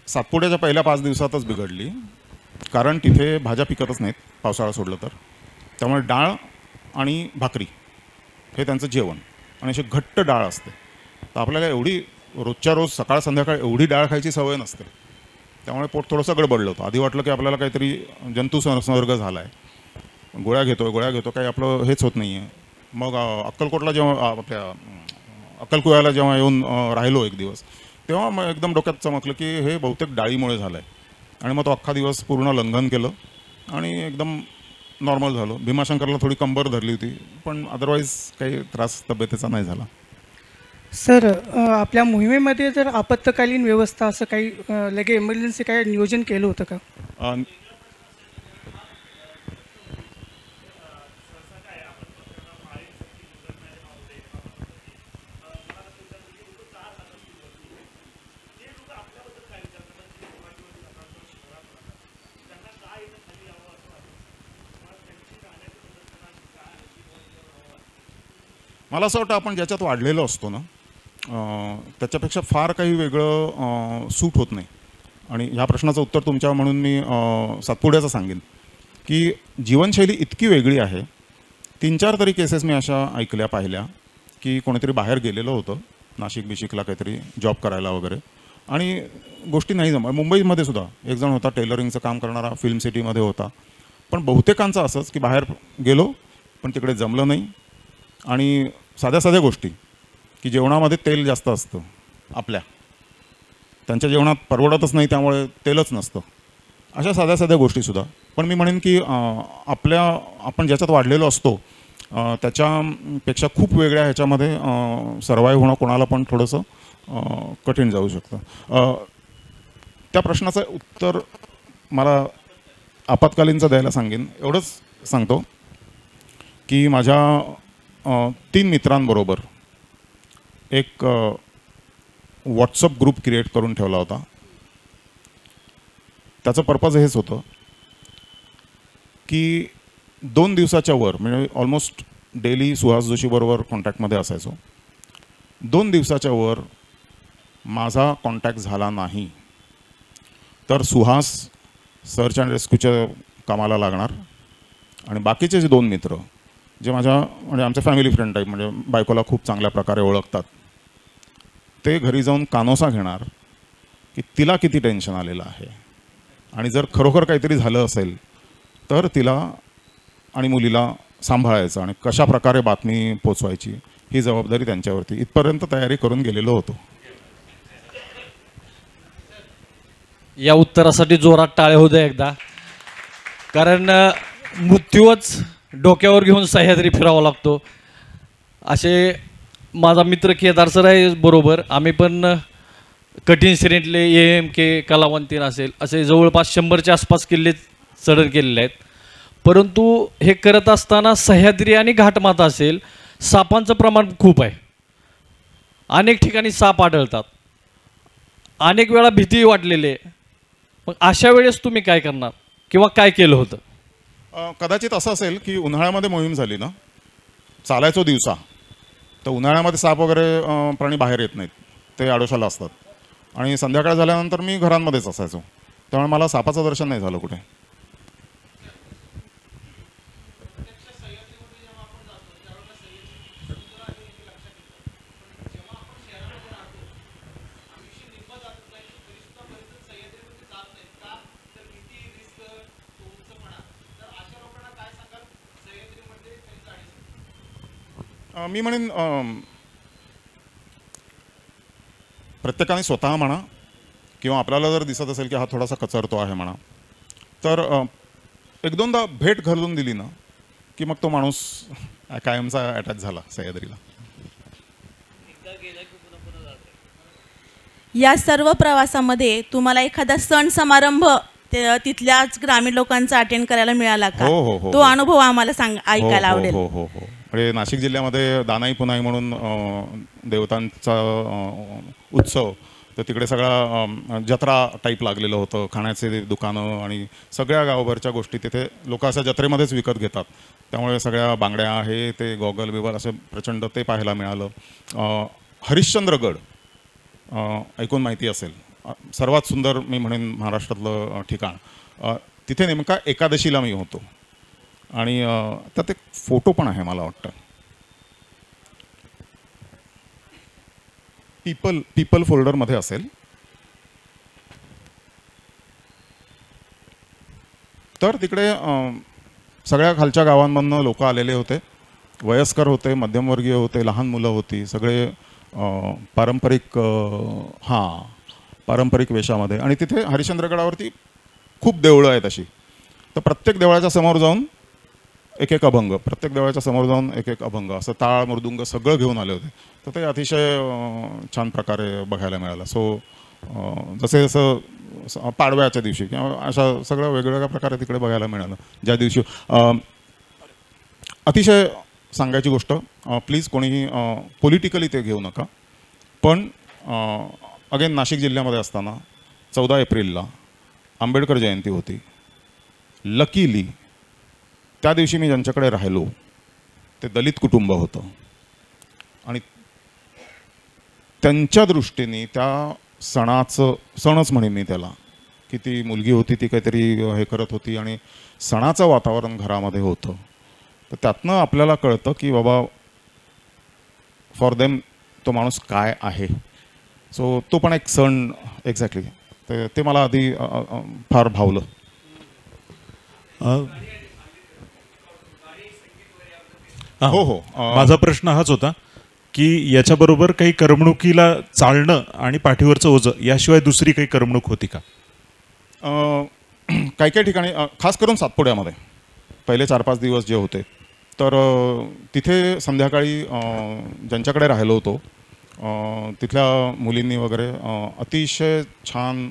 सातपुड्याच्या पहिल्या 5 दिवसातच बिघडली, कारण तिथे भाज्या पिकतच नाहीत पावसाळा सोडलं तर. त्यामुळे डाळ आणि भाकरी हे त्यांचं जेवण, आणि अशी घट्ट डाळ असते. तर आपल्याला एवढी रोजच्या रोज सकाळ संध्याकाळ एवढी डाळ खायची सवय नसते, त्यामुळे पोट थोडंसं गडबडलं होतं. आधी वाटलं की आपल्याला काहीतरी जंतू संसर्ग झाला आहे, गोळ्या घेतो काही आपलं हेच होत नाही आहे. मग अक्कलकोटला जेव्हा आपल्या अक्कलकुव्याला जेव्हा येऊन राहिलो एक दिवस, तेव्हा मग एकदम डोक्यात चमकलं की हे बहुतेक डाळीमुळे झालं आहे. आणि मग तो अख्खा दिवस पूर्ण लंघन केलं आणि एकदम नॉर्मल झालो. भीमाशंकरला थोडी कंबर धरली होती, पण अदरवाईज काही त्रास तब्येतीचा नाही झाला. सर, आपल्या मोहिमेमध्ये जर आपत्कालीन व्यवस्था असं काही लगे इमर्जन्सी काही नियोजन केलं होतं का? मला असं वाटतं आपण ज्याच्यात वाढलेलो असतो ना, त्याच्यापेक्षा फार काही वेगळं सूट होत नाही. आणि ह्या प्रश्नाचं उत्तर तुमच्या म्हणून मी सातपुड्याचं सांगेन की जीवनशैली इतकी वेगळी आहे. 3-4 तरी केसेस मी अशा ऐकल्या पाहिल्या की कोणीतरी बाहेर गेलेलं होतं, नाशिक बिशिकला काहीतरी जॉब करायला वगैरे, आणि गोष्टी नाही जमल्या. मुंबईमध्ये सुद्धा एक जण होता, टेलरिंगचं काम करणारा, फिल्म सिटीमध्ये होता. पण बहुतेकांचं असंच की बाहेर गेलो पण तिकडे जमलं नाही. आणि साध्या साध्या गोष्टी की जेवणामध्ये तेल जास्त असतं, आपल्या त्यांच्या जेवणात परवडतच नाही त्यामुळे तेलच नसतं, अशा साध्या साध्या गोष्टीसुद्धा. पण मी म्हणेन की आपण ज्याच्यात वाढलेलो असतो त्याच्यापेक्षा खूप वेगळ्या ह्याच्यामध्ये सर्वाईव्ह होणं कोणाला पण थोडंसं कठीण जाऊ शकतं. त्या प्रश्नाचं उत्तर मला आपत्कालीनचं द्यायला सांगेन. एवढंच सांगतो की माझ्या 3 मित्रांबरोबर एक व्हॉट्सअप ग्रुप क्रिएट करून ठेवला होता. त्याचं पर्पज हेच होतं की 2 दिवसाच्या वर, म्हणजे ऑलमोस्ट डेली सुहास जोशीबरोबर कॉन्टॅक्टमध्ये असायचो. 2 दिवसाच्या वर माझा कॉन्टॅक्ट झाला नाही तर सुहास सर्च अँड रेस्क्यूच्या कामाला लागणार, आणि बाकीचे जे 2 मित्र जे म्हणजे आमचे फॅमिली फ्रेंड टाईप, म्हणजे बायकोला खूप चांगल्या प्रकारे ओळखतात, ते घरी जाऊन कानोसा घेणार की तिला किती टेन्शन आलेलं आहे, आणि जर खरोखर काहीतरी झालं असेल तर तिला आणि मुलीला सांभाळायचं आणि कशा प्रकारे बातमी पोचवायची ही जबाबदारी त्यांच्यावरती. इथपर्यंत तयारी करून गेलेलो होतो. या उत्तरासाठी जोरात टाळे होऊ दे एकदा, कारण मृत्यूच डोक्यावर घेऊन सह्याद्री फिरावा लागतो. असे माझा मित्र केदार सर आहे बरोबर, आम्ही पण कठीण श्रेणीतले AMK कलावंतीन असेल असे जवळपास 100च्या आसपास किल्ले चढण केलेले आहेत. परंतु हे करत असताना सह्याद्री आणि घाटमाता असेल, सापांचं प्रमाण खूप आहे. अनेक ठिकाणी साप आढळतात, अनेक वेळा भीती वाटलेली आहे. मग अशा वेळेस तुम्ही काय करणार किंवा काय केलं होतं? कदाचित असं असेल की उन्हाळ्यामध्ये मोहीम झाली ना, चालायचो दिवसा, तर उन्हाळ्यामध्ये साप वगैरे प्राणी बाहेर येत नाहीत, ते आडोशाला असतात, आणि संध्याकाळ झाल्यानंतर मी घरांमध्येच असायचो, त्यामुळे मला सापाचं दर्शन नाही झालं कुठे. मी म्हणेन प्रत्येकाने स्वतः म्हणा किंवा आपल्याला जर दिसत असेल की हा थोडासा कचरतो आहे म्हणा, तर 1-2दा भेट घालून दिली ना की मग तो माणूस कायमचा अटॅच झाला सह्याद्रीला. या सर्व प्रवासामध्ये तुम्हाला एखादा सण समारंभ तिथल्याच ग्रामीण लोकांचा अटेंड करायला मिळाला का? तो अनुभव आम्हाला ऐकायला आवडेल. हो हो हो. म्हणजे नाशिक जिल्ह्यामध्ये दानाई पुनाई म्हणून देवतांचा उत्सव, तर तिकडे सगळा जत्रा टाईप लागलेलं होतं, खाण्याचे दुकानं आणि सगळ्या गावभरच्या गोष्टी तिथे लोक अशा जत्रेमध्येच विकत घेतात. त्यामुळे सगळ्या बांगड्या आहे ते गॉगल बिगल असं प्रचंड ते पाहायला मिळालं. हरिश्चंद्रगड ऐकून माहिती असेल, सर्वात सुंदर मी म्हणेन महाराष्ट्रातलं ठिकाण. तिथे नेमका एकादशीला मी होतो, आणि त्यात एक फोटो पण आहे मला वाटतं. पीपल फोल्डरमध्ये असेल. तर तिकडे सगळ्या खालच्या गावांमधनं लोक आलेले होते, वयस्कर होते, मध्यमवर्गीय होते, लहान मुलं होती, सगळे पारंपरिक वेशामध्ये. आणि तिथे हरिश्चंद्रगडावरती खूप देवळं आहेत अशी, तर प्रत्येक देवळाच्या समोर जाऊन एक एक अभंग, प्रत्येक देवळाच्या समोर जाऊन एक एक अभंग, असं टाळ मृदुंग सगळं घेऊन आले होते. तर ते अतिशय छान प्रकारे बघायला मिळालं. सो जसे जसं पाडव्याच्या दिवशी किंवा अशा सगळं वेगवेगळ्या प्रकारे तिकडे बघायला मिळालं. ज्या दिवशी अतिशय सांगायची गोष्ट, प्लीज कोणीही पॉलिटिकली ते घेऊ नका, पण अगेन नाशिक जिल्ह्यामध्ये असताना 14 एप्रिलला आंबेडकर जयंती होती. लकीली त्या दिवशी मी ज्यांच्याकडे राहिलो ते दलित कुटुंब होतं, आणि त्यांच्या दृष्टीने त्या सणच म्हणेन मी त्याला, की ती मुलगी होती ती काहीतरी हे करत होती आणि सणाचं वातावरण घरामध्ये होतं. तर त्यातनं आपल्याला कळतं की बाबा फॉर देम तो माणूस काय आहे. सो तो पण एक सण एक्झॅक्टली ते मला आधी फार भावलं. हो हो, माझा प्रश्न हाच होता की याच्याबरोबर काही करमणुकीला चालणं आणि पाठीवरचं ओझं याशिवाय दुसरी काही करमणूक होती का? काही काही ठिकाणी खास करून सातपुड्यामध्ये पहिले 4-5 दिवस जे होते तर तिथे संध्याकाळी ज्यांच्याकडे राहिलो होतो तिथल्या मुलींनी वगैरे अतिशय छान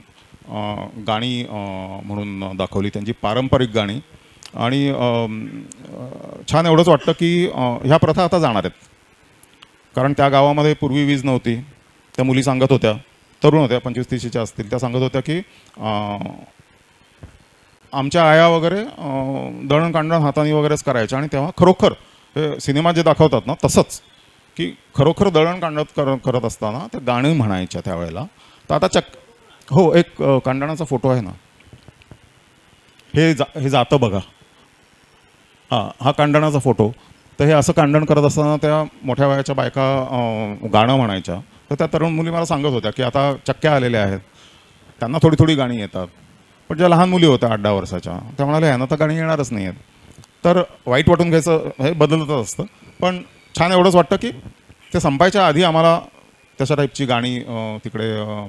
गाणी म्हणून दाखवली, त्यांची पारंपरिक गाणी. आणि छान एवढंच वाटतं की ह्या प्रथा आता जाणार आहेत, कारण त्या गावामध्ये पूर्वी वीज नव्हती. त्या मुली सांगत होत्या, तरुण होत्या, 25-30च्या असतील, त्या सांगत होत्या की आमच्या आया वगैरे दळण कांडण हाताने वगैरेच करायच्या आणि तेव्हा खरोखर हे सिनेमात जे दाखवतात ना तसंच की खरोखर दळण कांडत करत असताना त्या गाणी म्हणायच्या त्यावेळेला. तर आता हो, एक कांडणाचा फोटो आहे ना, हे जातं बघा. हा कांडणाचा फोटो. तर हे असं कांडण करत असताना त्या मोठ्या वयाच्या बायका गाणं म्हणायच्या. तर त्या तरुण मुली मला सांगत होत्या की आता चक्क्या आलेल्या आहेत, त्यांना थोडी थोडी गाणी येतात. पण ज्या लहान मुली होत्या 8-10 वर्षाच्या त्या म्हणाल्या ह्यांना तर गाणी येणारच नाही आहेत. तर वाईट वाटून घ्यायचं हे बदलतच असतं. पण छान एवढंच वाटतं की ते संपायच्या आधी आम्हाला तशा टाईपची गाणी तिकडे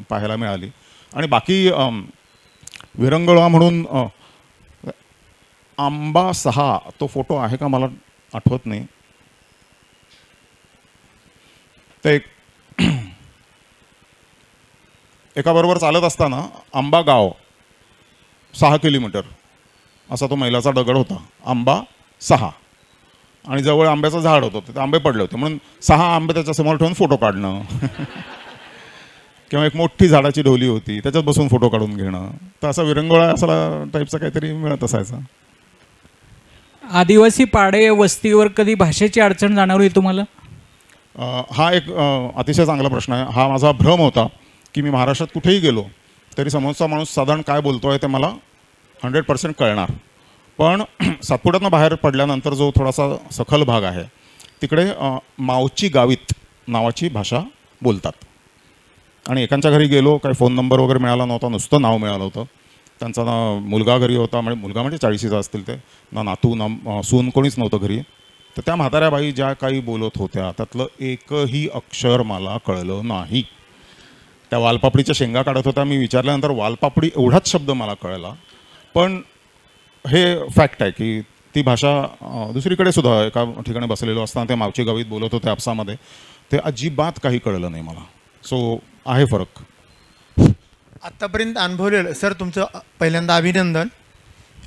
पाहायला मिळाली. आणि बाकी विरंगुळा म्हणून आंबा 6 तो फोटो आहे का मला आठवत नाही. ते एकाबरोबर चालत असताना आंबा गाव 6 किलोमीटर असा तो मैलाचा दगड होता. आंबा 6 आणि जवळ आंब्याचं झाड होतं, तिथे आंबे पडले होते म्हणून 6 आंबे त्याच्यासमोर ठेवून फोटो काढणं. किंवा एक मोठी झाडाची ढोली होती त्याच्यात बसून फोटो काढून घेणं. तर असा विरंगुळा असा टाईपचा काहीतरी मिळत असायचा. आदिवासी पाडे वस्तीवर कधी भाषेची अडचण जाणवली तुम्हाला? हा एक अतिशय चांगला प्रश्न आहे. हा माझा भ्रम होता की मी महाराष्ट्रात कुठेही गेलो तरी समोरचा माणूस साधारण काय बोलतोय ते मला 100% कळणार. पण सातपुड्यातनं बाहेर पडल्यानंतर जो थोडासा सखल भाग आहे तिकडे मावची गावीत नावाची भाषा बोलतात. आणि एकांच्या घरी गेलो, काही फोन नंबर वगैरे मिळाला नव्हता, नुसतं नाव मिळालं होतं. त्यांचा ना मुलगा घरी होता, म्हणजे मुलगा म्हणजे 40चा असतील ते, ना नातू ना सून कोणीच नव्हतं घरी. तर त्या म्हाताऱ्या बाई ज्या काही बोलत होत्या त्यातलं एकही अक्षर मला कळलं नाही. त्या वालपापडीच्या शेंगा काढत होत्या. मी विचारल्यानंतर वालपापडी एवढाच शब्द मला कळला. पण हे फॅक्ट आहे की ती भाषा दुसरीकडे सुद्धा एका ठिकाणी बसलेलो असताना ते मावची गावीत बोलत होते आपसामध्ये, ते अजिबात काही कळलं नाही मला. सो आहे फरक. आत्तापर्यंत अनुभवलेलं सर तुमचं पहिल्यांदा अभिनंदन,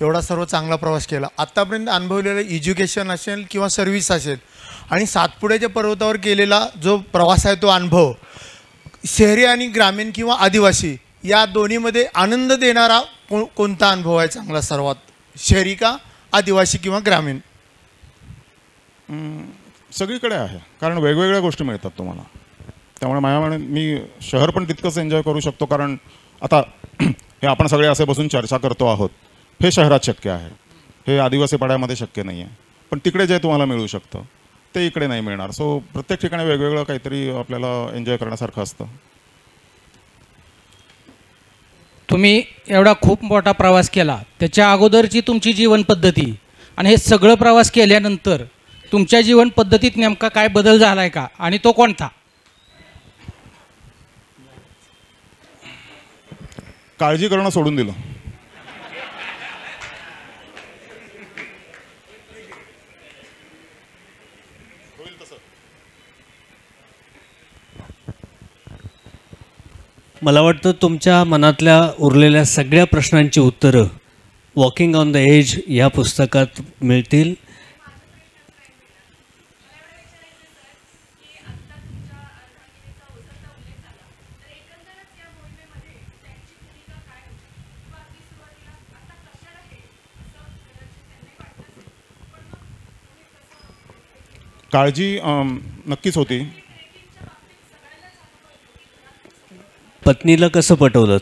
एवढा सर्व चांगला प्रवास केला. आत्तापर्यंत अनुभवलेलं एज्युकेशन असेल किंवा सर्व्हिस असेल आणि सातपुड्याच्या पर्वतावर केलेला जो प्रवास आहे तो अनुभव, शहरी आणि ग्रामीण किंवा आदिवासी या दोन्हीमध्ये आनंद देणारा कोणता अनुभव आहे चांगला सर्वात, शहरी का आदिवासी किंवा ग्रामीण? सगळीकडे आहे, कारण वेगवेगळ्या गोष्टी मिळतात तुम्हाला. त्यामुळे माझ्या मी शहर पण तितकंच एन्जॉय करू शकतो. कारण आता हे आपण सगळे असे बसून चर्चा करतो आहोत, हे शहरात शक्य आहे, हे आदिवासी पाड्यामध्ये शक्य नाही आहे. पण तिकडे जे तुम्हाला मिळू शकतं ते इकडे नाही मिळणार. सो प्रत्येक ठिकाणी वेगवेगळं काहीतरी आपल्याला एन्जॉय करण्यासारखं असतं. तुम्ही एवढा खूप मोठा प्रवास केला, त्याच्या अगोदरची तुमची जीवन पद्धती आणि हे सगळं प्रवास केल्यानंतर तुमच्या जीवन पद्धतीत नेमका काय बदल झाला आहे का, आणि तो कोणता? काळजी करणं सोडून दिलं. मला वाटतं तुमच्या मनातल्या उरलेल्या सगळ्या प्रश्नांची उत्तरं वॉकिंग ऑन द एज या पुस्तकात मिळतील. काळजी नक्कीच होती. पत्नीला कसं पटवलं?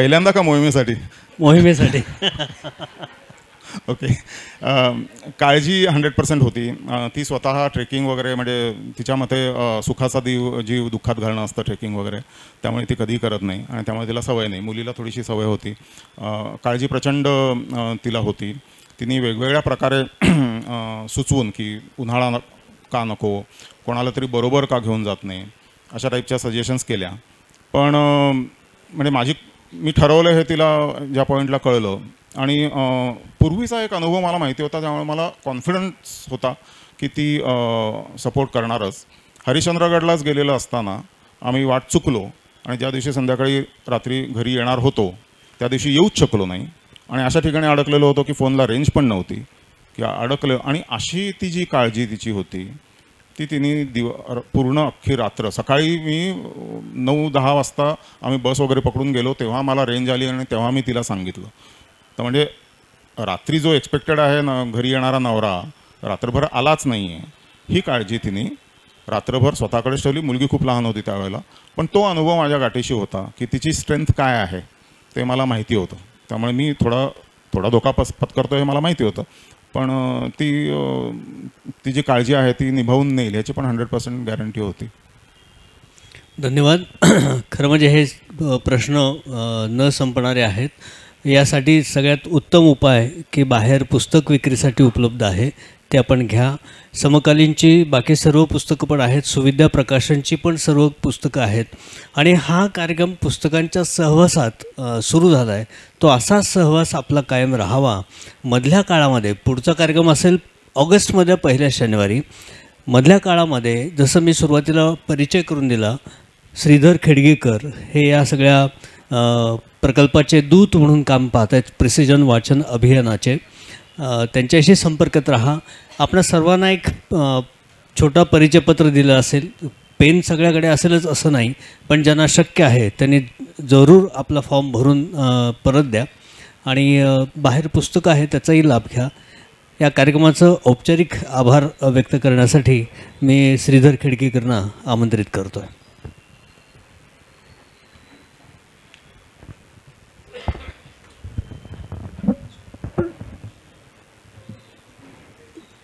पहिल्यांदा का मोहिमेसाठी? मोहिमेसाठी. ओके. काळजी 100% होती. ती स्वतः ट्रेकिंग वगैरे म्हणजे तिच्या मते सुखाचा जीव दुःखात घालणं असतं ट्रेकिंग वगैरे, त्यामुळे ती कधीही करत नाही आणि त्यामुळे तिला सवय नाही. मुलीला थोडीशी सवय होती. काळजी प्रचंड तिला होती. तिने वेगवेगळ्या प्रकारे सुचवून की उन्हाळा का नको, कोणाला तरी बरोबर का घेऊन जात नाही, अशा टाईपच्या सजेशन्स केल्या. पण म्हणजे मी ठरवलं हे तिला ज्या पॉईंटला कळलं. आणि पूर्वीचा एक अनुभव मला माहिती होता, त्यामुळे मला कॉन्फिडन्स होता की ती सपोर्ट करणारच. हरिश्चंद्रगडलाच गेलेलं असताना आम्ही वाट चुकलो आणि ज्या दिवशी संध्याकाळी रात्री घरी येणार होतो त्या दिवशी येऊच शकलो नाही आणि अशा ठिकाणी अडकलेलो होतो की फोनला रेंज पण नव्हती की अडकलं. आणि अशी ती जी काळजी तिची होती ती तिने पूर्ण अख्खी रात्र, सकाळी मी 9-10 वाजता आम्ही बस वगैरे पकडून गेलो तेव्हा मला रेंज आली आणि तेव्हा मी तिला सांगितलं. तर म्हणजे रात्री जो एक्सपेक्टेड आहे ना घरी येणारा नवरा रात्रभर आलाच नाही आहे, ही काळजी तिने रात्रभर स्वतःकडेच ठेवली. मुलगी खूप लहान होती त्यावेळेला, पण तो अनुभव माझ्या गाठीशी होता की तिची स्ट्रेंथ काय आहे ते मला माहिती होतं. त्यामुळे मी थोडा धोका पत्करतो हे मला माहिती होतं, पण ती जी काळजी आहे ती निभावून नेईल याची पण 100% गॅरंटी होती. धन्यवाद. खरं म्हणजे हे प्रश्न न संपणारे आहेत. यासाठी सगळ्यात उत्तम उपाय की बाहेर पुस्तक विक्रीसाठी उपलब्ध आहे ते आपण घ्या. समकालीनची बाकी सर्व पुस्तकं पण आहेत, सुविद्या प्रकाशनची पण सर्व पुस्तकं आहेत आणि हा कार्यक्रम पुस्तकांच्या सहवासात सुरू झाला आहे. तो असा सहवास आपला कायम राहावा. मधल्या काळामध्ये पुढचा कार्यक्रम असेल ऑगस्टमध्ये पहिल्या शनिवारी. मधल्या काळामध्ये जसं मी सुरुवातीला परिचय करून दिला, श्रीधर खेडगेकर हे या सगळ्या प्रकल्पाचे दूत म्हणून काम पाहत आहेत प्रिसिजन वाचन अभियानाचे. त्यांच्याशी संपर्कात राहा. आपणा सर्वांना एक छोटा परिचयपत्र दिलं असेल. पेन सगळ्याकडे असेलच असं नाही, पण ज्यांना शक्य आहे त्यांनी जरूर आपला फॉर्म भरून परत द्या आणि बाहेर पुस्तकं आहे त्याचाही लाभ घ्या. या कार्यक्रमाचं औपचारिक आभार व्यक्त करण्यासाठी मी श्रीधर खेडगेकरांना आमंत्रित करतो आहे.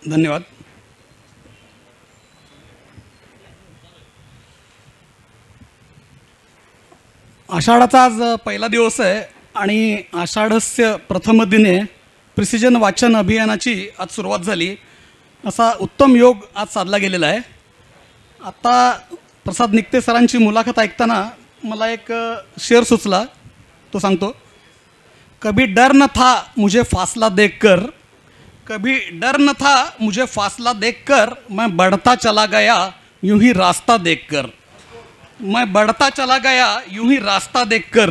धन्यवाद. आषाढाचा आज पहिला दिवस आहे आणि आषाढस्य प्रथम दिने प्रिसिजन वाचन अभियानाची आज सुरुवात झाली. असा उत्तम योग आज साधला गेलेला आहे. आता प्रसाद निकते सरांची मुलाखत ऐकताना मला एक शेर सुचला, तो सांगतो. कभी डर न था मुझे फासला देखकर, कभी डर न था मुझे फासला देखकर, मैं बढ़ता चला गया यूं ही रास्ता देखकर, मैं बढ़ता चला गया यूं ही रास्ता देखकर,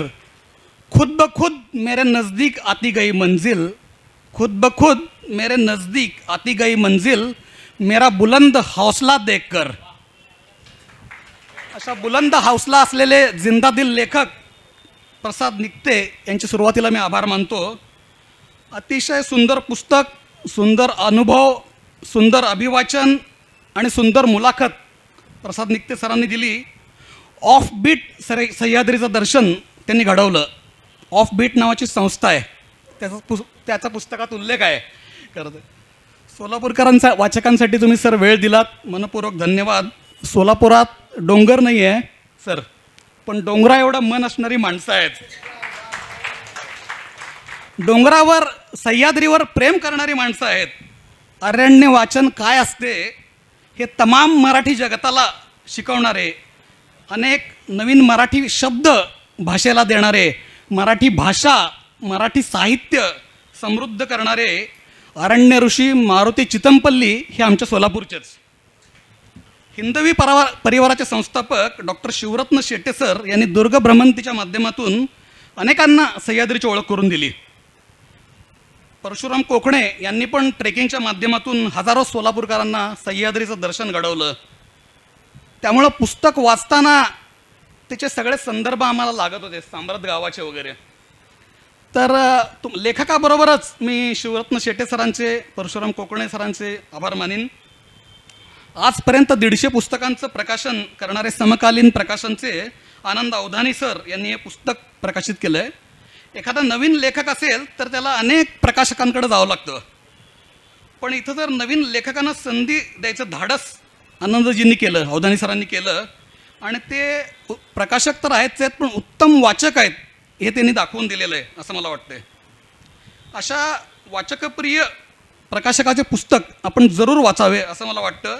खुद ब खुद मेरे नज़दीक आती गई मंजिल, खुद ब खुद मेरे नज़दीक आती गई मंजिल, मेरा बुलंद हौसला देखकर. अशा बुलंद हौसला असलेले जिंदादिल लेखक प्रसाद निकते यांची सुरुवातीला मी आभार मानतो. अतिशय सुंदर पुस्तक, सुंदर अनुभव, सुंदर अभिवाचन आणि सुंदर मुलाखत प्रसाद निकते सरांनी दिली. ऑफ बीट सह्याद्रीचं दर्शन त्यांनी घडवलं. ऑफ बीट नावाची संस्था आहे, त्याचा पुस्तकात उल्लेख आहे. खरं सोलापूरकरांचा वाचकांसाठी तुम्ही सर वेळ दिलात, मनपूर्वक धन्यवाद. सोलापुरात डोंगर नाही आहे सर, पण डोंगरा एवढं मन असणारी माणसं आहेत. डोंगरावर सह्याद्रीवर प्रेम करणारी माणसं आहेत. अरण्य वाचन काय असते हे तमाम मराठी जगताला शिकवणारे, अनेक नवीन मराठी शब्द भाषेला देणारे, मराठी भाषा मराठी साहित्य समृद्ध करणारे अरण्य ऋषी मारुती चितमपल्ली हे आमच्या सोलापूरचेच. हिंदवी परिवाराचे संस्थापक डॉक्टर शिवरत्न शेट्टे सर यांनी दुर्ग भ्रमंतीच्या माध्यमातून अनेकांना सह्याद्रीची ओळख करून दिली. परशुराम कोकणे यांनी पण ट्रेकिंगच्या माध्यमातून हजारो सोलापूरकरांना सह्याद्रीचं दर्शन घडवलं. त्यामुळं पुस्तक वाचताना त्याचे सगळे संदर्भ आम्हाला लागत होते, सांबरत गावाचे वगैरे. तर लेखकाबरोबरच मी शिवरत्न शेट्टे सरांचे, परशुराम कोकणे सरांचे आभार मानीन. आजपर्यंत 150 पुस्तकांचं प्रकाशन करणारे समकालीन प्रकाशनचे आनंद अवधानी सर यांनी हे पुस्तक प्रकाशित केलं आहे. एखादा नवीन लेखक असेल तर त्याला अनेक प्रकाशकांकडे जावं लागतं, पण इथं जर नवीन लेखकांना संधी द्यायचं धाडस आनंदजींनी केलं, अवधानी सरांनी केलं, आणि ते प्रकाशक तर आहेच आहेत पण उत्तम वाचक आहेत हे त्यांनी दाखवून दिलेलं आहे असं मला वाटतंय. अशा वाचकप्रिय प्रकाशकाचे पुस्तक आपण जरूर वाचावे असं मला वाटतं.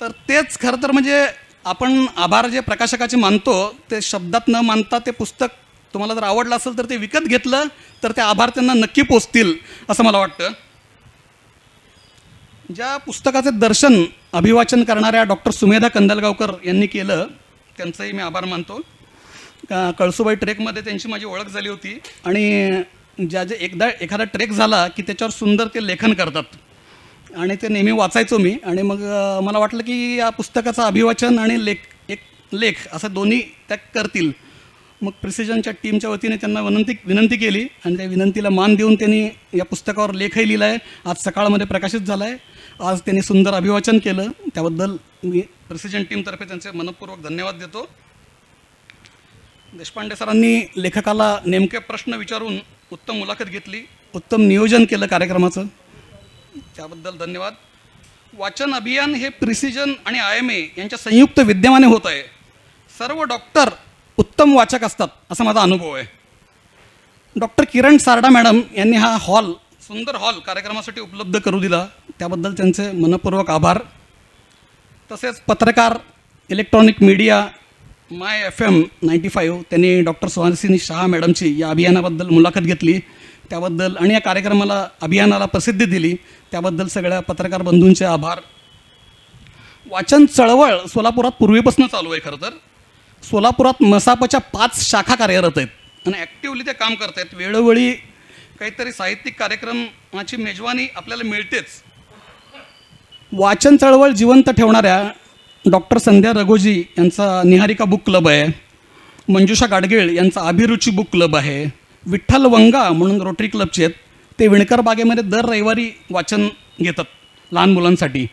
तर तेच खरं तर म्हणजे आपण आभार जे प्रकाशकाचे मानतो ते शब्दात न मानता ते पुस्तक तुम्हाला जर आवडलं असेल तर ते विकत घेतलं तर ते आभार त्यांना नक्की पोचतील असं मला वाटतं. ज्या पुस्तकाचे दर्शन अभिवाचन करणाऱ्या डॉक्टर सुमेधा कंदलगावकर यांनी केलं त्यांचंही मी आभार मानतो. कळसुबाई ट्रेकमध्ये त्यांची माझी ओळख झाली होती आणि एखादा ट्रेक झाला की त्याच्यावर सुंदर ते लेखन करतात आणि ते नेहमी वाचायचो मी. आणि मग मला वाटलं की या पुस्तकाचं अभिवाचन आणि लेख असं दोन्ही त्या करतील. मग प्रिसिजनच्या टीमच्या वतीने त्यांना विनंती केली आणि त्या विनंतीला मान देऊन त्यांनी या पुस्तकावर लेखही लिहिला आहे. आज सकाळमध्ये प्रकाशित झाला आहे. आज त्यांनी सुंदर अभिवाचन केलं, त्याबद्दल मी प्रिसिजन टीमतर्फे त्यांचे मनपूर्वक धन्यवाद देतो. देशपांडे सरांनी लेखकाला नेमके प्रश्न विचारून उत्तम मुलाखत घेतली, उत्तम नियोजन केलं कार्यक्रमाचं, त्याबद्दल धन्यवाद. वाचन अभियान हे प्रिसिजन आणि IMA यांच्या संयुक्त विद्यमाने होत आहे. सर्व डॉक्टर उत्तम वाचक असतात असा माझा अनुभव आहे. डॉक्टर किरण सारडा मॅडम यांनी हा सुंदर हॉल कार्यक्रमासाठी उपलब्ध करू दिला, त्याबद्दल त्यांचे मनपूर्वक आभार. तसेच पत्रकार, इलेक्ट्रॉनिक मीडिया, माय FM 95 त्यांनी डॉक्टर सुहासिनी शहा मॅडमची या अभियानाबद्दल मुलाखत घेतली त्याबद्दल आणि या अभियानाला प्रसिद्धी दिली त्याबद्दल सगळ्या पत्रकार बंधूंचे आभार. वाचन चळवळ सोलापुरात पूर्वीपासून चालू आहे. खरं तर सोलापुरात मसापच्या 5 शाखा कार्यरत आहेत आणि ॲक्टिव्हली ते काम करत आहेत. वेळोवेळी काहीतरी साहित्यिक कार्यक्रमाची मेजवानी आपल्याला मिळतेच. वाचन चळवळ जिवंत ठेवणाऱ्या डॉक्टर संध्या रघोजी यांचा निहारिका बुक क्लब आहे. मंजुषा गाडगीळ यांचा अभिरुची बुक क्लब आहे. विठ्ठल वंगा म्हणून रोटरी क्लबचे आहेत, ते विणकर बागेमध्ये दर रविवारी वाचन घेतात लहान मुलांसाठी.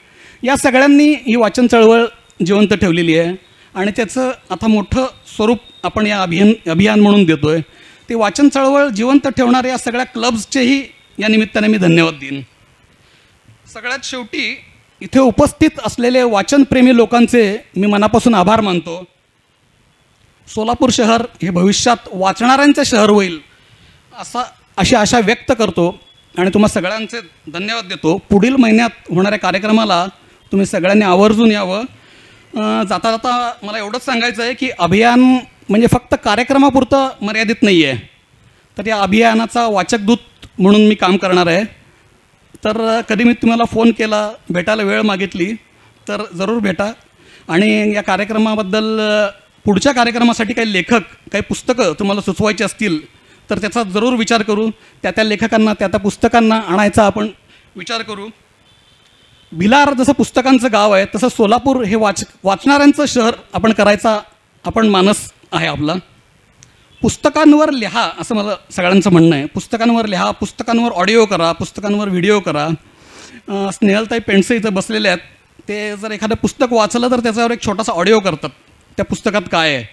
या सगळ्यांनी ही वाचन चळवळ जिवंत ठेवलेली आहे आणि त्याचं आता मोठं स्वरूप आपण या अभियान म्हणून देतो आहे. ते वाचन चळवळ जिवंत ठेवणाऱ्या या सगळ्या क्लब्सचेही या निमित्ताने मी धन्यवाद देईन. सगळ्यात शेवटी इथे उपस्थित असलेले वाचनप्रेमी लोकांचे मी मनापासून आभार मानतो. सोलापूर शहर हे भविष्यात वाचणाऱ्यांचे शहर होईल अशी आशा व्यक्त करतो आणि तुम्हा सगळ्यांचे धन्यवाद देतो. पुढील महिन्यात होणाऱ्या कार्यक्रमाला तुम्ही सगळ्यांनी आवर्जून यावं. जाता जाता मला एवढंच सांगायचं आहे की अभियान म्हणजे फक्त कार्यक्रमापुरतं मर्यादित नाही आहे, तर या अभियानाचा वाचकदूत म्हणून मी काम करणार आहे. तर कधी मी तुम्हाला फोन केला, भेटायला वेळ मागितली तर जरूर भेटा. आणि या कार्यक्रमाबद्दल पुढच्या कार्यक्रमासाठी काही लेखक, काही पुस्तकं तुम्हाला सुचवायची असतील तर त्याचा जरूर विचार करू. त्या लेखकांना, त्या पुस्तकांना आणायचा आपण विचार करू. भिलार जसं पुस्तकांचं गाव आहे तसं सोलापूर हे वाचणाऱ्यांचं शहर आपण करायचा मानस आहे आपला. पुस्तकांवर लिहा असं मला सगळ्यांचं म्हणणं आहे. पुस्तकांवर लिहा, पुस्तकांवर ऑडिओ करा, पुस्तकांवर व्हिडिओ करा. स्नेहलताई पेंडसे इथं बसलेले आहेत, ते जर एखादं पुस्तक वाचलं तर त्याच्यावर एक छोटासा ऑडिओ करतात, त्या पुस्तकात काय आहे,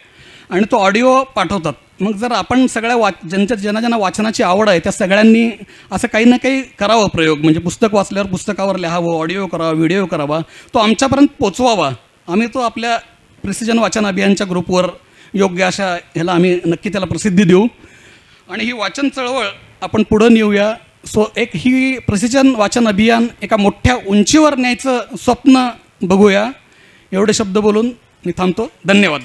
आणि तो ऑडिओ पाठवतात. मग जर आपण सगळ्या ज्यांना वाचनाची आवड आहे त्या सगळ्यांनी असं काही ना काही करावं प्रयोग, म्हणजे पुस्तक वाचल्यावर पुस्तकावर लिहावं, ऑडिओ करावा, व्हिडिओ करावा, तो आमच्यापर्यंत पोचवावा. आम्ही तो आपल्या प्रिसिजन वाचन अभियानच्या ग्रुपवर योग्य अशा ह्याला आम्ही नक्की त्याला प्रसिद्धी देऊ आणि ही वाचन चळवळ आपण पुढं नेऊया. ही प्रिसिजन वाचन अभियान एका मोठ्या उंचीवर न्यायचं स्वप्न बघूया. एवढे शब्द बोलून मी थांबतो. धन्यवाद.